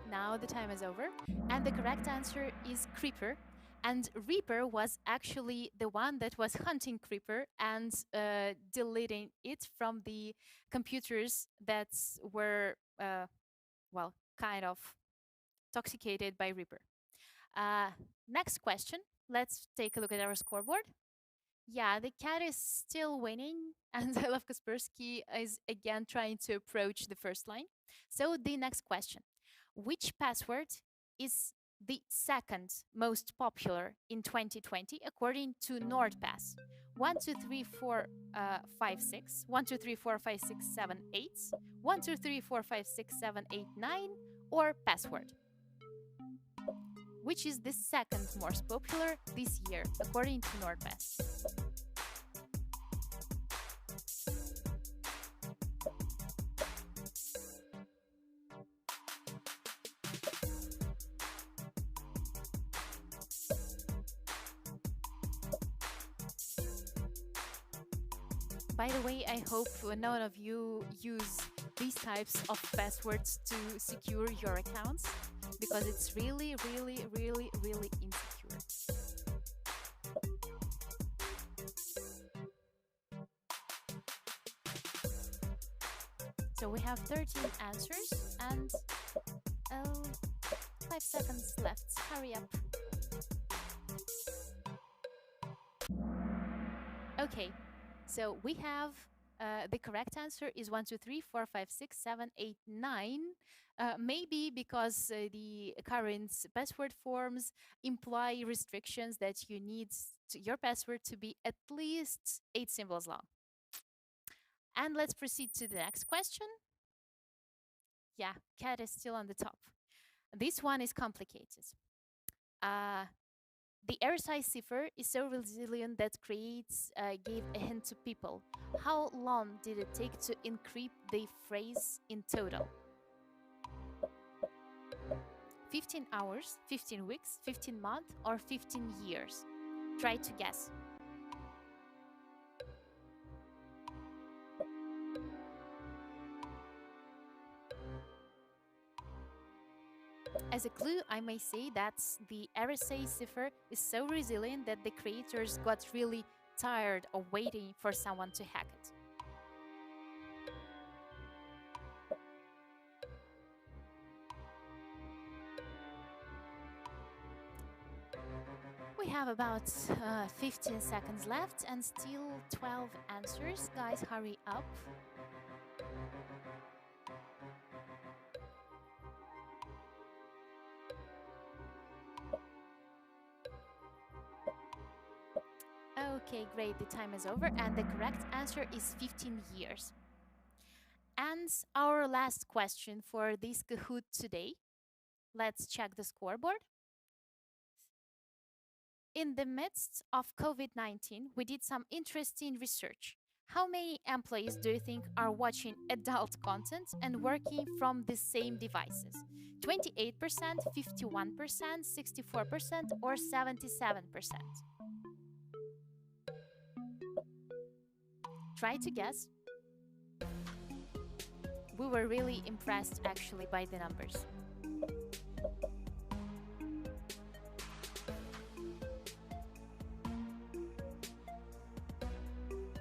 Now the time is over, and the correct answer is Creeper. And Reaper was actually the one that was hunting Creeper and deleting it from the computers that were, well, kind of toxicated by Reaper. Next question. Let's take a look at our scoreboard. Yeah, the cat is still winning, and I love Kaspersky is again trying to approach the first line. So the next question. Which password is the second most popular in 2020 according to NordPass? 1, 2, 3, 4, 5, 6, 1, 2, 3, 4, 5, 6, 7, 8, 1, 2, 3, 4, 5, 6, 7, 8, 9, or password? Which is the second most popular this year according to NordPass? By the way, I hope none of you use these types of passwords to secure your accounts, because it's really, really, really, really insecure. So we have 13 answers and 5 seconds left. Hurry up. Okay, so we have the correct answer is 1, 2, 3, 4, 5, 6, 7, 8, 9. Maybe because the current password forms imply restrictions that you need your password to be at least 8 symbols long. And let's proceed to the next question. Yeah, cat is still on the top. This one is complicated. The RSI cipher is so resilient that creates gave a hint to people. How long did it take to encrypt the phrase in total? 15 hours, 15 weeks, 15 months, or 15 years? Try to guess. As a clue, I may say that the RSA cipher is so resilient that the creators got really tired of waiting for someone to hack it. We have about 15 seconds left and still 12 answers. Guys, hurry up. Okay, great. The time is over and the correct answer is 15 years. And our last question for this Kahoot today. Let's check the scoreboard. In the midst of COVID-19, we did some interesting research. How many employees do you think are watching adult content and working from the same devices? 28%, 51%, 64%, or 77%? Try to guess. We were really impressed actually by the numbers.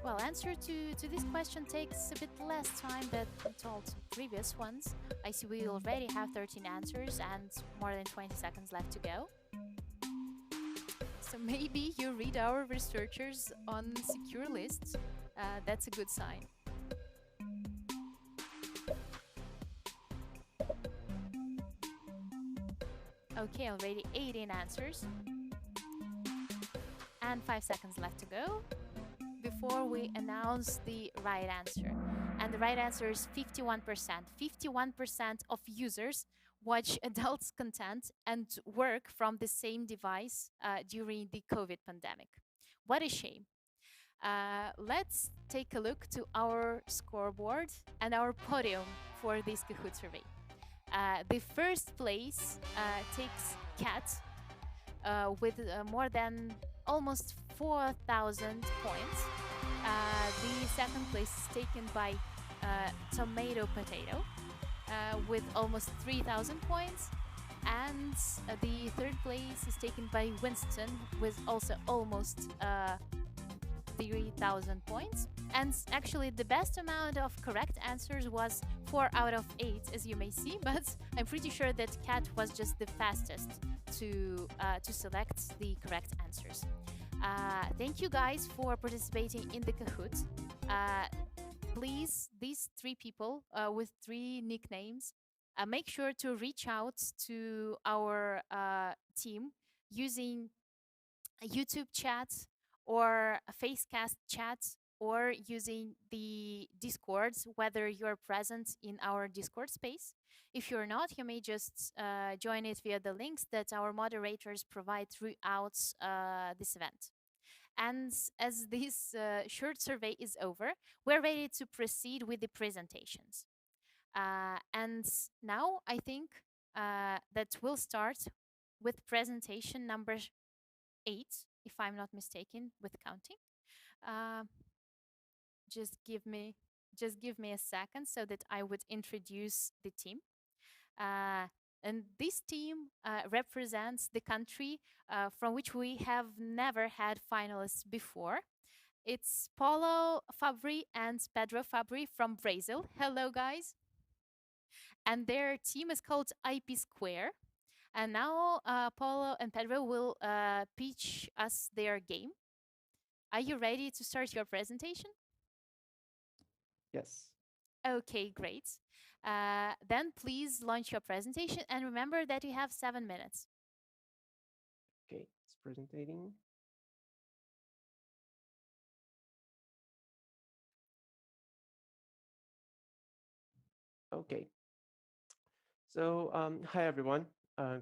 Well, answer to this question takes a bit less time than told previous ones. I see we already have 13 answers and more than 20 seconds left to go. So maybe you read our researchers on secure lists. That's a good sign. Okay, already 18 answers. And 5 seconds left to go before we announce the right answer. And the right answer is 51%. 51% of users watch adults' content and work from the same device during the COVID pandemic. What a shame. Let's take a look to our scoreboard and our podium for this Kahoot survey. The first place takes Cat with more than almost 4,000 points. The second place is taken by Tomato Potato with almost 3,000 points. And the third place is taken by Winston with also almost 3,000 points. And actually the best amount of correct answers was 4 out of 8, as you may see, but I'm pretty sure that Cat was just the fastest to select the correct answers. Thank you guys for participating in the Kahoot. Please, these 3 people with 3 nicknames, make sure to reach out to our team using a YouTube chat or a Facecast chat or using the Discords, whether you're present in our Discord space. If you're not, you may just join it via the links that our moderators provide throughout this event. And as this short survey is over, we're ready to proceed with the presentations. And now I think that we'll start with presentation number 8, if I'm not mistaken, with counting. Just give me a second so that I would introduce the team. And this team represents the country from which we have never had finalists before. It's Paulo Fabri and Pedro Fabri from Brazil. Hello, guys. And their team is called IP Square. And now Paulo and Pedro will pitch us their game. Are you ready to start your presentation? Yes. Okay, great. Then please launch your presentation and remember that you have 7 minutes. Okay, it's presenting. Okay. So, hi everyone.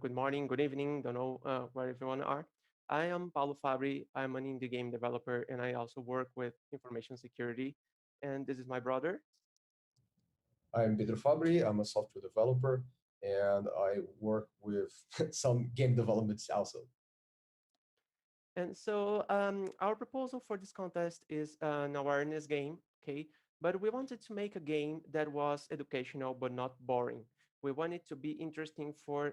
Good morning, good evening. Don't know where everyone are. I am Paulo Fabri. I'm an indie game developer, and I also work with information security. And this is my brother. I'm Pedro Fabri. I'm a software developer, and I work with some game developments also. And so our proposal for this contest is an awareness game, okay? But we wanted to make a game that was educational but not boring. We want it to be interesting for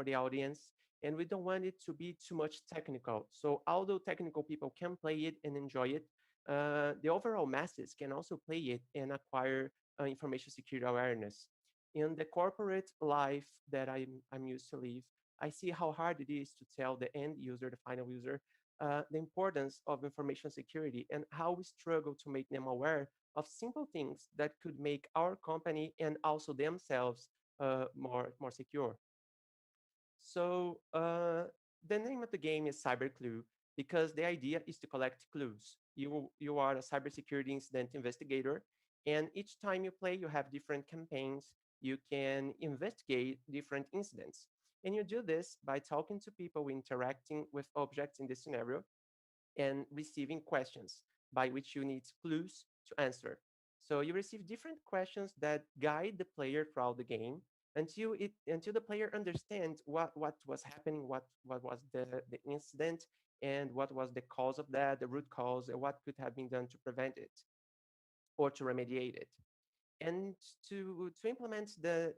the audience, and we don't want it to be too much technical. So although technical people can play it and enjoy it, the overall masses can also play it and acquire information security awareness. In the corporate life that I'm used to live, I see how hard it is to tell the end user, the final user, the importance of information security and how we struggle to make them aware of simple things that could make our company and also themselves more secure. So the name of the game is CyberClue because the idea is to collect clues. You are a cybersecurity incident investigator, and each time you play, you have different campaigns. You can investigate different incidents. And you do this by talking to people, interacting with objects in the scenario, and receiving questions by which you need clues to answer. So you receive different questions that guide the player throughout the game until the player understands what was happening, what was the incident, and what was the cause of that, the root cause, and what could have been done to prevent it or to remediate it. And to implement the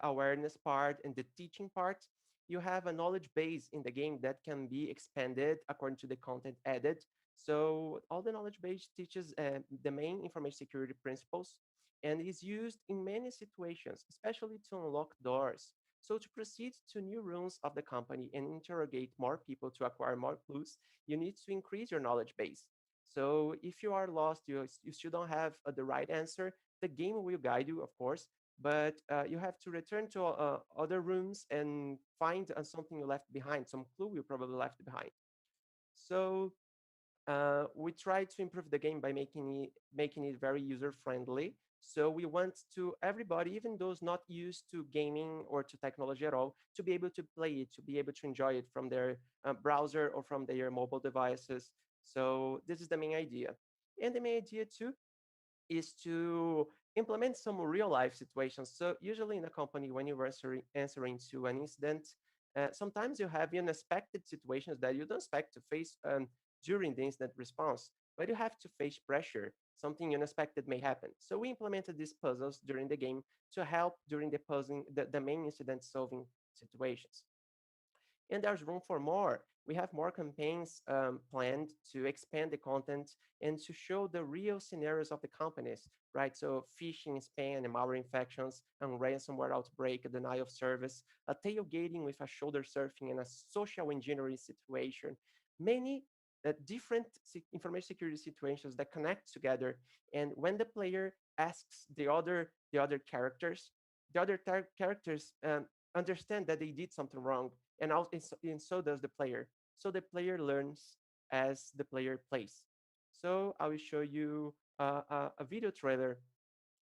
awareness part and the teaching part, you have a knowledge base in the game that can be expanded according to the content added. So all the knowledge base teaches the main information security principles and is used in many situations, especially to unlock doors. So to proceed to new rooms of the company and interrogate more people to acquire more clues, you need to increase your knowledge base. So if you are lost, you still don't have the right answer, the game will guide you, of course, but you have to return to other rooms and find something you left behind, some clue you probably left behind. So we try to improve the game by making it very user friendly. So we want to everybody, even those not used to gaming or to technology at all, to be able to play it, to be able to enjoy it from their browser or from their mobile devices. So this is the main idea. And the main idea too is to implement some real life situations. So usually in a company, when you're answering to an incident, sometimes you have unexpected situations that you don't expect to face during the incident response, but you have to face pressure. Something unexpected may happen. So we implemented these puzzles during the game to help during the main incident solving situations. And there's room for more. We have more campaigns planned to expand the content and to show the real scenarios of the companies, right? So phishing, spam, and malware infections, and ransomware outbreak, denial of service, a tailgating with a shoulder surfing, and a social engineering situation. Many different information security situations that connect together. And when the player asks the other characters, the other characters understand that they did something wrong, and so does the player. So the player learns as the player plays. So I will show you a video trailer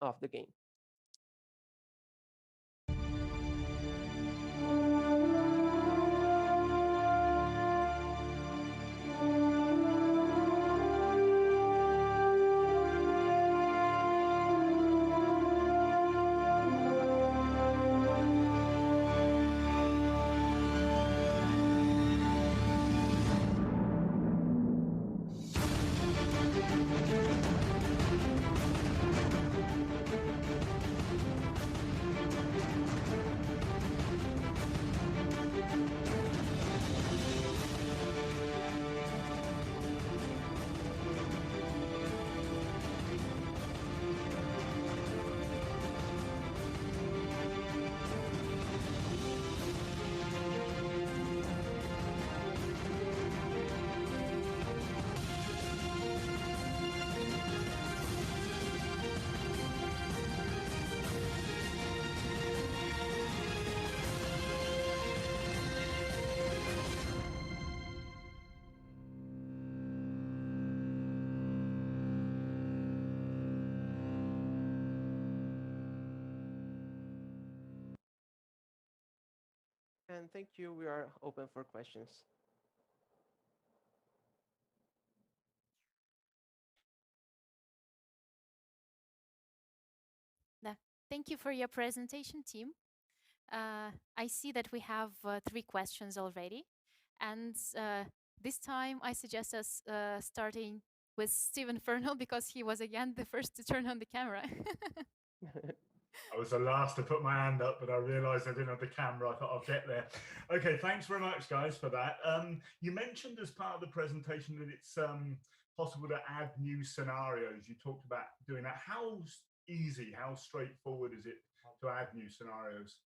of the game. And thank you. We are open for questions. Thank you for your presentation, team. I see that we have 3 questions already. And this time I suggest us starting with Stephen Fernal because he was again the first to turn on the camera. I was the last to put my hand up, but I realized I didn't have the camera. I thought I'll get there. Okay, thanks very much, guys, for that. You mentioned as part of the presentation that it's possible to add new scenarios. You talked about doing that. How easy, how straightforward is it to add new scenarios?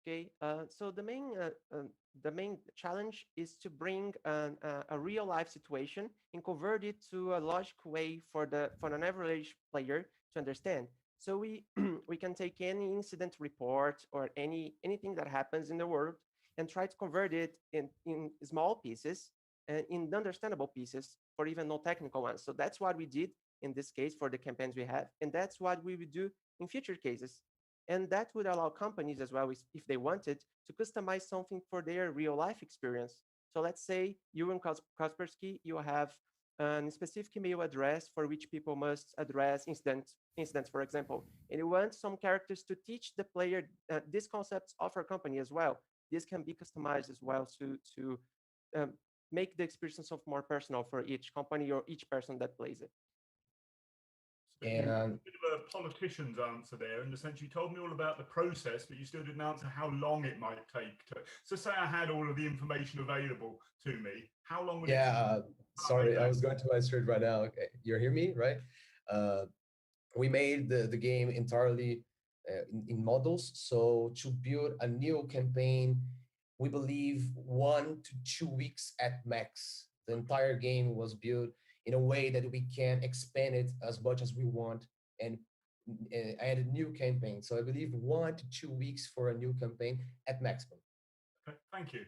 Okay, so the main challenge is to bring a real life situation and convert it to a logical way for an average player to understand. So we we can take any incident report or anything that happens in the world and try to convert it in small pieces and in understandable pieces for even no technical ones. So that's what we did in this case for the campaigns we have, and that's what we will do in future cases. And that would allow companies as well, if they wanted, to customize something for their real life experience. So let's say you in Kaspersky, you have a specific email address for which people must address incidents, for example. And you want some characters to teach the player these concepts of our company as well. This can be customized as well to make the experience of more personal for each company or each person that plays it. And a bit of a politician's answer there, in the sense you told me all about the process, but you still didn't answer how long it might take to. So, say I had all of the information available to me, how long would it take? Sorry, I was going to answer it right now. Okay. You hear me, right? We made the game entirely in models. So to build a new campaign, we believe 1 to 2 weeks at max. The entire game was built in a way that we can expand it as much as we want and add a new campaign. So I believe 1 to 2 weeks for a new campaign at maximum. Okay, thank you.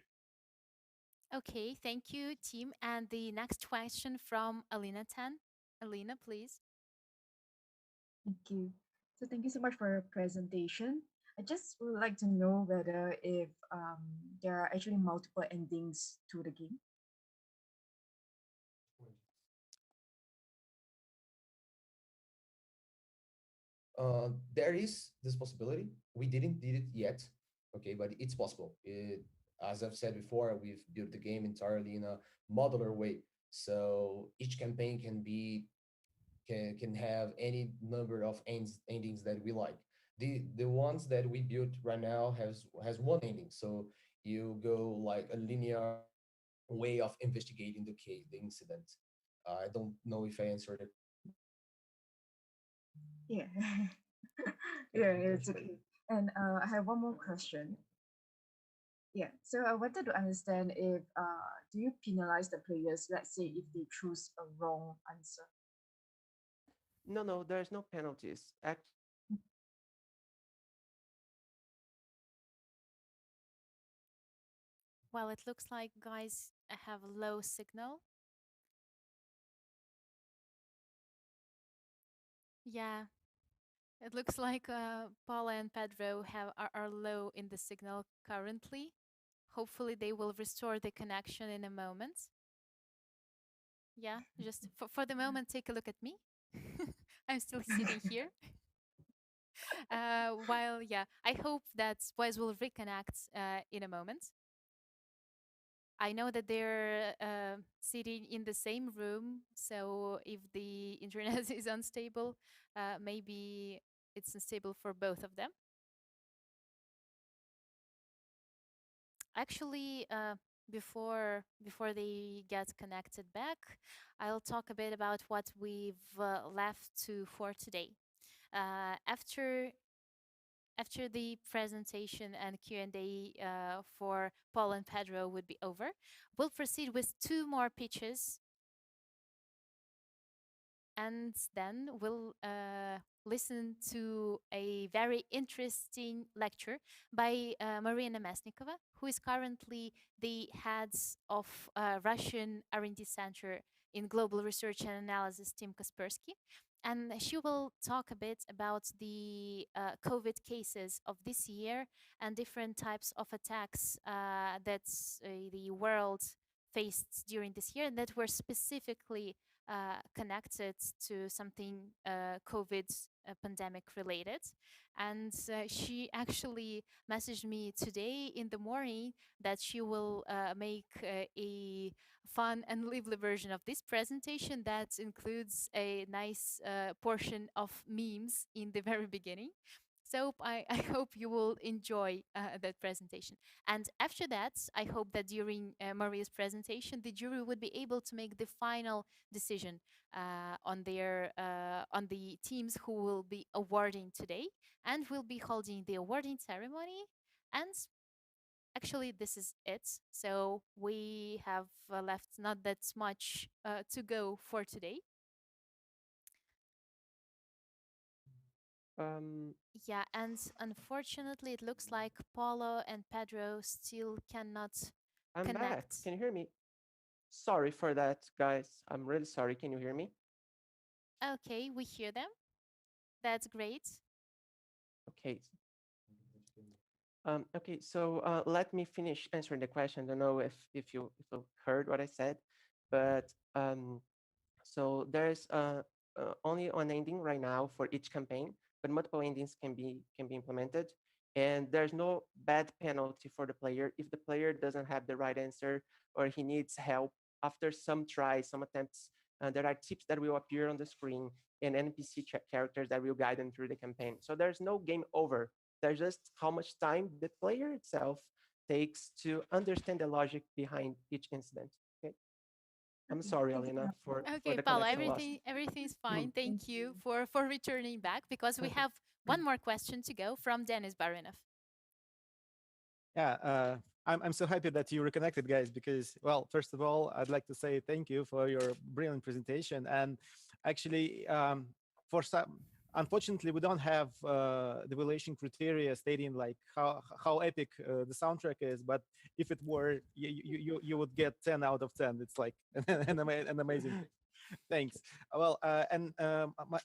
Okay, thank you, team. And the next question from Alina Tan. Alina, please. Thank you. So thank you so much for your presentation. I just would like to know whether if there are actually multiple endings to the game. There is this possibility. We didn't did it yet, okay, but it's possible. As I've said before, we've built the game entirely in a modular way. So each campaign can have any number of endings that we like. The ones that we built right now has one ending. So you go like a linear way of investigating the case, the incident. I don't know if I answered it. Yeah. Yeah, it's okay. And I have one more question. Yeah, so I wanted to understand if do you penalize the players, let's say if they choose a wrong answer? No, there's no penalties. Well, it looks like guys have a low signal. Yeah, it looks like Paula and Pedro are low in the signal currently. Hopefully they will restore the connection in a moment. Yeah, just for the moment, take a look at me. I'm still sitting here. While, yeah, I hope that boys will reconnect in a moment. I know that they're sitting in the same room, so if the internet is unstable, maybe it's unstable for both of them. Actually, before they get connected back, I'll talk a bit about what we've left to for today. After the presentation and Q&A for Paul and Pedro would be over, we'll proceed with 2 more pitches. And then we'll listen to a very interesting lecture by Marina Mesnikova, who is currently the head of Russian R&D Center in Global Research and Analysis, Team Kaspersky. and she will talk a bit about the COVID cases of this year and different types of attacks that the world faced during this year and that were specifically connected to something COVID pandemic related. And she actually messaged me today in the morning that she will make a fun and lively version of this presentation that includes a nice portion of memes in the very beginning. So I hope you will enjoy that presentation. And after that, I hope that during Maria's presentation, the jury would be able to make the final decision on the teams who will be awarding today, and we'll be holding the awarding ceremony. And actually, this is it. So we have left not that much to go for today. Yeah, and unfortunately, it looks like Paulo and Pedro still cannot I'm back. connect. Can you hear me? Sorry for that, guys. I'm really sorry. Can you hear me? Okay, we hear them. That's great. Okay. Okay, so let me finish answering the question. I don't know if you heard what I said, but so there's only one ending right now for each campaign, but multiple endings can be implemented, and there's no bad penalty for the player if the player doesn't have the right answer or he needs help after some tries, some attempts. There are tips that will appear on the screen and NPC characters that will guide them through the campaign. So there's no game over. There's just how much time the player itself takes to understand the logic behind each incident. Okay. I'm sorry, Alina, for Okay, the Paula, connection loss. everything's fine. Thank you for returning back because we have one more question to go from Dennis Barinov. Yeah, I'm so happy that you reconnected, guys, because, well, first of all, I'd like to say thank you for your brilliant presentation. And actually, for some, unfortunately, we don't have the evaluation criteria stating like how epic the soundtrack is. But if it were, you would get 10 out of 10. It's like an amazing thing. Thanks. Well, and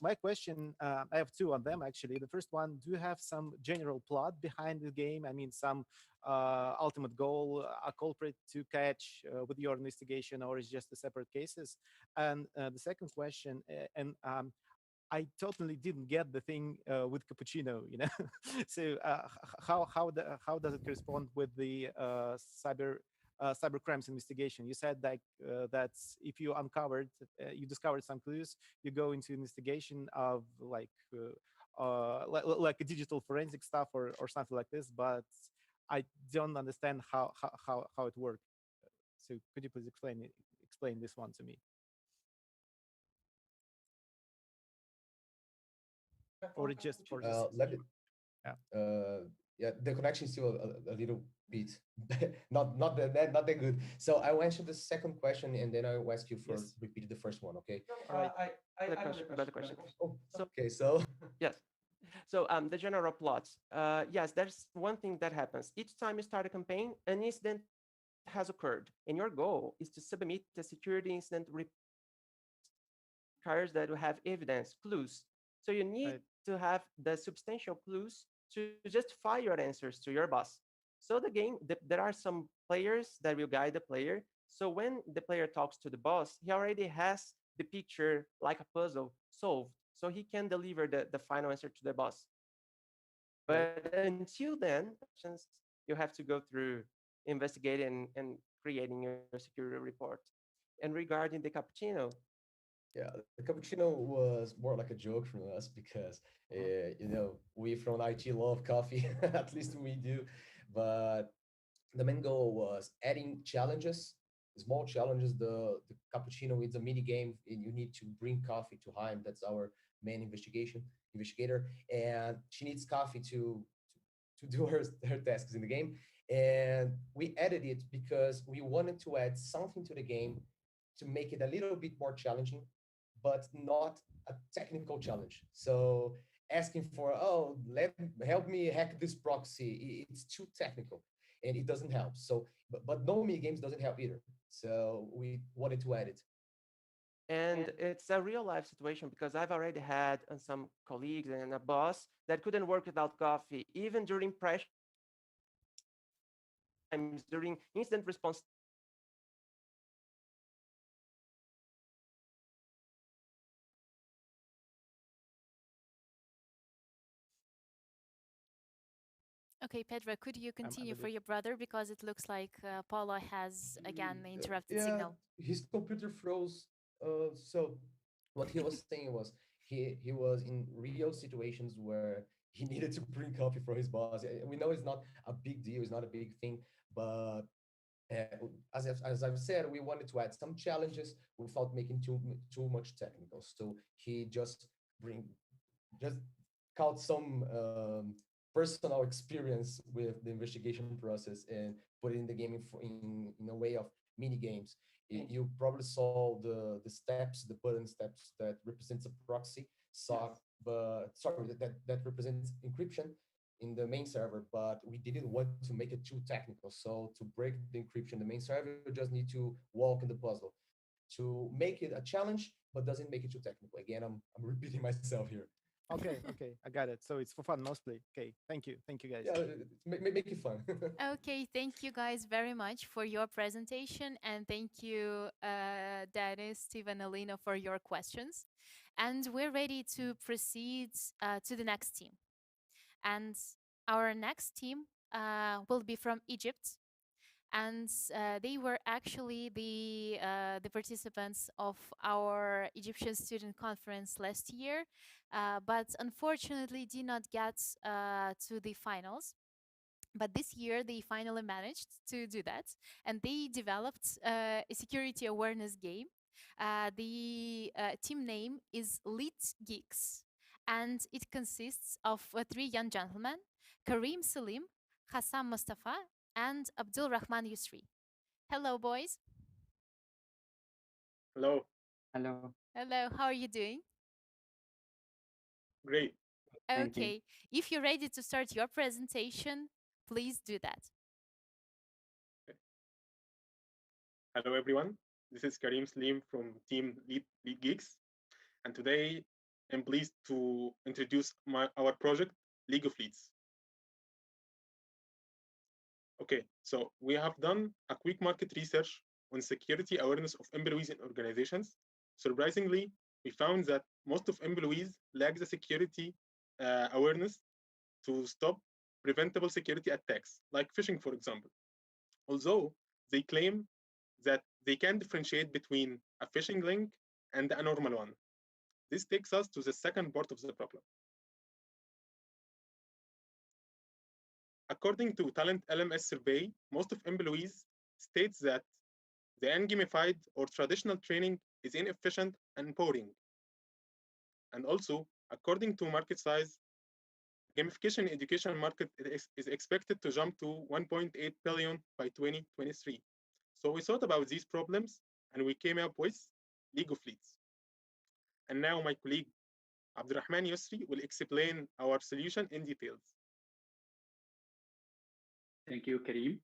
my question, I have two on them actually. The first one, do you have some general plot behind the game? I mean, some ultimate goal, a culprit to catch with your investigation, or is just the separate cases? And the second question, and I totally didn't get the thing with cappuccino, you know. So how does it correspond with the cyber crimes investigation? You said that that's if you discovered some clues, you go into investigation of like a digital forensic stuff or something like this. But I don't understand how it worked. So could you please explain this one to me? Or just for this? Let me, Yeah. yeah, the connection is still a little bit not that good. So I will answer the second question and then I will ask you for repeat the first one. Okay. I got the question. Oh, okay. So yes. So the general plots. Yes, there's one thing that happens. Each time you start a campaign, an incident has occurred, and your goal is to submit the security incident requires that you have evidence, clues. So you need to have the substantial clues to justify your answers to your boss. So the game, there are some players that will guide the player. So when the player talks to the boss, he already has the picture like a puzzle solved. So he can deliver the final answer to the boss. But until then, you have to go through investigating and creating your security report. And regarding the cappuccino, yeah, the cappuccino was more like a joke from us because you know, we from IT love coffee, at least we do. But the main goal was adding challenges, small challenges. The cappuccino is a mini game, and you need to bring coffee to Haim. That's our main investigator, and she needs coffee to do her tasks in the game. And we added it because we wanted to add something to the game to make it a little bit more challenging, but not a technical challenge. So asking for, oh, help me hack this proxy, it's too technical and it doesn't help. So, but no mini games doesn't help either. So we wanted to add it. And it's a real life situation because I've already had some colleagues and a boss that couldn't work without coffee, even during pressure times, during instant response times. They needed coffee to get things done. And it's a real life situation. So I think that Okay, Pedro, could you I continue for believe. your brother because it looks like Paula has again interrupted Yeah, signal. his computer froze. So what he was saying was he was in real situations where he needed to bring coffee for his boss. We know it's not a big deal, it's not a big thing, but as I've said, we wanted to add some challenges without making too much technical. So he bring just caught some personal experience with the investigation process and put it in the game in a way of mini games. You probably saw the steps, the button steps that represents a proxy sock, but sorry, that represents encryption in the main server, but we didn't want to make it too technical. So to break the encryption, the main server just need to walk in the puzzle to make it a challenge, but doesn't make it too technical. Again, I'm repeating myself here. Okay, okay, I got it. So it's for fun mostly. Okay, thank you, guys. Yeah, make it fun. Okay, thank you guys very much for your presentation, and thank you, Dennis, Stephen, Alina, for your questions. And we're ready to proceed to the next team. And our next team will be from Egypt, and they were actually the participants of our Egyptian student conference last year, but unfortunately did not get to the finals. But this year they finally managed to do that, and they developed a security awareness game. The team name is Lit Geeks, and it consists of three young gentlemen: Karim Salim, Hassam Mustafa, and Abdul Rahman Yusri. Hello, boys. Hello. Hello. Hello, how are you doing? Great. Thank you. Okay, if you're ready to start your presentation, please do that. Hello, everyone. This is Karim Slim from Team Lead Geeks. And today I'm pleased to introduce our project, League of Leads. Okay, so we have done a quick market research on security awareness of employees in organizations. Surprisingly, we found that most of employees lack the security awareness to stop preventable security attacks, like phishing, for example. Although they claim that they can differentiate between a phishing link and a normal one. This takes us to the second part of the problem. According to Talent LMS survey, most of employees states that the ungamified or traditional training is inefficient and boring. And also, according to market size, gamification education market is expected to jump to 1.8 billion by 2023. So we thought about these problems and we came up with League of Leads. And now my colleague Abdurrahman Yusri will explain our solution in details. Thank you, Karim.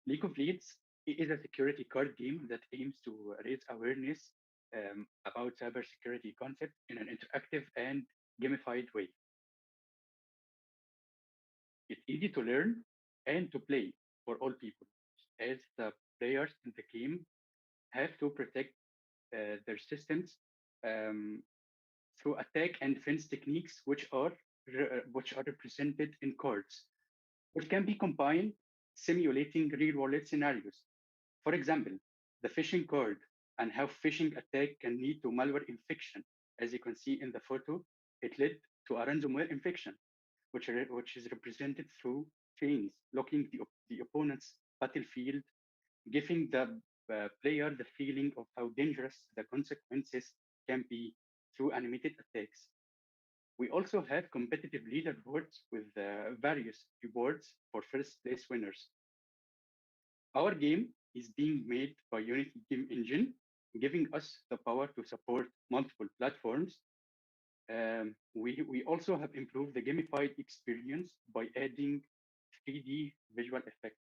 League of Leads is a security card game that aims to raise awareness about cybersecurity concept in an interactive and gamified way. It's easy to learn and to play for all people, as the players in the game have to protect their systems um, through attack and defense techniques, which are represented in cards, which can be combined, simulating real-world scenarios. For example, the phishing card and how phishing attack can lead to malware infection. As you can see in the photo, it led to a ransomware infection, which is represented through chains locking the opponent's battlefield, giving the player the feeling of how dangerous the consequences can be through animated attacks. We also have competitive leaderboards with various rewards for first place winners. Our game is being made by Unity Game Engine, giving us the power to support multiple platforms. We also have improved the gamified experience by adding 3D visual effects.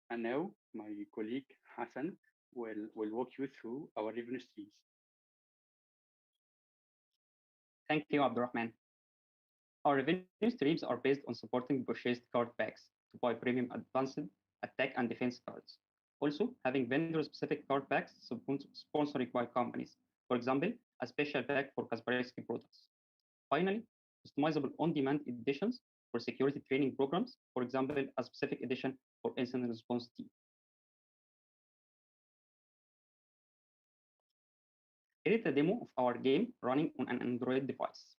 And now my colleague Hassan will walk you through our revenue streams. Thank you, Abdurrahman. Our revenue streams are based on supporting purchased card packs to buy premium advanced attack and defense cards. Also, having vendor-specific card packs sponsored by companies. For example, a special pack for Kaspersky products. Finally, customizable on-demand editions for security training programs. For example, a specific edition for incident response team. Here is a demo of our game running on an Android device.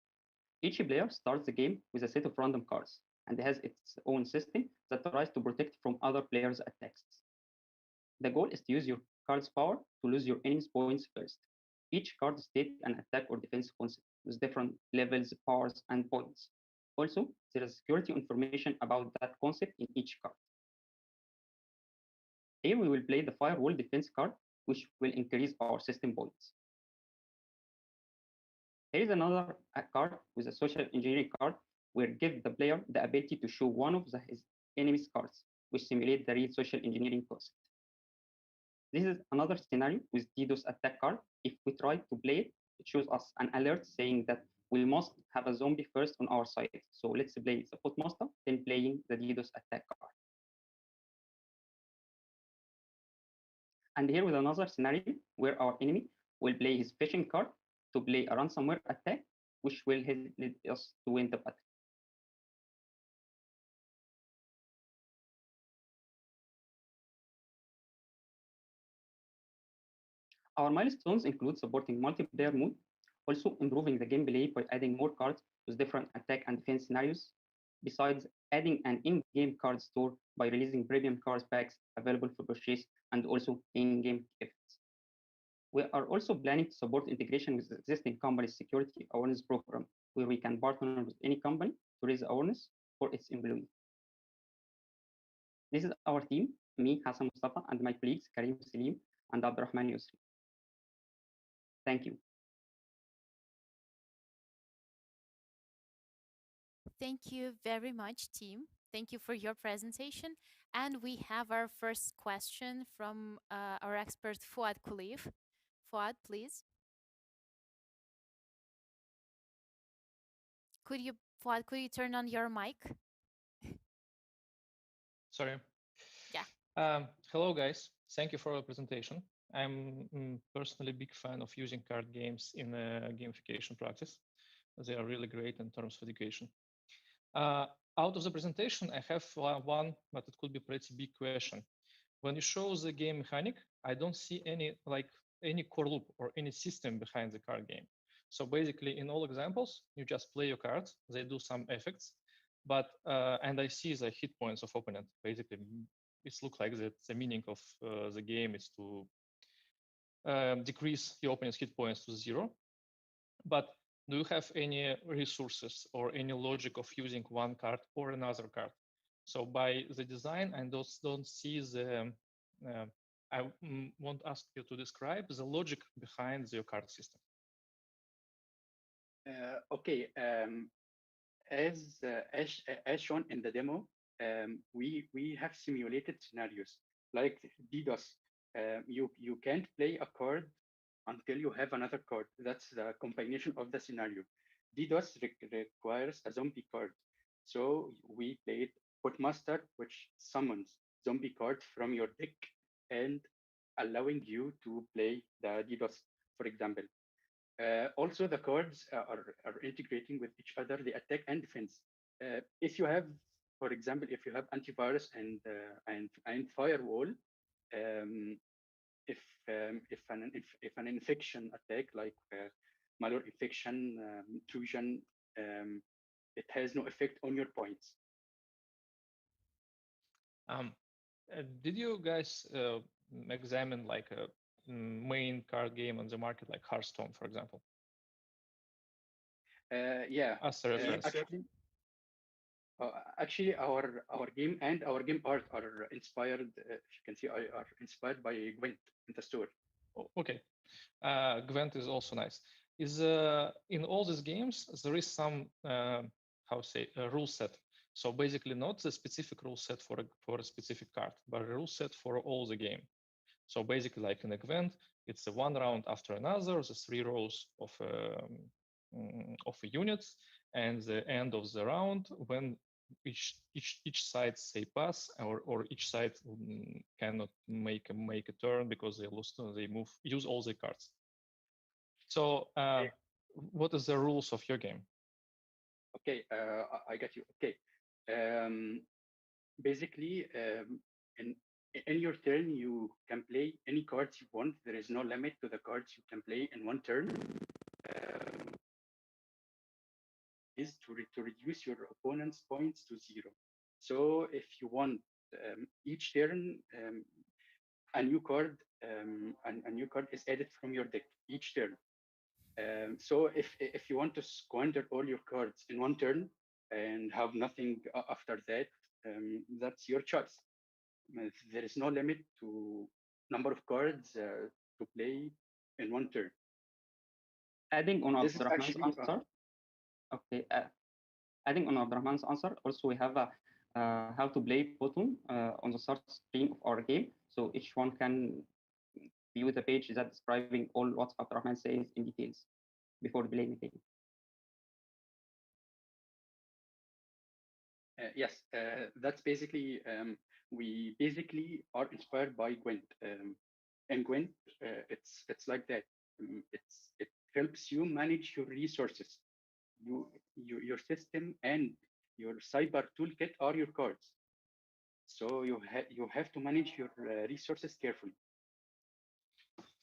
Each player starts the game with a set of random cards and has its own system that tries to protect from other players' attacks. The goal is to use your card's power to lose your enemy's points first. Each card states an attack or defense concept with different levels, powers, and points. Also, there is security information about that concept in each card. Here we will play the firewall defense card, which will increase our system points. Here is another card with a social engineering card, where give the player the ability to show one of his enemy's cards, which simulate the real social engineering concept. This is another scenario with DDoS attack card. If we try to play it, it shows us an alert saying that we must have a zombie first on our side. So let's play the Footmaster, then playing the DDoS attack card. And here with another scenario where our enemy will play his phishing card to play a ransomware attack, which will lead us to win the battle. Our milestones include supporting multiplayer mode, also improving the gameplay by adding more cards with different attack and defense scenarios, besides adding an in-game card store by releasing premium card packs available for purchase and also in-game gifts. We are also planning to support integration with the existing company's security awareness program, where we can partner with any company to raise awareness for its employees. This is our team, me, Hassan Mustafa, and my colleagues, Karim Salim and Abdurrahman Yusri. Thank you. Thank you very much, team. Thank you for your presentation. And we have our first question from our expert, Fuad Kulif. Fuad, please. Fuad, could you turn on your mic? Sorry. Yeah. Hello, guys. Thank you for your presentation. I'm personally a big fan of using card games in a gamification practice. They are really great in terms of education. Out of the presentation, I have one, but it could be pretty big question. When you show the game mechanic, I don't see any core loop or any system behind the card game. So basically, in all examples, you just play your cards. They do some effects, but and I see the hit points of opponent. Basically, it looks like that the meaning of the game is to decrease your opponent's hit points to 0. But do you have any resources or any logic of using one card or another card? So by the design, I don't see the. I want to ask you to describe the logic behind your card system. Okay. As shown in the demo, we have simulated scenarios like DDoS. You can't play a card until you have another card. That's the combination of the scenario. DDoS requires a zombie card. So we played Footmaster, which summons zombie cards from your deck and allowing you to play the DDoS, for example. Also, the cards are integrating with each other, the attack and defense. If you have, for example, if you have antivirus and firewall, if an infection attack like malware infection, intrusion, it has no effect on your points. Did you guys examine like a main card game on the market, like Hearthstone, for example? Yeah. As a reference. Actually, our game and our game art are inspired. If you can see, are inspired by Gwent in the store. Okay, Gwent is also nice. Is in all these games there is some rule set. So basically, not the specific rule set for a specific card, but a rule set for all the game. So basically, like in a Gwent, it's a one round after another. The 3 rows of of units, and the end of the round when each side say pass, or each side cannot make a turn because they lost, they use all the cards. So what is the rules of your game? Okay, I got you. Okay, basically, in in your turn, you can play any cards you want. There is no limit to the cards you can play in one turn. Is to reduce your opponent's points to zero. So if you want each turn, a new card, a new card is added from your deck each turn. So if you want to squander all your cards in one turn and have nothing after that, that's your choice. There is no limit to number of cards to play in one turn. Adding on This is Abdurrahman's actually answer, okay, adding on Abdurrahman's answer, also we have a how to play button on the start screen of our game. So each one can view the page that describing all what Abdurrahman says in details before playing the game. Yes, that's basically we basically are inspired by Gwent. And Gwent, it's like that. It helps you manage your resources. Your system and your cyber toolkit are your cards. So you have to manage your resources carefully.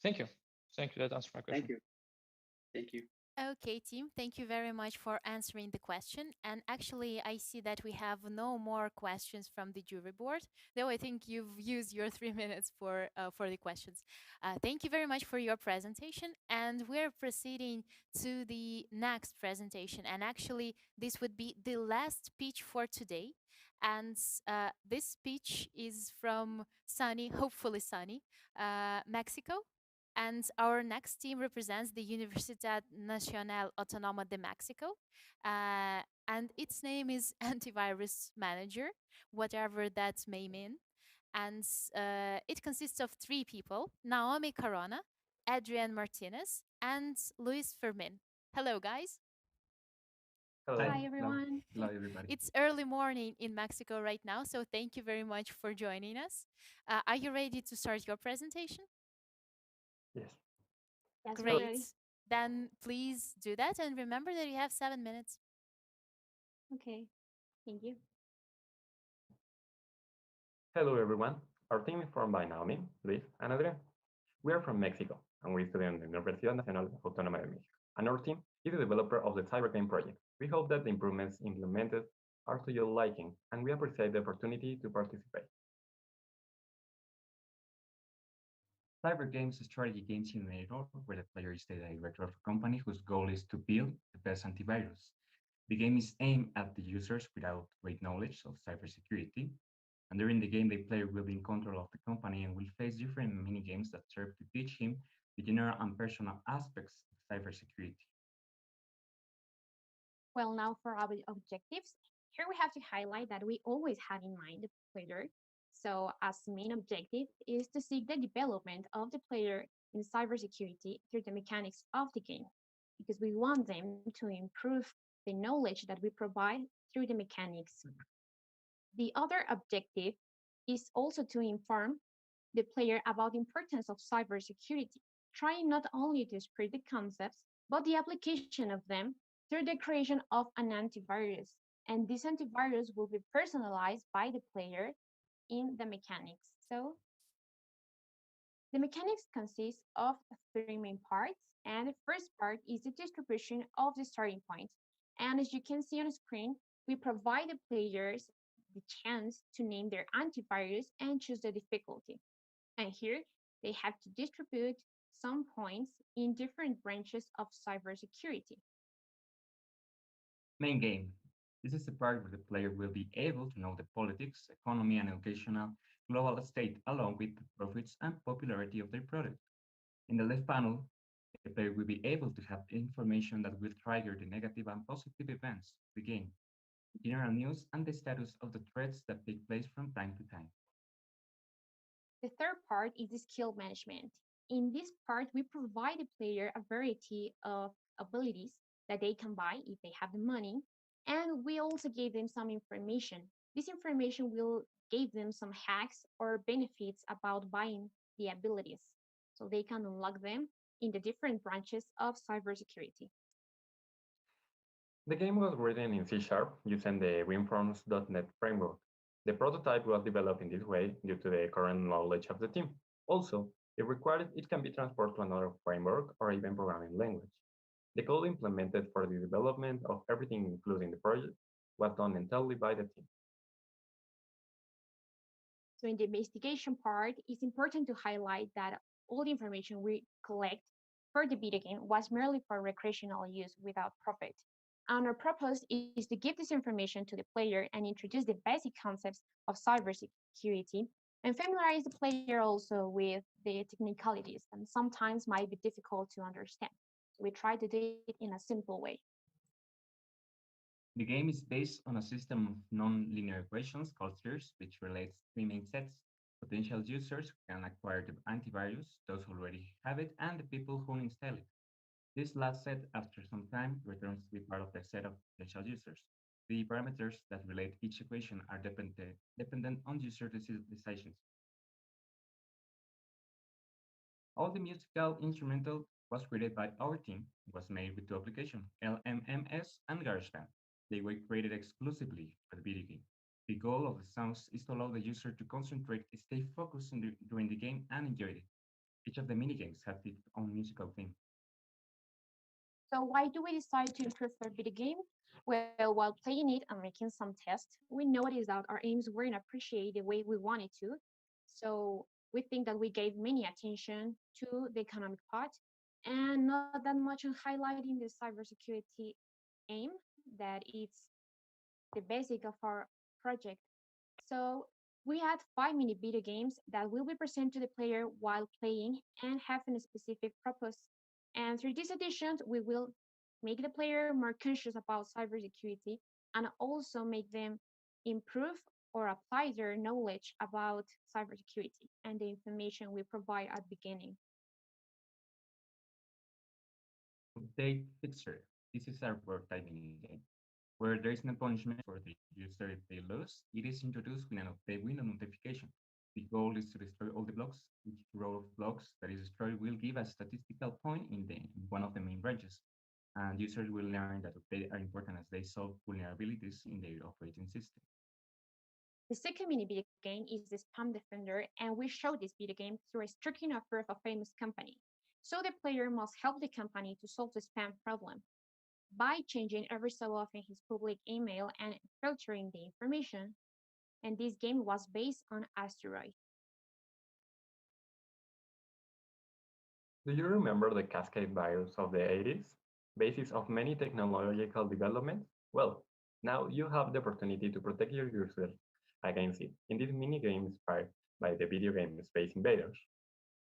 Thank you. Thank you. That answers my question. Thank you. Thank you. Okay, team, thank you very much for answering the question. And actually, I see that we have no more questions from the jury board, though I think you've used your 3 minutes for the questions. Thank you very much for your presentation. And we're proceeding to the next presentation. And actually, this would be the last speech for today. And this speech is from sunny, hopefully sunny, Mexico. And our next team represents the Universidad Nacional Autónoma de Mexico. And its name is Antivirus Manager, whatever that may mean. And it consists of 3 people, Naomi Carona, Adrian Martinez, and Luis Fermin. Hello, guys. Hello. Hi, everyone. Hello, everybody. It's early morning in Mexico right now, so thank you very much for joining us. Are you ready to start your presentation? Yes. Yes, we're Great. ready. Then please do that, and remember that you have 7 minutes. Okay. Thank you. Hello, everyone. Our team is formed by Naomi, Luis, and Adrian. We are from Mexico, and we study on the Universidad Nacional Autónoma de México. And our team is the developer of the Cyber project. We hope that the improvements implemented are to your liking, and we appreciate the opportunity to participate. Cyber Games is a strategy game simulator where the player is the director of a company whose goal is to build the best antivirus. The game is aimed at the users without great knowledge of cybersecurity. And during the game, the player will be in control of the company and will face different mini games that serve to teach him the general and personal aspects of cybersecurity. Well, now for our objectives, here we have to highlight that we always have in mind the player. So as main objective is to seek the development of the player in cybersecurity through the mechanics of the game, because we want them to improve the knowledge that we provide through the mechanics. The other objective is also to inform the player about the importance of cybersecurity, trying not only to spread the concepts, but the application of them through the creation of an antivirus. And this antivirus will be personalized by the player in the mechanics. So the mechanics consists of 3 main parts. And the first part is the distribution of the starting point. And as you can see on the screen, we provide the players the chance to name their antivirus and choose the difficulty. And here they have to distribute some points in different branches of cybersecurity. Main game. This is the part where the player will be able to know the politics, economy, and educational global state, along with the profits and popularity of their product. In the left panel, the player will be able to have information that will trigger the negative and positive events of the game, general news, and the status of the threats that take place from time to time. The third part is the skill management. In this part, we provide the player a variety of abilities that they can buy if they have the money. And we also gave them some information. This information will give them some hacks or benefits about buying the abilities so they can unlock them in the different branches of cybersecurity. The game was written in C# using the WinForms.NET framework. The prototype was developed in this way due to the current knowledge of the team. Also, if required, it can be transported to another framework or even programming language. The code implemented for the development of everything, including the project, was done entirely by the team. So in the investigation part, it's important to highlight that all the information we collect for the video game was merely for recreational use without profit. And our purpose is to give this information to the player and introduce the basic concepts of cybersecurity and familiarize the player also with the technicalities that sometimes might be difficult to understand. So we try to do it in a simple way. The game is based on a system of non-linear equations called spheres, which relates three main sets. Potential users can acquire the antivirus, those who already have it, and the people who install it. This last set, after some time, returns to be part of the set of potential users. The parameters that relate each equation are dependent on user decisions. All the musical instrumental was created by our team. It was made with two applications, LMMS and GarageBand. They were created exclusively for the video game. The goal of the songs is to allow the user to concentrate, stay focused during the game, and enjoy it. Each of the minigames has its own musical theme. So why do we decide to improve our video game? Well, while playing it and making some tests, we noticed that our aims weren't appreciated the way we wanted to. So we think that we gave many attention to the economic part and not that much on highlighting the cybersecurity aim that it's the basic of our project. So we had 5 mini video games that will be presented to the player while playing and have a specific purpose. And through these additions, we will make the player more conscious about cybersecurity and also make them improve or apply their knowledge about cybersecurity and the information we provide at the beginning. Update Fixer. This is our prototype game, where there is no punishment for the user if they lose. It is introduced with an update window notification. The goal is to destroy all the blocks. Each row of blocks that is destroyed will give a statistical point in one of the main branches. And users will learn that updates are important as they solve vulnerabilities in their operating system. The second mini video game is the Spam Defender, and we show this video game through a striking offer of a famous company. So the player must help the company to solve the spam problem by changing every so often his public email and filtering the information. And this game was based on Asteroid. Do you remember the Cascade virus of the 80s? Basis of many technological developments? Well, now you have the opportunity to protect your users against it in this minigame inspired by the video game Space Invaders.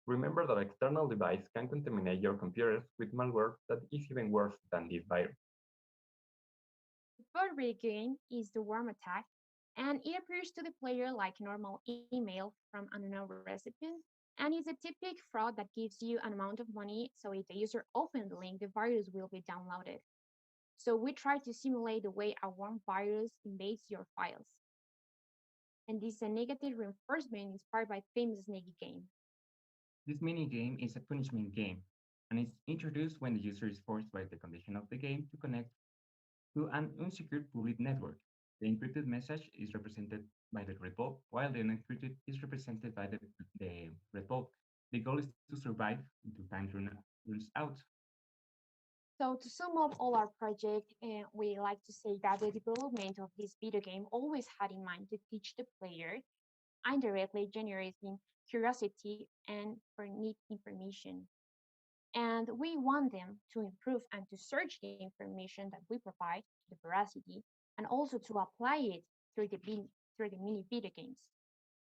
Remember that external device can contaminate your computers with malware that is even worse than this virus. The third video game is the Worm Attack, and it appears to the player like a normal email from an unknown recipe, and is a typical fraud that gives you an amount of money, so if the user opens the link, the virus will be downloaded. So we try to simulate the way a worm virus invades your files. And this is a negative reinforcement inspired by famous Snake game. This mini-game is a punishment game, and it's introduced when the user is forced by the condition of the game to connect to an unsecured public network. The encrypted message is represented by the red bulb, while the unencrypted is represented by the red bulb. The goal is to survive until time runs out. So to sum up all our project, we like to say that the development of this video game always had in mind to teach the player, indirectly generating curiosity and for need information. And we want them to improve and to search the information that we provide, the veracity, and also to apply it through the mini video games.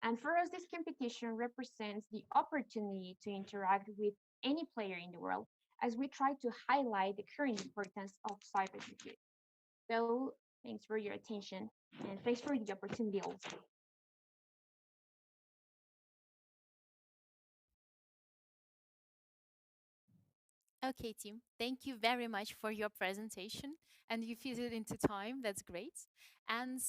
And for us, this competition represents the opportunity to interact with any player in the world as we try to highlight the current importance of cybersecurity. So thanks for your attention and thanks for the opportunity also. Okay, team. Thank you very much for your presentation, and you fit it into time. That's great. And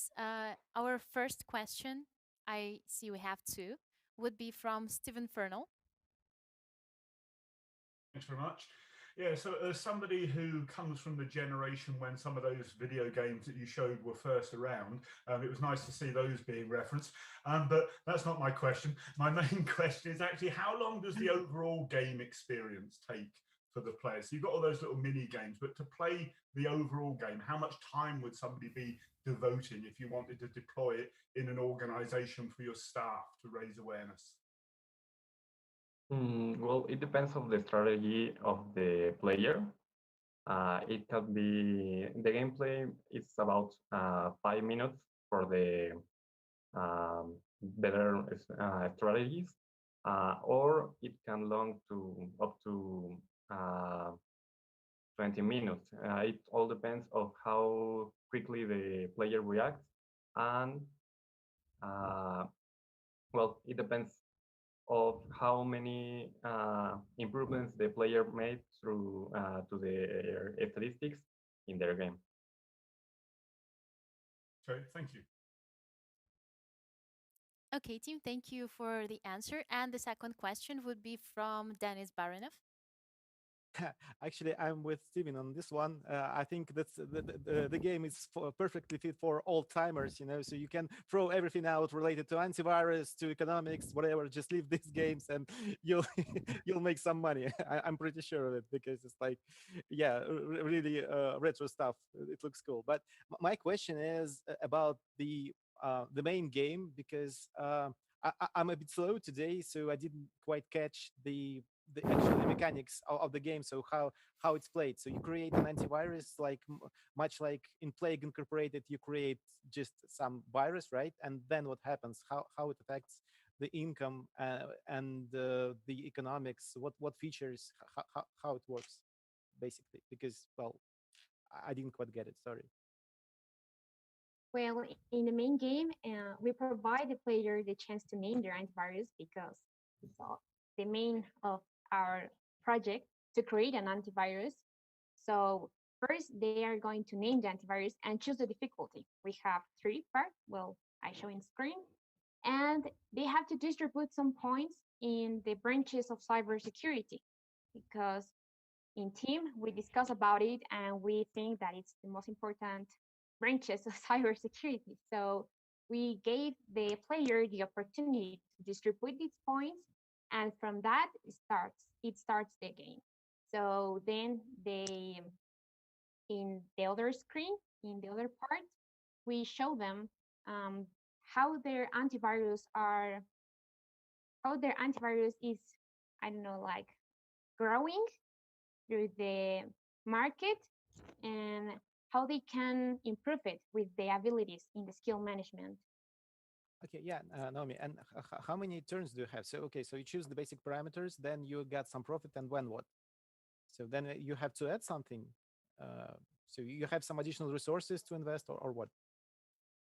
our first question, I see we have two, would be from Stephen Fernal. Thanks very much. Yeah, so as somebody who comes from the generation when some of those video games that you showed were first around, it was nice to see those being referenced. But that's not my question. My main question is actually, how long does the overall game experience take for the player? So you've got all those little mini games, but to play the overall game, how much time would somebody be devoting if you wanted to deploy it in an organization for your staff to raise awareness? Well, it depends on the strategy of the player. It can be the gameplay. It's about 5 minutes for the better strategies, or it can long to up to 20 minutes. It all depends of how quickly the player reacts, and well, it depends of how many improvements the player made through to the statistics in their game. Okay, thank you. Okay, team, thank you for the answer. And the second question would be from Denis Baranov. Actually, I'm with Steven on this one. I think that's the game is perfectly fit for all timers, you know, so you can throw everything out related to antivirus, to economics, whatever, just leave these games and you'll you'll make some money. I'm pretty sure of it, because it's like, yeah, really retro stuff. It looks cool. But my question is about the main game, because I'm a bit slow today, so I didn't quite catch the actual mechanics of the game. So how it's played. So you create an antivirus, like much like in Plague Incorporated, you create just some virus, right? And then what happens? How it affects the income and the economics? What features? How it works, basically? Because, well, I didn't quite get it. Sorry. Well, in the main game, we provide the player the chance to name their antivirus, because it's the main of our project to create an antivirus. So first, they are going to name the antivirus and choose the difficulty. We have three parts. Well, I show in screen. And they have to distribute some points in the branches of cybersecurity, because in team we discuss about it and we think that it's the most important branches of cybersecurity. So we gave the player the opportunity to distribute these points, and from that it starts the game. So then they, in the other screen, in the other part, we show them how their antivirus are, how their antivirus is, I don't know, like growing through the market, and how they can improve it with the abilities in the skill management. Okay, yeah, Naomi, and how many turns do you have? So, okay, so you choose the basic parameters, then you get some profit, and when what? So then you have to add something. So you have some additional resources to invest, or what?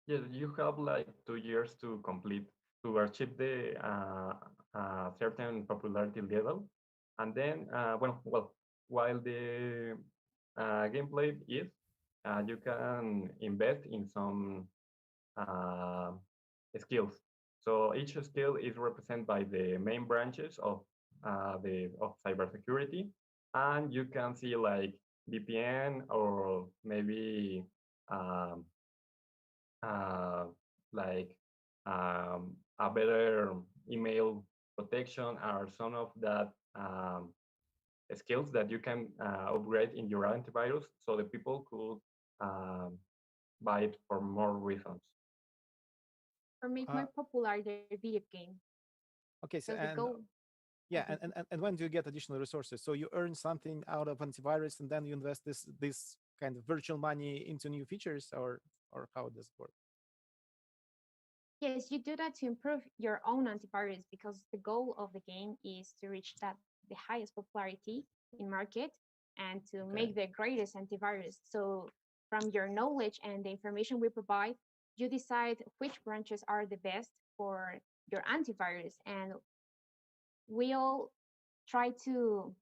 Yes, you have like 2 years to complete to achieve the certain popularity level, and then well, while the gameplay is, you can invest in some uh, skills. So each skill is represented by the main branches of the of cybersecurity, and you can see like VPN, or maybe um, uh, like a better email protection, or some of that skills that you can upgrade in your antivirus, so the people could buy it for more reasons. Or make more popular their video game. Okay, so Because the and goal. yeah, and when do you get additional resources? So you earn something out of antivirus, and then you invest this kind of virtual money into new features, or how does it work? Yes, you do that to improve your own antivirus, because the goal of the game is to reach that the highest popularity in market, and to make the greatest antivirus. So from your knowledge and the information we provide, you decide which branches are the best for your antivirus, and we'll try to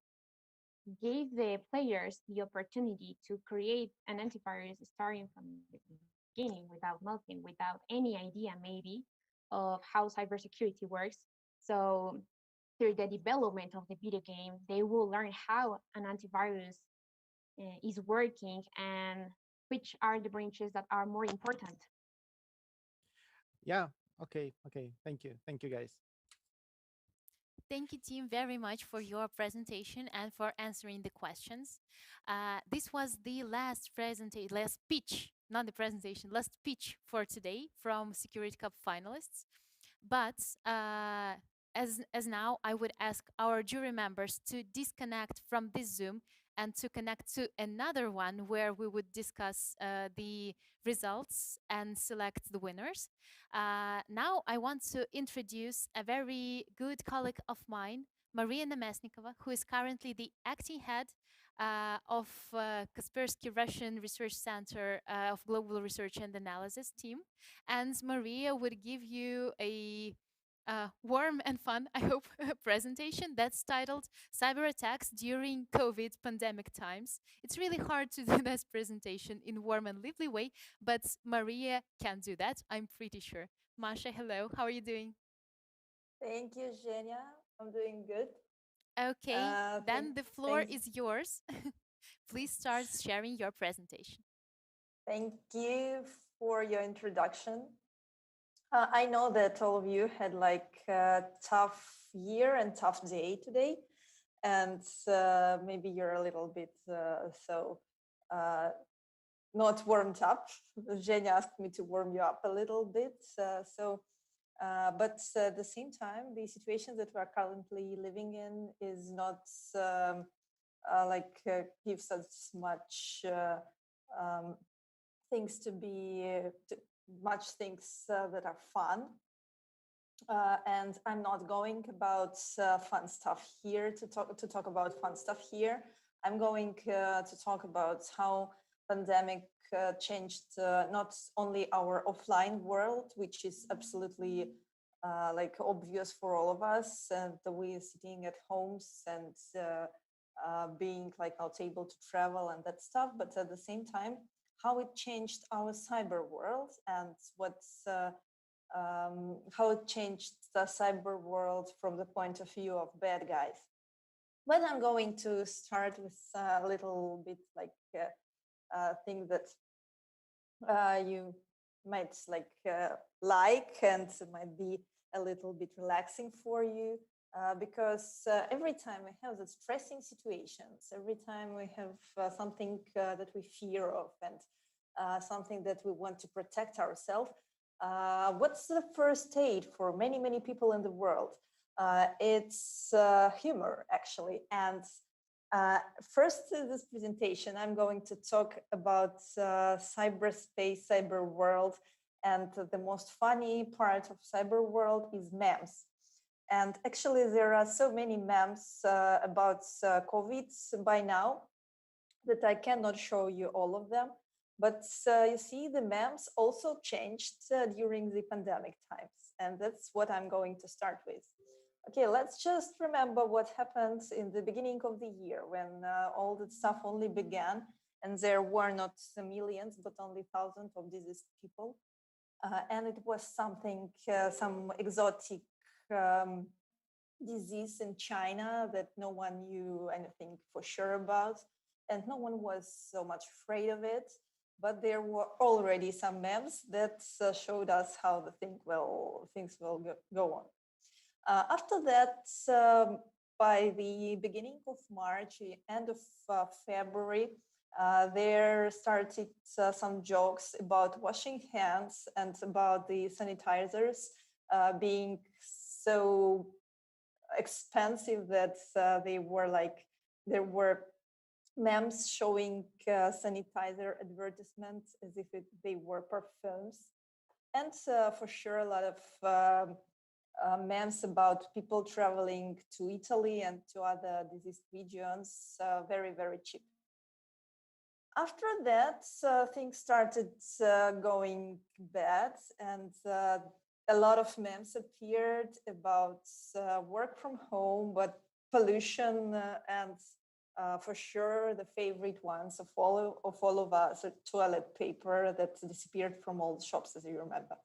gave the players the opportunity to create an antivirus starting from the beginning without nothing, without any idea maybe of how cybersecurity works. So through the development of the video game, they will learn how an antivirus is working and which are the branches that are more important. Yeah. Okay. Okay. Thank you, guys. Thank you, team, very much for your presentation and for answering the questions. This was the last presentation, last pitch, not the presentation, last pitch for today from Secur'IT Cup finalists. But as now, I would ask our jury members to disconnect from this Zoom and to connect to another one where we would discuss the results and select the winners. Now I want to introduce a very good colleague of mine, Maria Nemesnikova, who is currently the acting head of Kaspersky Russian Research Center of Global Research and Analysis team. And Maria would give you a warm and fun, I hope, presentation that's titled Cyber Attacks During COVID Pandemic Times. It's really hard to do this presentation in warm and lively way, but Maria can do that, I'm pretty sure. Masha, hello, how are you doing? Thank you, Zhenya. I'm doing good. Okay, then the floor thanks. is yours. Please start sharing your presentation. Thank you for your introduction. I know that all of you had like a tough year and tough day today, and maybe you're a little bit not warmed up. Zhenya asked me to warm you up a little bit. But at the same time, the situation that we're currently living in is not gives us much things to be, much things that are fun. And I'm not going about fun stuff here to talk about fun stuff here. I'm going to talk about how pandemic changed not only our offline world, which is absolutely obvious for all of us, and the way sitting at homes and being not able to travel and that stuff, but at the same time, how it changed our cyber world and how it changed the cyber world from the point of view of bad guys. But I'm going to start with a little bit thing that you might and might be a little bit relaxing for you, because every time we have the stressing situations, every time we have something that we fear of and something that we want to protect ourselves, what's the first aid for many, many people in the world? It's humor, actually. And first, in this presentation, I'm going to talk about cyberspace, cyber world, and the most funny part of cyber world is memes. And actually, there are so many memes about COVID by now that I cannot show you all of them. But you see, the memes also changed during the pandemic times. And that's what I'm going to start with. Okay, let's just remember what happened in the beginning of the year when all that stuff only began, and there were not millions, but only thousands of diseased people. And it was something, some exotic disease in China that no one knew anything for sure about, and no one was so much afraid of it. But there were already some memes that showed us how the things will go on. After that, by the beginning of March, end of February, there started some jokes about washing hands and about the sanitizers being so expensive that there were memes showing sanitizer advertisements as if they were perfumes. And for sure, a lot of memes about people traveling to Italy and to other diseased regions, very, very cheap. After that, things started going bad, and a lot of memes appeared about work from home, but pollution and For sure, the favorite ones of all of us are toilet paper that disappeared from all the shops, as you remember.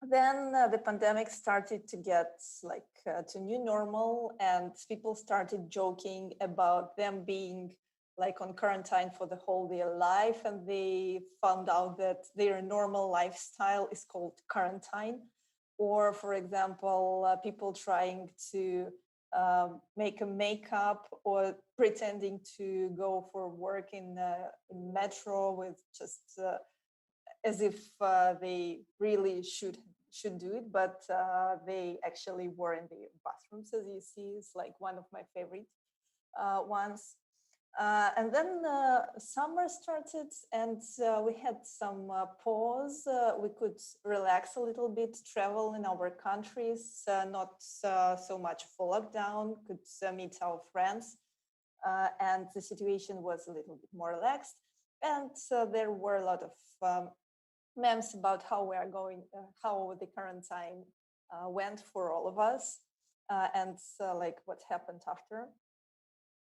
Then the pandemic started to get like to new normal, and people started joking about them being like on quarantine for the whole their life, and they found out that their normal lifestyle is called quarantine. Or, for example, people trying to make a makeup or pretending to go for work in metro with just as if they really should do it, but they actually were in the bathrooms, as you see. It's like one of my favorite ones. And then summer started, and we had some pause. We could relax a little bit, travel in our countries, not so much for lockdown, could meet our friends, and the situation was a little bit more relaxed. And there were a lot of memes about how we are going, how the quarantine went for all of us, and like what happened after.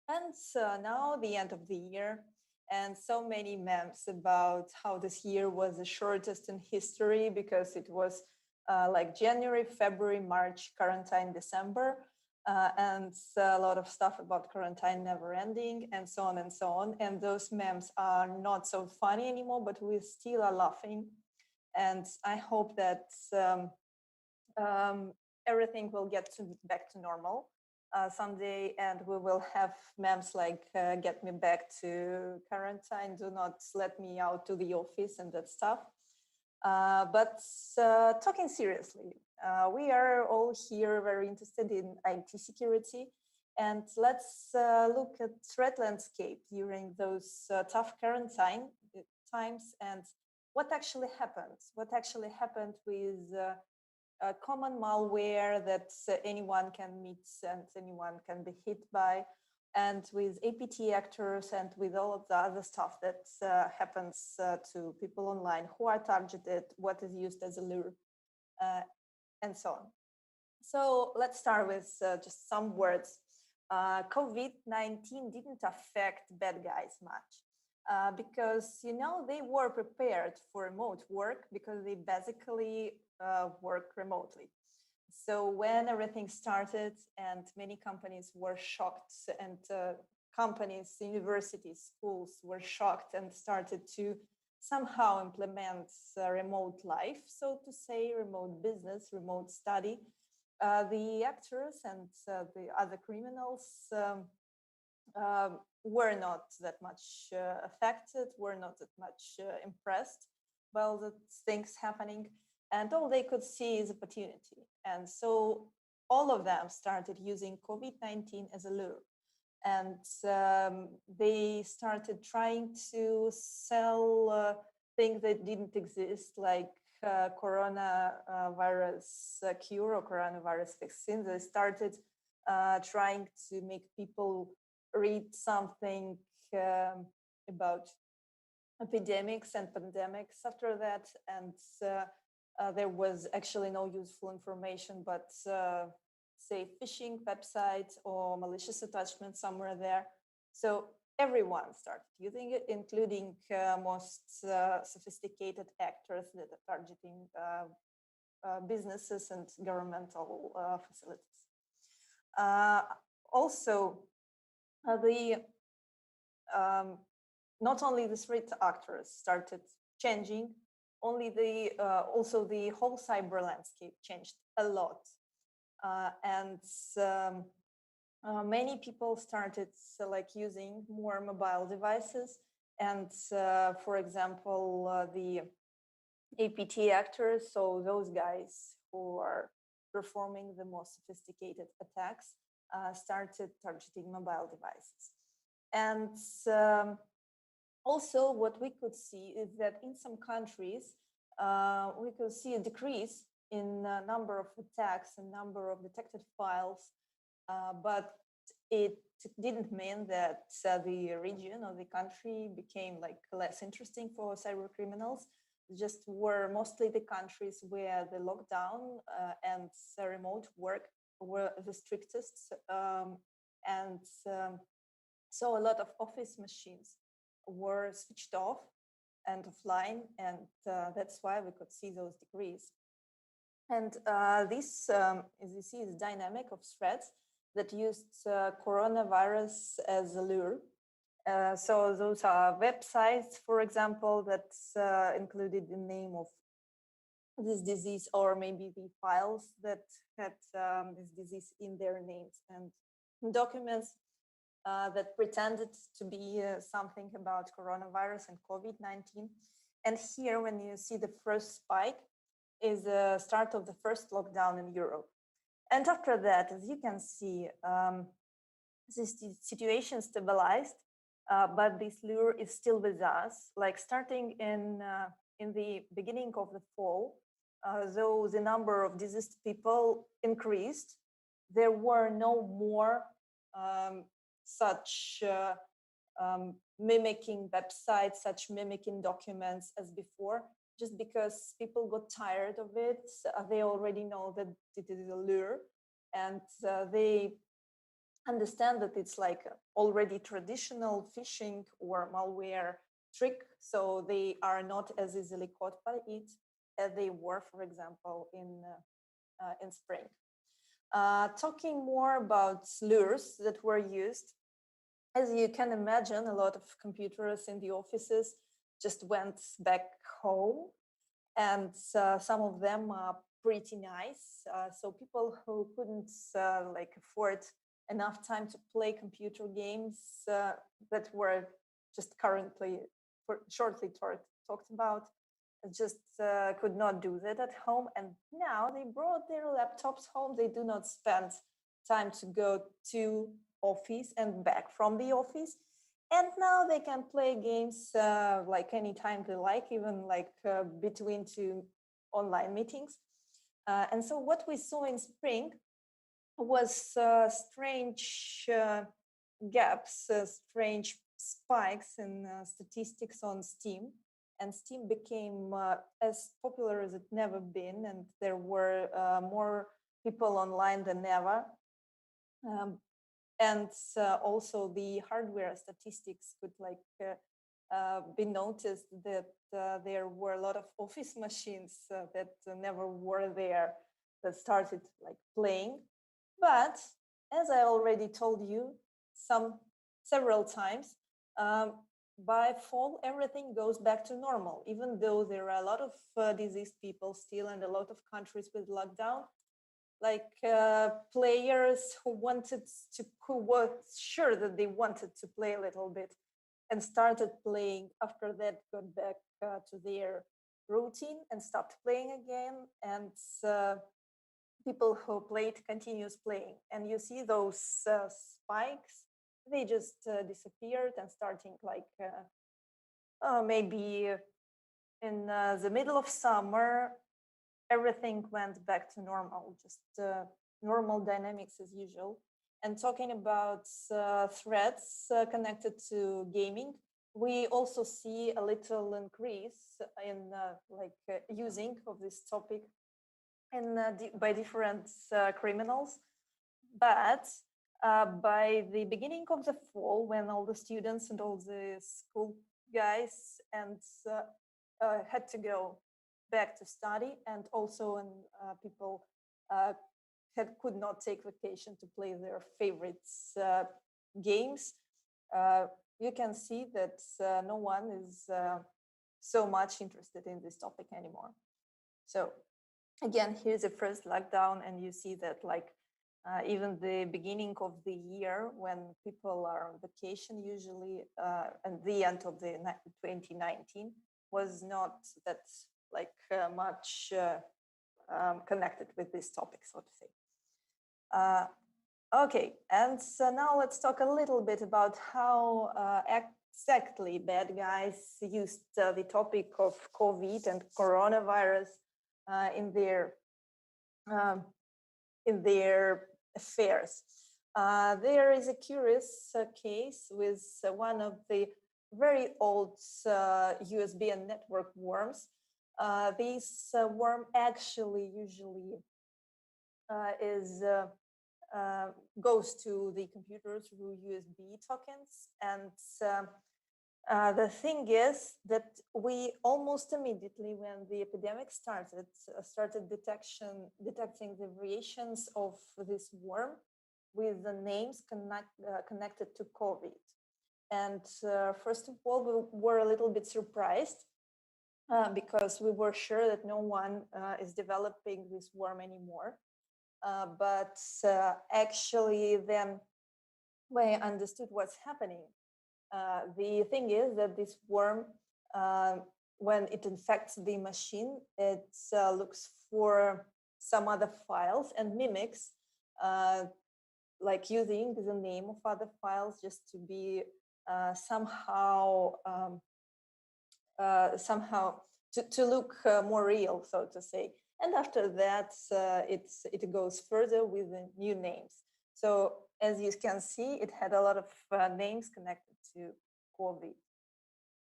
And now the end of the year, and so many memes about how this year was the shortest in history because it was like January, February, March, quarantine, December, and a lot of stuff about quarantine never ending, and so on and so on. And those memes are not so funny anymore, but we still are laughing. And I hope that everything will get back to normal someday, and we will have memes like get me back to quarantine, do not let me out to the office, and that stuff. But talking seriously, we are all here very interested in IT security, and let's look at threat landscape during those tough quarantine times, and what actually happened with common malware that anyone can meet and anyone can be hit by, and with APT actors, and with all of the other stuff that happens to people online who are targeted, what is used as a lure, and so on. So let's start with just some words. COVID-19 didn't affect bad guys much because, you know, they were prepared for remote work because they basically work remotely. So when everything started and many companies were shocked, and companies, universities, schools were shocked and started to somehow implement remote life, so to say, remote business, remote study, the actors and the other criminals were not that much affected, were not that much impressed by all the things happening. And all they could see is opportunity. And so all of them started using COVID-19 as a lure. And they started trying to sell things that didn't exist, like coronavirus cure or coronavirus vaccine. They started trying to make people read something about epidemics and pandemics after that. And there was actually no useful information, but say phishing website or malicious attachment somewhere there. So everyone started using it, including most sophisticated actors that are targeting businesses and governmental facilities. Also, not only the threat actors started changing, also the whole cyber landscape changed a lot, and many people started like using more mobile devices, and for example, the APT actors, so those guys who are performing the most sophisticated attacks, started targeting mobile devices. And also, what we could see is that in some countries, we could see a decrease in number of attacks and number of detected files, but it didn't mean that the region or the country became like less interesting for cyber criminals. Just were mostly the countries where the lockdown and remote work were the strictest, And so a lot of office machines were switched off and offline, and that's why we could see those degrees. And this, as you see, is dynamic of threats that used coronavirus as a lure. So those are websites, for example, that included the name of this disease, or maybe the files that had this disease in their names, and documents that pretended to be something about coronavirus and COVID-19. And here, when you see the first spike, is the start of the first lockdown in Europe. And after that, as you can see, this situation stabilized, but this lure is still with us. Like starting in the beginning of the fall, though the number of diseased people increased, there were no more such mimicking websites, such mimicking documents as before, just because people got tired of it. They already know that it is a lure, and they understand that it's like already traditional phishing or malware trick, so they are not as easily caught by it as they were, for example, in spring. Talking more about lures that were used, as you can imagine, a lot of computers in the offices just went back home, and some of them are pretty nice. So people who couldn't like afford enough time to play computer games that were just currently shortly talked about, just could not do that at home. And now they brought their laptops home. They do not spend time to go to office and back from the office. And now they can play games like anytime they like, even like between two online meetings. And so what we saw in spring was strange gaps, strange spikes in statistics on Steam. And Steam became as popular as it never been, and there were more people online than ever. And also the hardware statistics could like be noticed that there were a lot of office machines that never were there that started like playing. But as I already told you several times, by fall, everything goes back to normal, even though there are a lot of diseased people still and a lot of countries with lockdown. Like players who were sure that they wanted to play a little bit and started playing, after that got back to their routine and stopped playing again. And people who played continues playing. And you see those spikes, they just disappeared, and starting like maybe in the middle of summer, everything went back to normal, just normal dynamics as usual. And talking about threats connected to gaming, we also see a little increase in using of this topic by different criminals. But by the beginning of the fall, when all the students and all the school guys and had to go back to study, and also when people could not take vacation to play their favorite games, you can see that no one is so much interested in this topic anymore. So again, here's the first lockdown, and you see that like even the beginning of the year, when people are on vacation usually, and the end of the 2019 was not that like much connected with this topic, so to say. Okay, and so now let's talk a little bit about how exactly bad guys used the topic of COVID and coronavirus in their affairs. There is a curious case with one of the very old USB and network worms. This worm actually usually is goes to the computers through USB tokens. And the thing is that we almost immediately, when the epidemic started, detecting the variations of this worm with the names connected to COVID. And first of all, we were a little bit surprised because we were sure that no one is developing this worm anymore. But actually then when I understood what's happening, the thing is that this worm, when it infects the machine, it looks for some other files and mimics, like using the name of other files just to be somehow to look more real, so to say. And after that, it goes further with the new names. So as you can see, it had a lot of names connected to COVID.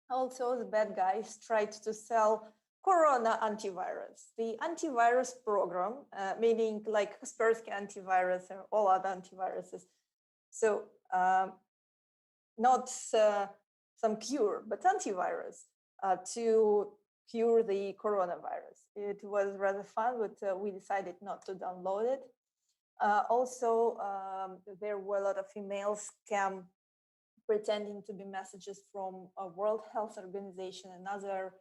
Also, the bad guys tried to sell Corona antivirus, the antivirus program, meaning like Kaspersky antivirus or all other antiviruses. So not some cure, but antivirus to cure the coronavirus. It was rather fun, but we decided not to download it. Also, there were a lot of email scam pretending to be messages from a World Health Organization and other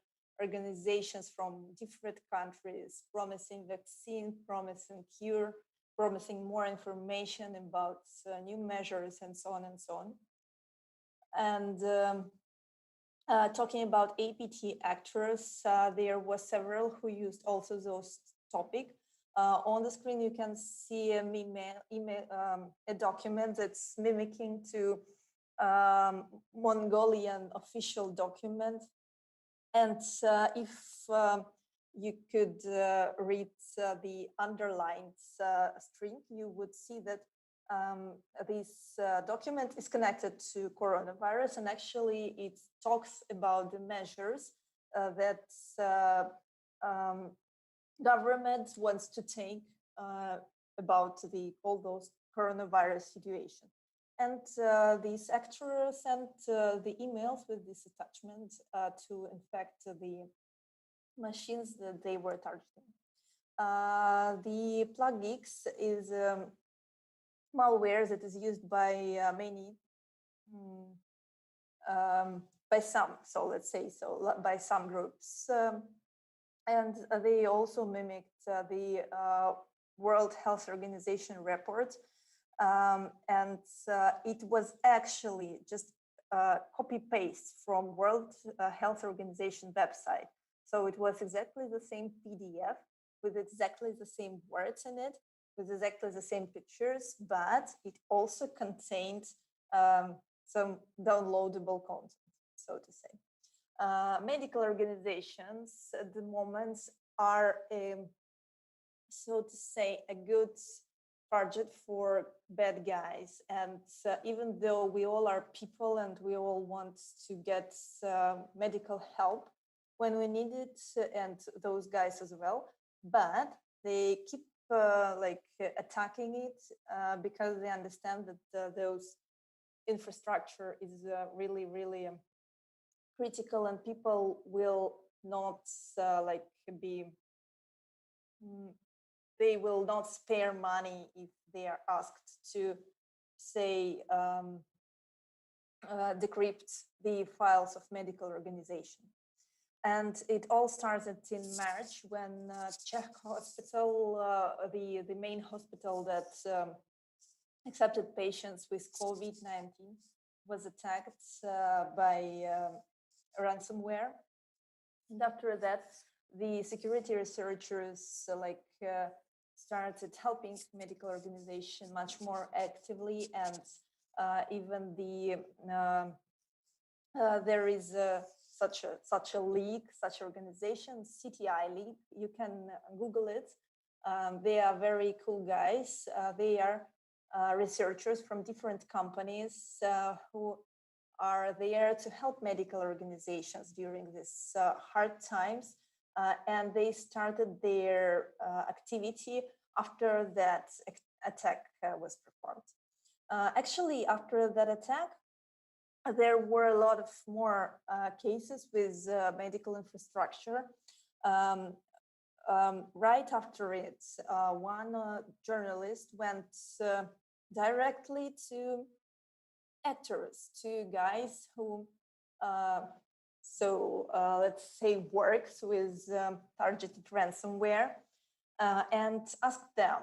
organizations from different countries, promising vaccine, promising cure, promising more information about new measures and so on and so on. And talking about APT actors, there were several who used also those topic. On the screen, you can see a document that's mimicking to Mongolian official document. And if you could read the underlined string, you would see that this document is connected to coronavirus, and actually it talks about the measures that government wants to take about all those coronavirus situation. And these actors sent the emails with this attachment to infect the machines that they were targeting. The PlugX is malware that is used by many, by some, so let's say so, by some groups. And they also mimicked the World Health Organization report. And it was actually just copy-paste from World Health Organization website. So it was exactly the same PDF with exactly the same words in it, with exactly the same pictures, but it also contained some downloadable content, so to say. Medical organizations at the moment are, so to say, a good target for bad guys. And even though we all are people and we all want to get medical help when we need it, and those guys as well, but they keep attacking it because they understand that those infrastructure is really, really critical, and people will not they will not spare money if they are asked to, say, decrypt the files of medical organization. And it all started in March when Czech hospital, the main hospital that accepted patients with COVID-19, was attacked by ransomware. And after that, the security researchers started helping medical organization much more actively, and even there is such a league, such organization, CTI League. You can Google it. They are very cool guys. They are researchers from different companies who are there to help medical organizations during these hard times. And they started their activity after that attack was performed. Actually, after that attack, there were a lot of more cases with medical infrastructure. Right after it, one journalist went directly to actors, to guys who, let's say, works with targeted ransomware, and asked them,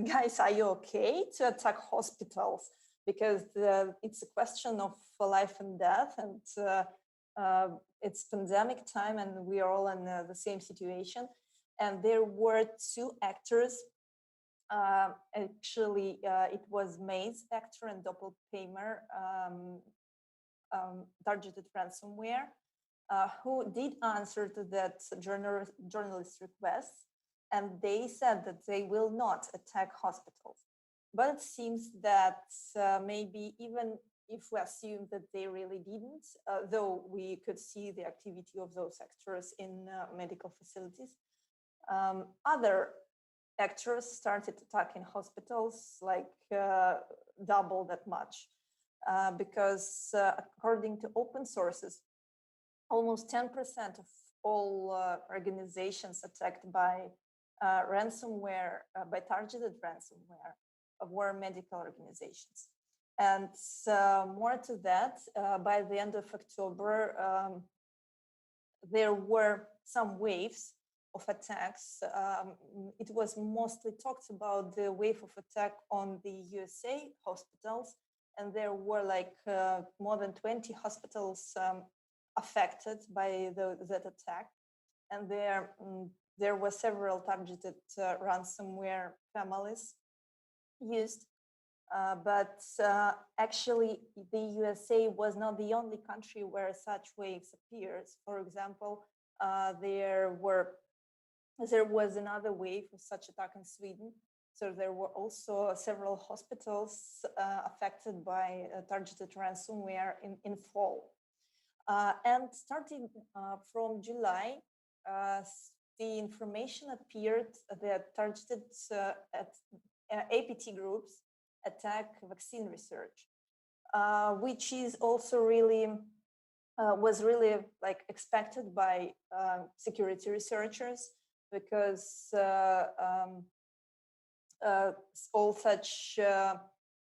guys, are you okay to attack hospitals? Because it's a question of life and death, and it's pandemic time, and we are all in the same situation. And there were two actors. Actually, it was Maze actor and Doppelpaymer targeted ransomware, who did answer to that journalist request, and they said that they will not attack hospitals. But it seems that maybe even if we assume that they really didn't, though we could see the activity of those actors in medical facilities, other actors started attacking hospitals like double that much, because according to open sources, almost 10% of all organizations attacked by ransomware, by targeted ransomware, were medical organizations. And more to that, by the end of October, there were some waves of attacks. It was mostly talked about the wave of attack on the USA hospitals, and there were like more than 20 hospitals affected by that attack. And there were several targeted ransomware families used. But actually, the USA was not the only country where such waves appears. For example, there was another wave of such attack in Sweden. So there were also several hospitals affected by targeted ransomware in fall. And starting from July, the information appeared that targeted APT groups attack vaccine research, which is also really was really like expected by security researchers, because all such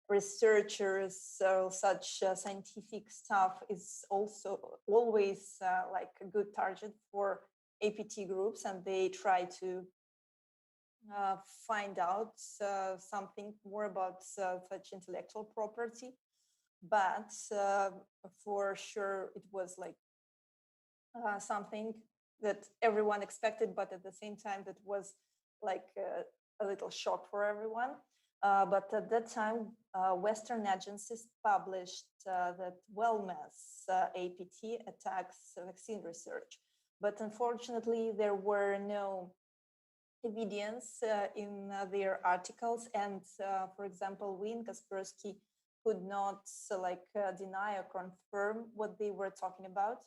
researchers, such scientific stuff is also always like a good target for APT groups, and they try to find out something more about such intellectual property. But for sure, it was like something that everyone expected, but at the same time, that was like a little shock for everyone. But at that time, Western agencies published that wellness APT attacks vaccine research. But unfortunately, there were no evidence in their articles. And for example, we in Kaspersky could not deny or confirm what they were talking about,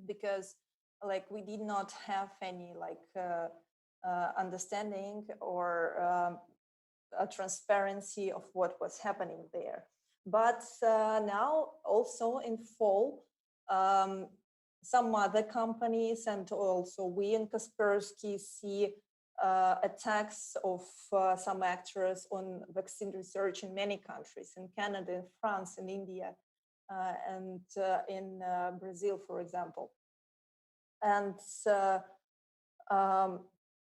because like we did not have any understanding or a transparency of what was happening there. But now also in fall, some other companies and also we in Kaspersky see attacks of some actors on vaccine research in many countries, in Canada, in France, in India, and in Brazil, for example. And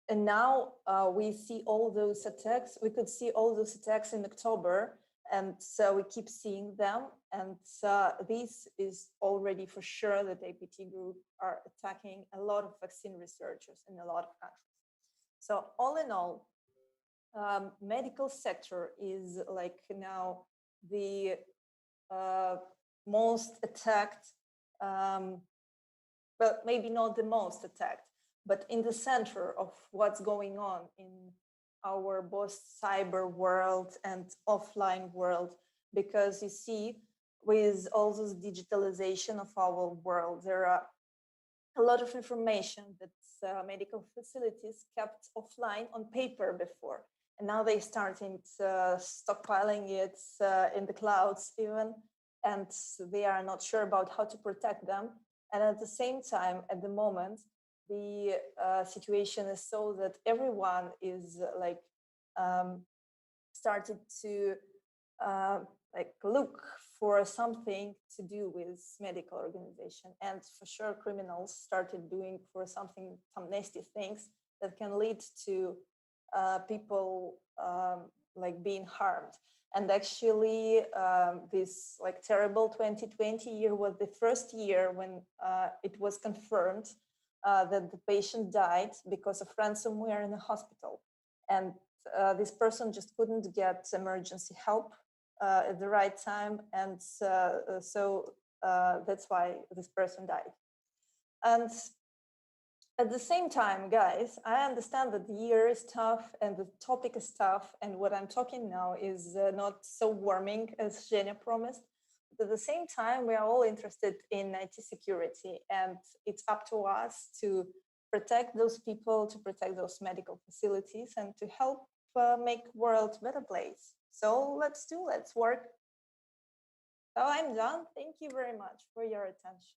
now we see all those attacks. We could see all those attacks in October, and so we keep seeing them. And this is already for sure that APT group are attacking a lot of vaccine researchers in a lot of countries. So all in all, medical sector is like now the most attacked, but maybe not the most attacked, but in the center of what's going on in our both cyber world and offline world. Because you see, with all this digitalization of our world, there are a lot of information that medical facilities kept offline on paper before. And now they starting stockpiling it in the clouds even, and they are not sure about how to protect them. And at the same time, at the moment, the situation is so that everyone is started to look for something to do with medical organization, and for sure criminals started doing for some nasty things that can lead to people being harmed. And actually this terrible 2020 year was the first year when it was confirmed that the patient died because of ransomware in a hospital, and this person just couldn't get emergency help at the right time, and so that's why this person died. And at the same time, guys, I understand that the year is tough and the topic is tough, and what I'm talking now is not so warming as Zhenya promised. But at the same time, we are all interested in IT security, and it's up to us to protect those people, to protect those medical facilities, and to help make world a better place. So let's work. So I'm done. Thank you very much for your attention.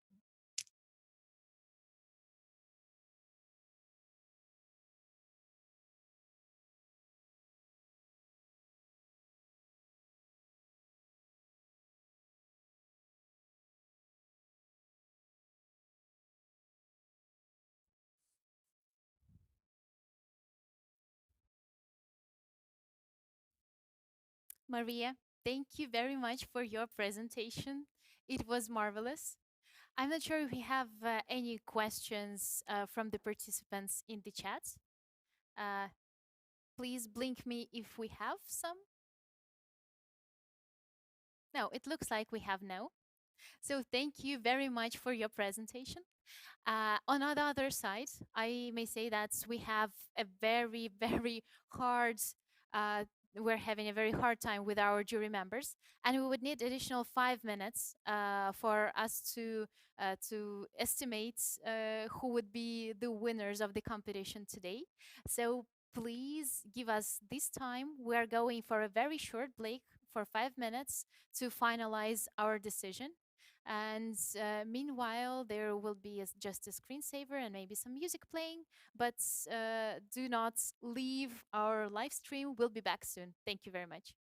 Maria, thank you very much for your presentation. It was marvelous. I'm not sure if we have any questions from the participants in the chat. Please blink me if we have some. No, it looks like we have no. So thank you very much for your presentation. On the other side, I may say that we have a very, very hard, we're having a very hard time with our jury members, and we would need additional 5 minutes for us to estimate who would be the winners of the competition today. So please give us this time. We are going for a very short break for 5 minutes to finalize our decision. And meanwhile, there will be just a screensaver and maybe some music playing, but do not leave our live stream. We'll be back soon. Thank you very much.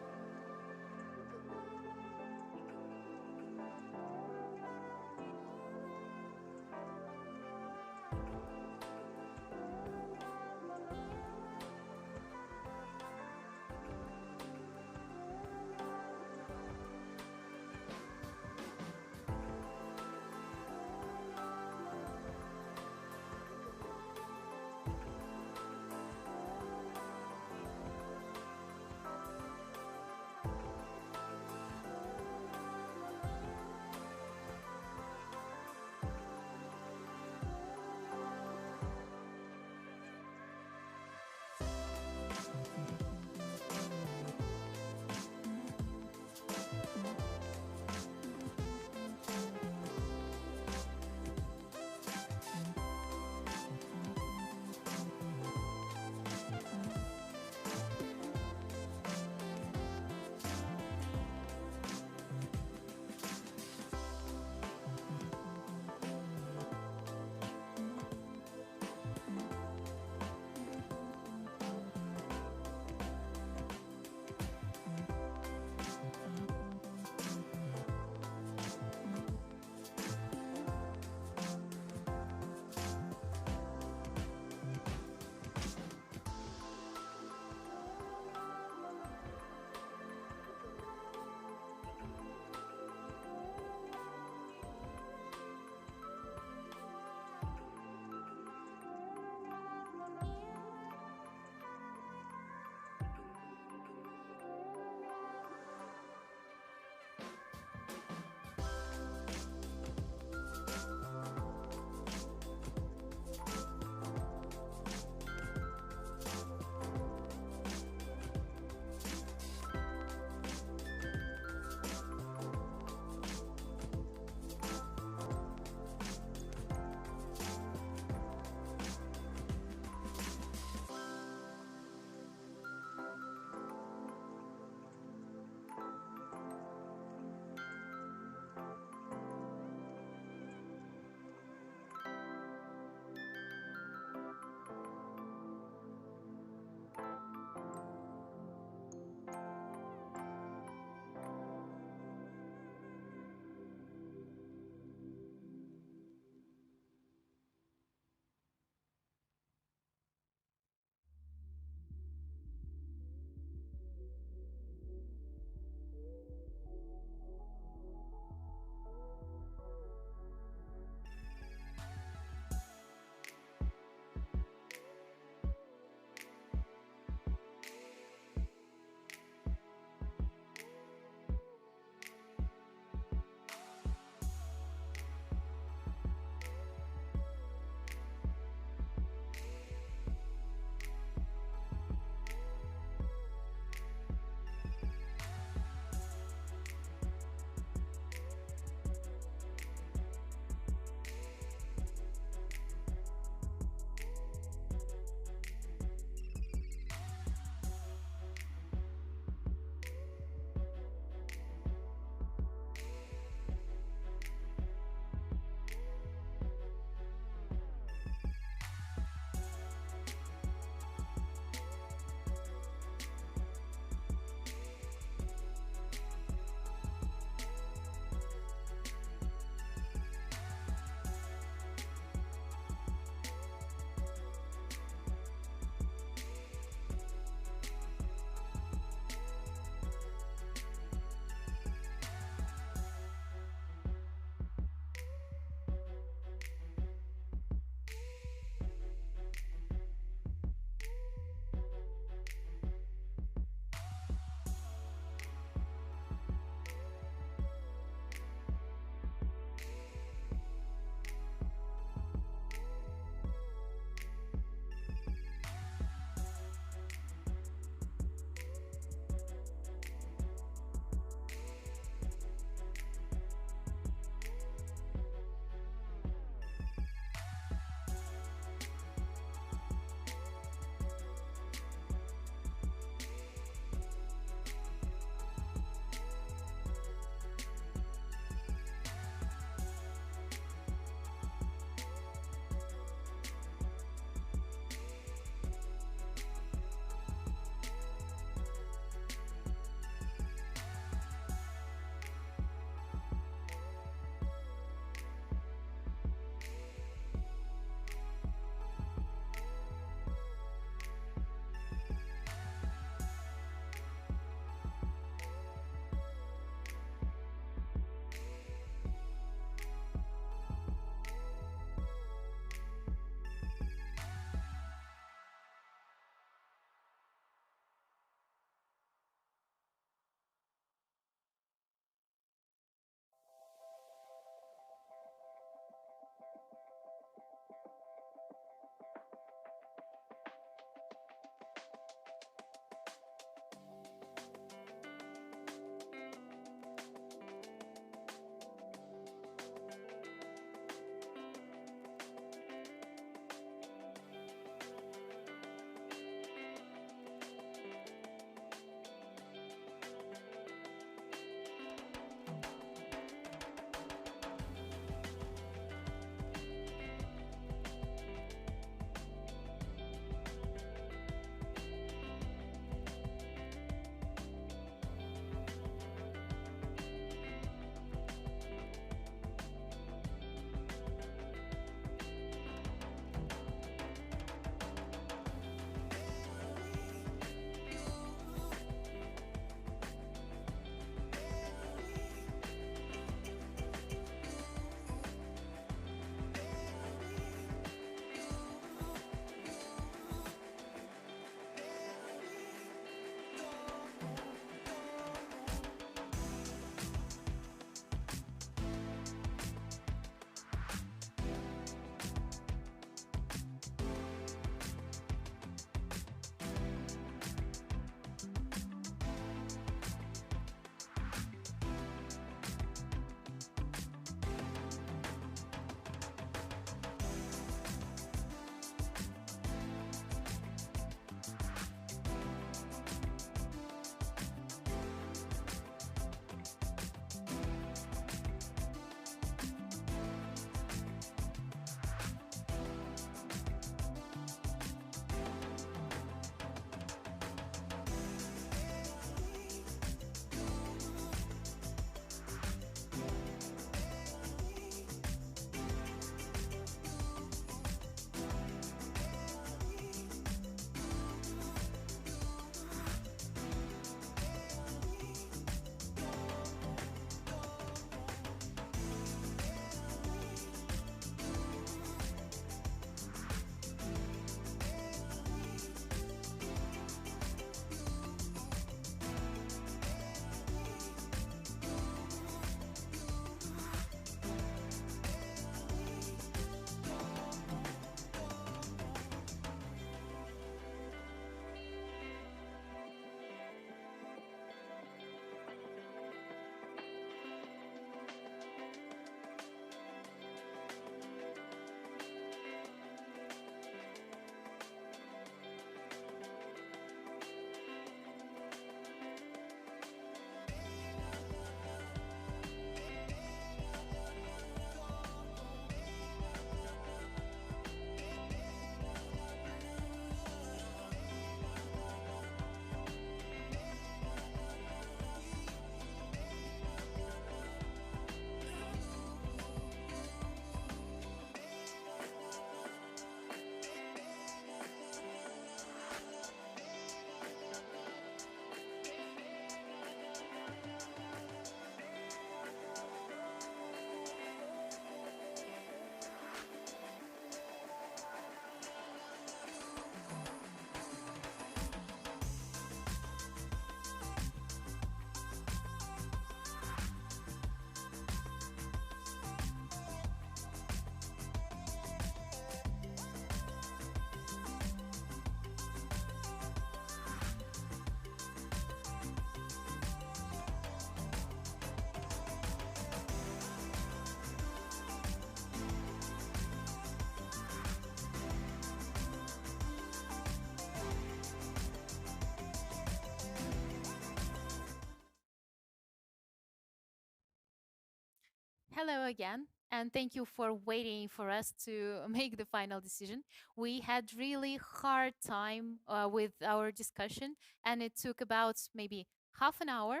Hello again, and thank you for waiting for us to make the final decision. We had really hard time with our discussion, and it took about maybe half an hour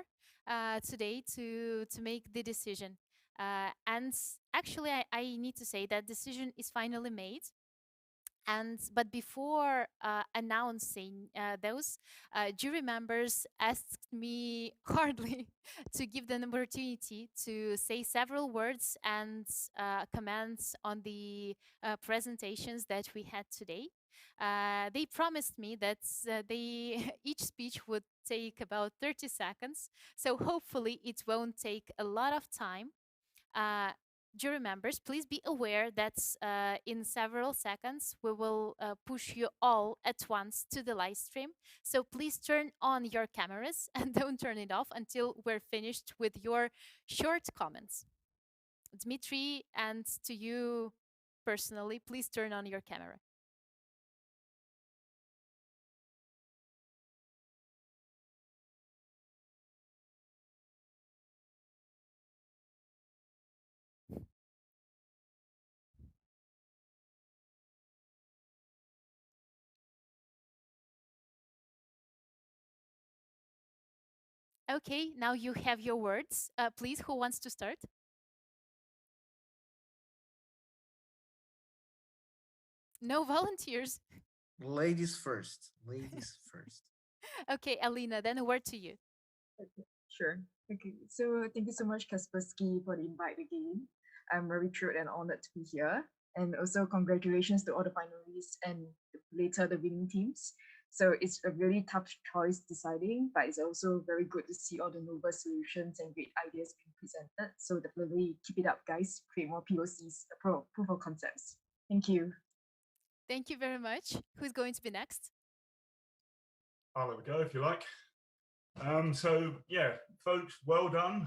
today to make the decision. And actually, I need to say that decision is finally made, and but before announcing those, jury members asked me hardly to give them an opportunity to say several words and comments on the presentations that we had today. They promised me that they each speech would take about 30 seconds, so hopefully it won't take a lot of time. uh, Jury members, please be aware that in several seconds we will push you all at once to the live stream. So please turn on your cameras and don't turn it off until we're finished with your short comments. Dmitry, and to you personally, please turn on your camera. Okay, now you have your words. Please, who wants to start? No volunteers. Ladies first. Ladies first. Okay, Alina, then a word to you. Okay, sure. Okay, so thank you so much, Kaspersky, for the invite again. I'm very thrilled and honored to be here. And also congratulations to all the finalists and later the winning teams. So it's a really tough choice deciding, but it's also very good to see all the novel solutions and great ideas being presented. So definitely keep it up, guys. Create more POCs, proof of concepts. Thank you. Thank you very much. Who's going to be next? I'll have a go if you like. So yeah, folks, well done.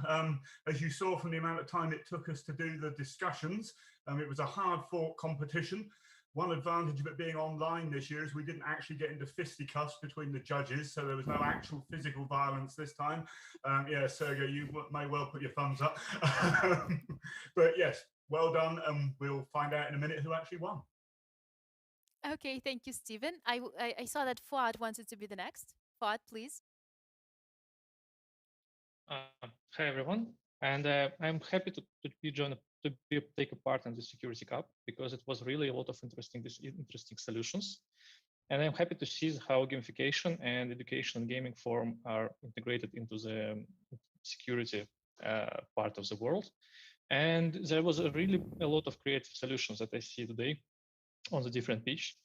As you saw from the amount of time it took us to do the discussions, it was a hard-fought competition. One advantage of it being online this year is we didn't actually get into fisticuffs between the judges, so there was no actual physical violence this time. Yeah, Sergey, you may well put your thumbs up. But yes, well done, and we'll find out in a minute who actually won. Okay, thank you, Stephen. I saw that Fuad wanted to be the next. Fuad, please. Hi everyone, and I'm happy to take a part in the Secur'IT Cup because it was really a lot of interesting solutions, and I'm happy to see how gamification and education and gaming forum are integrated into the security part of the world. And there was really a lot of creative solutions that I see today on the different pitch.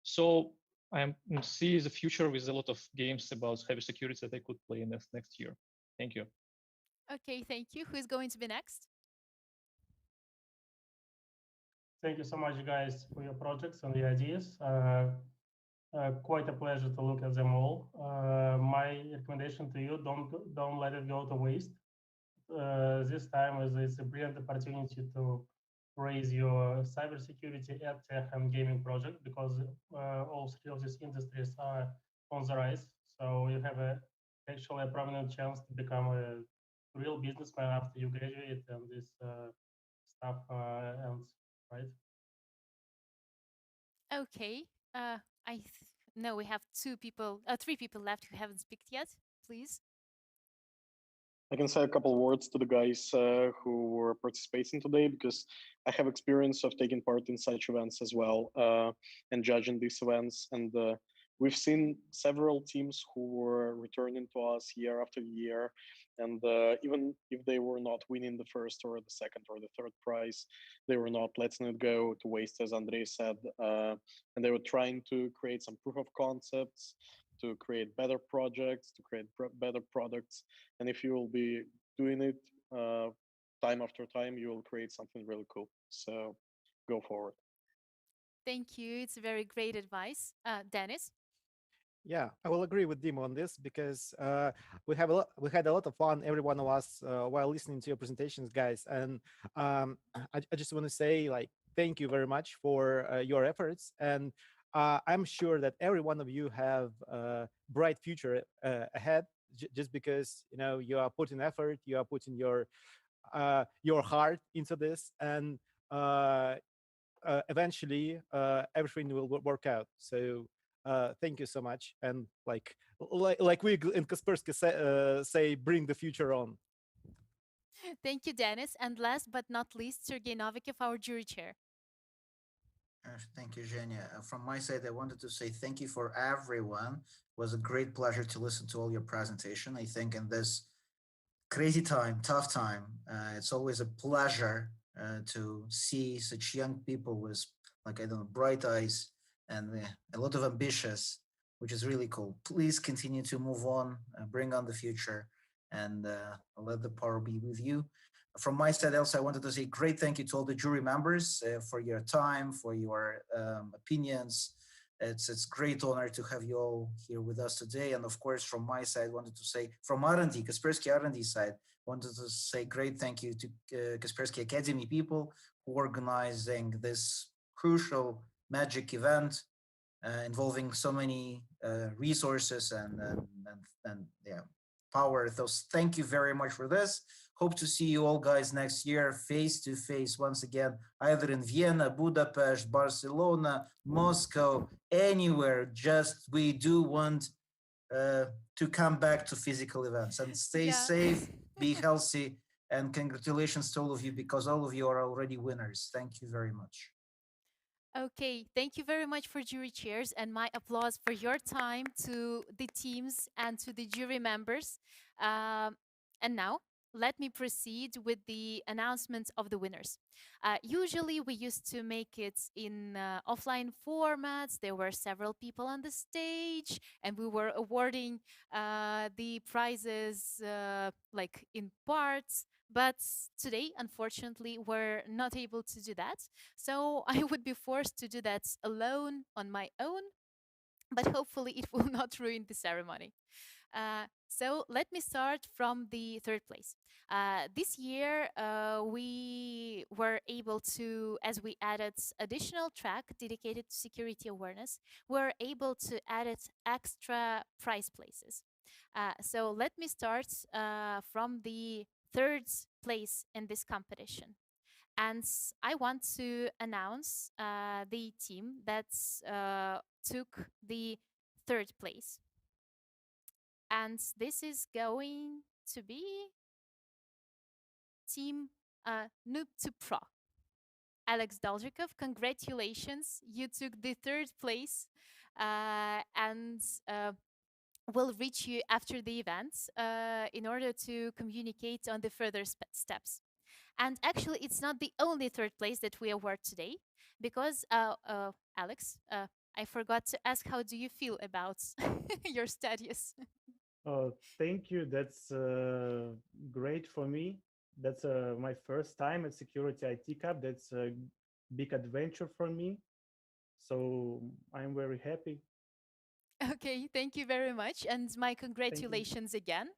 So I see the future with a lot of games about cybersecurity that I could play in next year. Thank you. Okay, thank you. Who is going to be next? Thank you so much, guys, for your projects and the ideas. Quite a pleasure to look at them all. My recommendation to you: don't let it go to waste. This time is a brilliant opportunity to raise your cybersecurity, edtech, and gaming project because all three of these industries are on the rise. So you have actually a prominent chance to become a real businessman after you graduate and this stuff ends, right? Okay. No, we have three people left who haven't speaked yet. Please. I can say a couple words to the guys who were participating today because I have experience of taking part in such events as well and judging these events. And we've seen several teams who were returning to us year after year. And even if they were not winning the first or the second or the third prize, they were not letting it go to waste, as Andrei said. And they were trying to create some proof of concepts, to create better projects, to create better products. And if you will be doing it time after time, you will create something really cool. So go forward. Thank you. It's very great advice. Dennis? Yeah, I will agree with Dimo on this because we had a lot of fun, every one of us, while listening to your presentations, guys. And I just want to say, like, thank you very much for your efforts. And I'm sure that every one of you have a bright future ahead, just because you are putting effort, you are putting your your heart into this, and eventually everything will work out. So thank you so much, and like we in Kaspersky say, bring the future on. Thank you, Dennis. And last but not least, Sergey Novikov, our jury chair. Thank you, Zhenya. From my side, I wanted to say thank you for everyone. It was a great pleasure to listen to all your presentation. I think in this crazy time, tough time, it's always a pleasure to see such young people with, like, I don't know, bright eyes and a lot of ambitions, which is really cool. Please continue to move on, bring on the future, and let the power be with you. From my side, also, I wanted to say great thank you to all the jury members for your time, for your opinions. It's great honor to have you all here with us today. And of course, from my side, wanted to say from R&D, Kaspersky R&D side, wanted to say great thank you to Kaspersky Academy people who organizing this crucial magic event involving so many resources and yeah, power. So thank you very much for this. Hope to see you all guys next year face to face once again, either in Vienna, Budapest, Barcelona, Moscow, anywhere. Just we do want to come back to physical events, and stay safe, be healthy, and congratulations to all of you, because all of you are already winners. Thank you very much. Okay, thank you very much for jury chairs, and my applause for your time to the teams and to the jury members. And now, let me proceed with the announcements of the winners. Usually, we used to make it in offline formats. There were several people on the stage, and we were awarding the prizes like in parts. But today, unfortunately, we're not able to do that. So I would be forced to do that alone on my own, but hopefully it will not ruin the ceremony. So let me start from the third place. This year, we were able to, as we added additional track dedicated to security awareness, we're able to add extra prize places. So let me start from the third place in this competition. And I want to announce the team that took the third place. And this is going to be Team Noob to Pro. Alex Doljikov, congratulations. You took the third place and we'll reach you after the event in order to communicate on the further steps. And actually, it's not the only third place that we award today, because Alex, I forgot to ask, how do you feel about your studies? Thank you. That's great for me. That's my first time at Secur'IT Cup. That's a big adventure for me. So I'm very happy. Okay, thank you very much. And my congratulations again.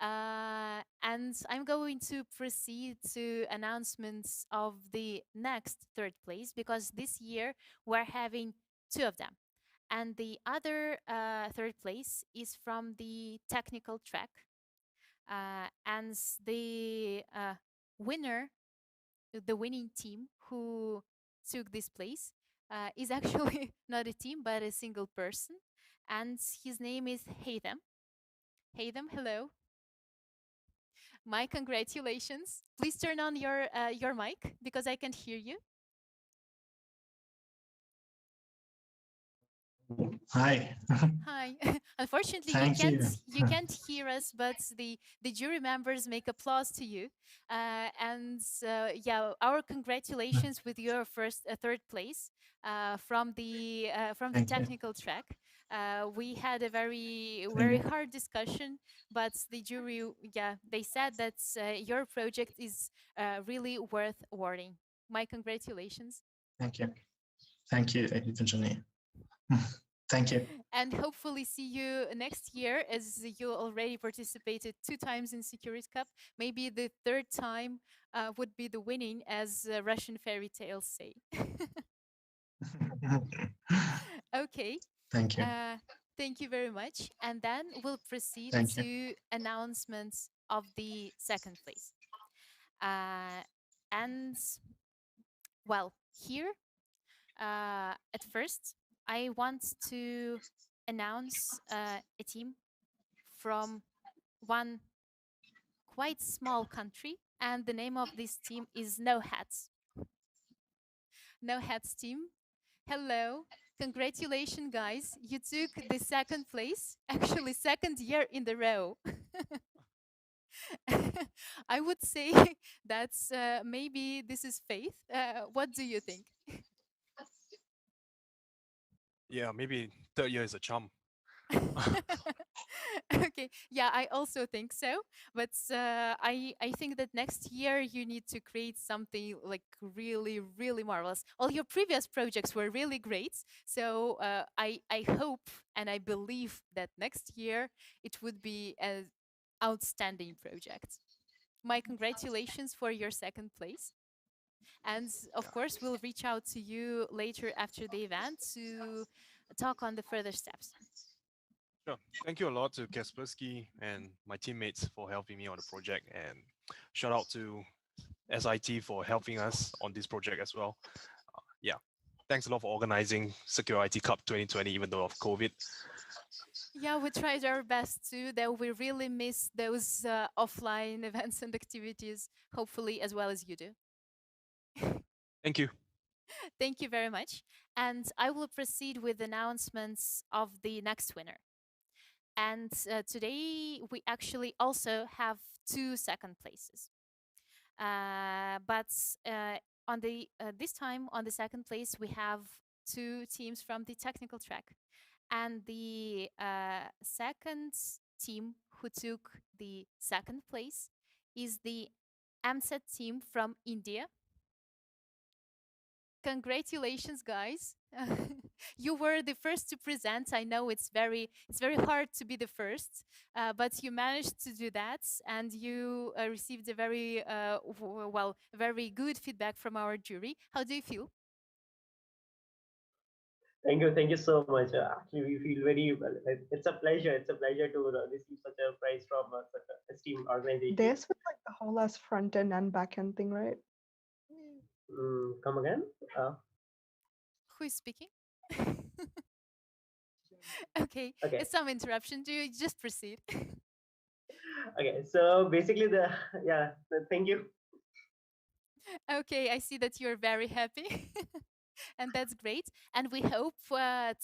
And I'm going to proceed to announcements of the next third place, because this year we're having two of them. And the other third place is from the technical track. And the winner, the winning team who took this place, is actually not a team, but a single person. And his name is Haytham. Haytham, hello. My congratulations. Please turn on your mic, because I can't hear you. Hi. Hi. Unfortunately, Thank you. you can't hear us, but the jury members make applause to you. And yeah, our congratulations with your third place from the technical track. We had a very hard discussion, but the jury, yeah, they said that your project is really worth awarding. My congratulations. Thank you. Thank you, Evgeny. Thank you. And hopefully see you next year, as you already participated 2 times in Secur'IT Cup. Maybe the third time would be the winning, as Russian fairy tales say. Okay. Thank you. Thank you very much. And then we'll proceed Thank you. to announcements of the second place. And well, here at first, I want to announce a team from one quite small country, and the name of this team is No Hats. No Hats team. Hello. Congratulations, guys. You took the second place, actually, second year in the row. I would say that's maybe this is faith. What do you think? Yeah, maybe third year is a charm. Okay, yeah, I also think so. But I think that next year you need to create something like really, really marvelous. All your previous projects were really great. So I hope and I believe that next year it would be an outstanding project. My congratulations for your second place. And of course, we'll reach out to you later after the event to talk on the further steps. Sure. Thank you a lot to Kaspersky and my teammates for helping me on the project, and shout out to SIT for helping us on this project as well. Yeah, thanks a lot for organizing Secur'IT Cup 2020, even though of COVID. Yeah, we tried our best too. That we really miss those offline events and activities, hopefully as well as you do. Thank you. Thank you very much. And I will proceed with announcements of the next winner. And today we actually also have two second places. But on the this time on the second place we have two teams from the technical track, and the second team who took the second place is the AMSET team from India. Congratulations, guys. You were the first to present. I know it's very hard to be the first, but you managed to do that, and you received a very good feedback from our jury. How do you feel? Thank you so much. Actually, we feel very well. It's a pleasure. It's a pleasure to receive such a prize from such a esteemed organization. This was like the whole last front end and back end thing, right? Come again? Who is speaking? Okay, Okay. it's some interruption. Do you just proceed? Okay. So basically, thank you. Okay, I see that you're very happy. And that's great. And we hope that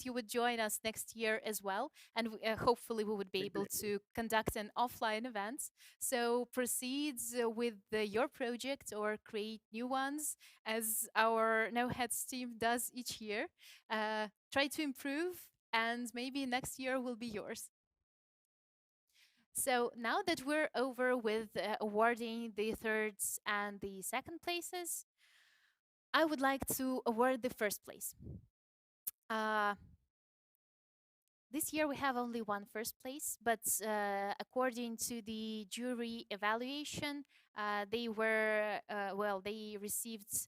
you would join us next year as well. And hopefully we would be able to conduct an offline event. So proceed with your project or create new ones, as our No Heads team does each year. Try to improve, and maybe next year will be yours. So now that we're over with awarding the thirds and the second places, I would like to award the first place. This year we have only one first place, but according to the jury evaluation, they received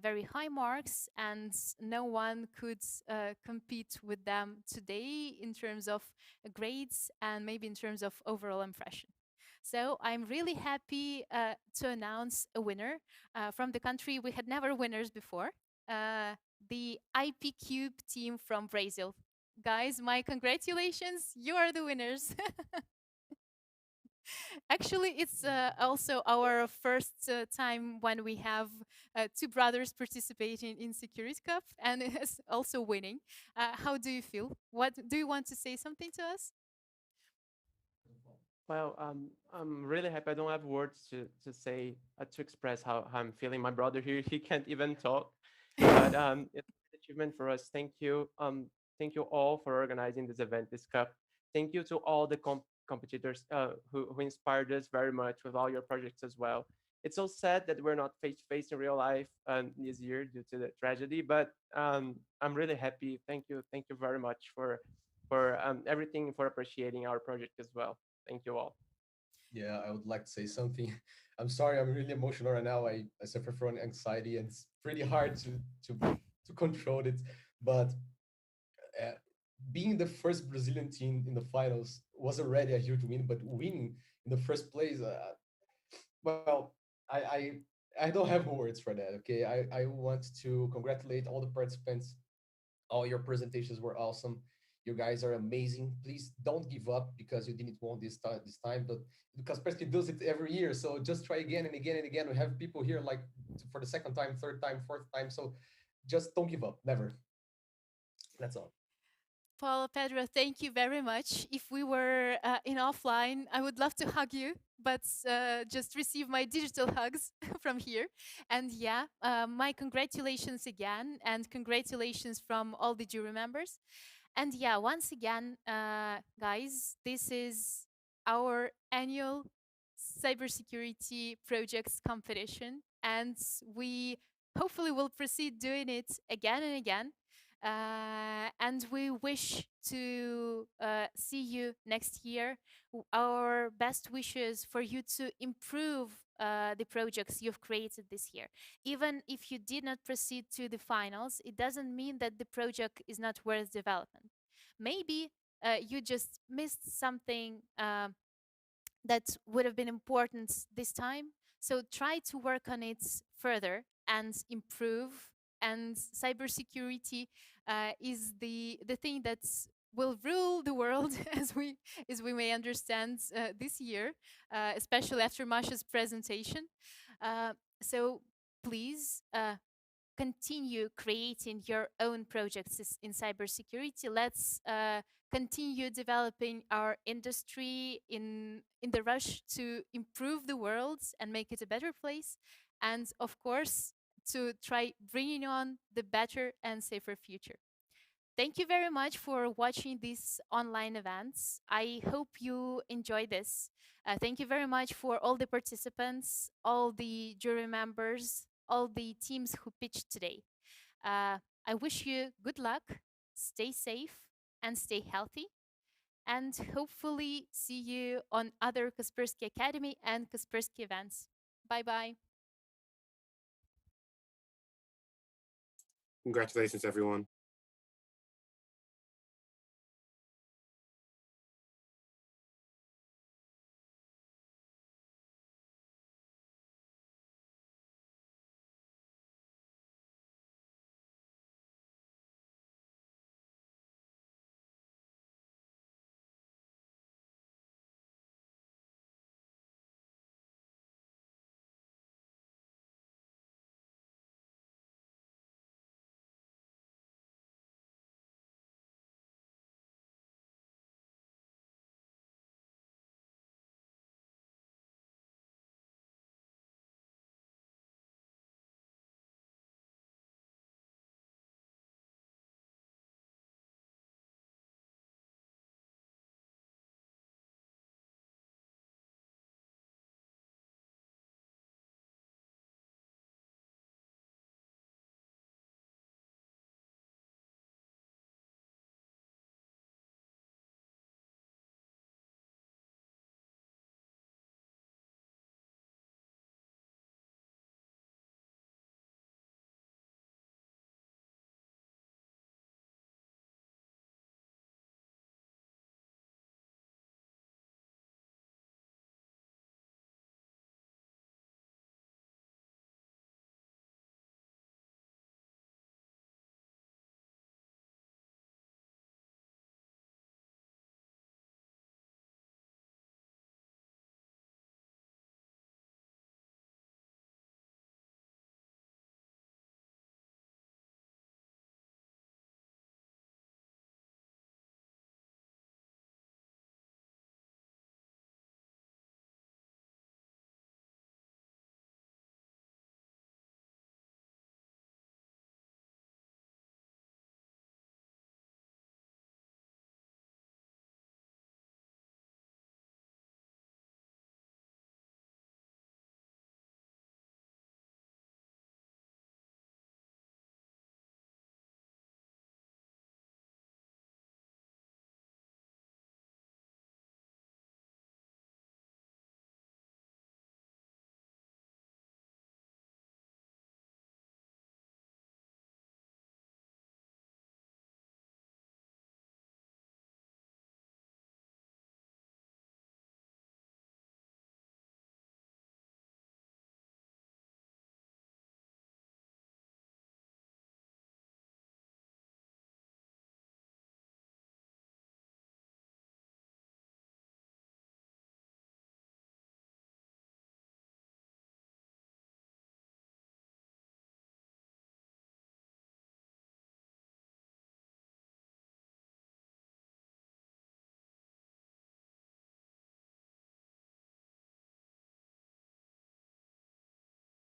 very high marks, and no one could compete with them today in terms of grades and maybe in terms of overall impression. So I'm really happy to announce a winner from the country we had never winners before, the IP Cube team from Brazil. Guys, my congratulations, you are the winners. Actually, it's also our first time when we have two brothers participating in Secur'IT Cup, and it's also winning. How do you feel? What do you want to say something to us? Well, I'm really happy. I don't have words to say to express how I'm feeling. My brother here, he can't even talk, but it's an achievement for us. Thank you. Thank you all for organizing this event, this cup. Thank you to all the competitors who inspired us very much with all your projects as well. It's so sad that we're not face to face in real life this year due to the tragedy, but I'm really happy. Thank you very much for everything, for appreciating our project as well. Thank you all. Yeah, I would like to say something. I'm sorry, I'm really emotional right now. I suffer from anxiety, and it's pretty hard to control it. But uh, being the first Brazilian team in the finals was already a huge win. But winning in the first place, Well, I don't have words for that. Okay, I want to congratulate all the participants. All your presentations were awesome. You guys are amazing. Please don't give up because you didn't win this time, but because Pesky does it every year. So just try again and again and again. We have people here like for the second time, third time, fourth time. So just don't give up. Never. That's all. Paul, Pedro, thank you very much. If we were in offline, I would love to hug you, but just receive my digital hugs from here. And yeah, my congratulations again, and congratulations from all the jury members. And yeah, once again, guys, this is our annual cybersecurity projects competition, and we hopefully will proceed doing it again and again. And we wish to see you next year. Our best wishes for you to improve the projects you've created this year. Even if you did not proceed to the finals, it doesn't mean that the project is not worth development. Maybe you just missed something that would have been important this time. So try to work on it further and improve. And cybersecurity is the thing that will rule the world as we may understand this year, especially after Masha's presentation. So please continue creating your own projects in cybersecurity. Let's continue developing our industry in the rush to improve the world and make it a better place, and of course to try bringing on the better and safer future. Thank you very much for watching these online events. I hope you enjoy this. Thank you very much for all the participants, all the jury members, all the teams who pitched today. I wish you good luck, stay safe, and stay healthy. And hopefully see you on other Kaspersky Academy and Kaspersky events. Bye bye. Congratulations, everyone.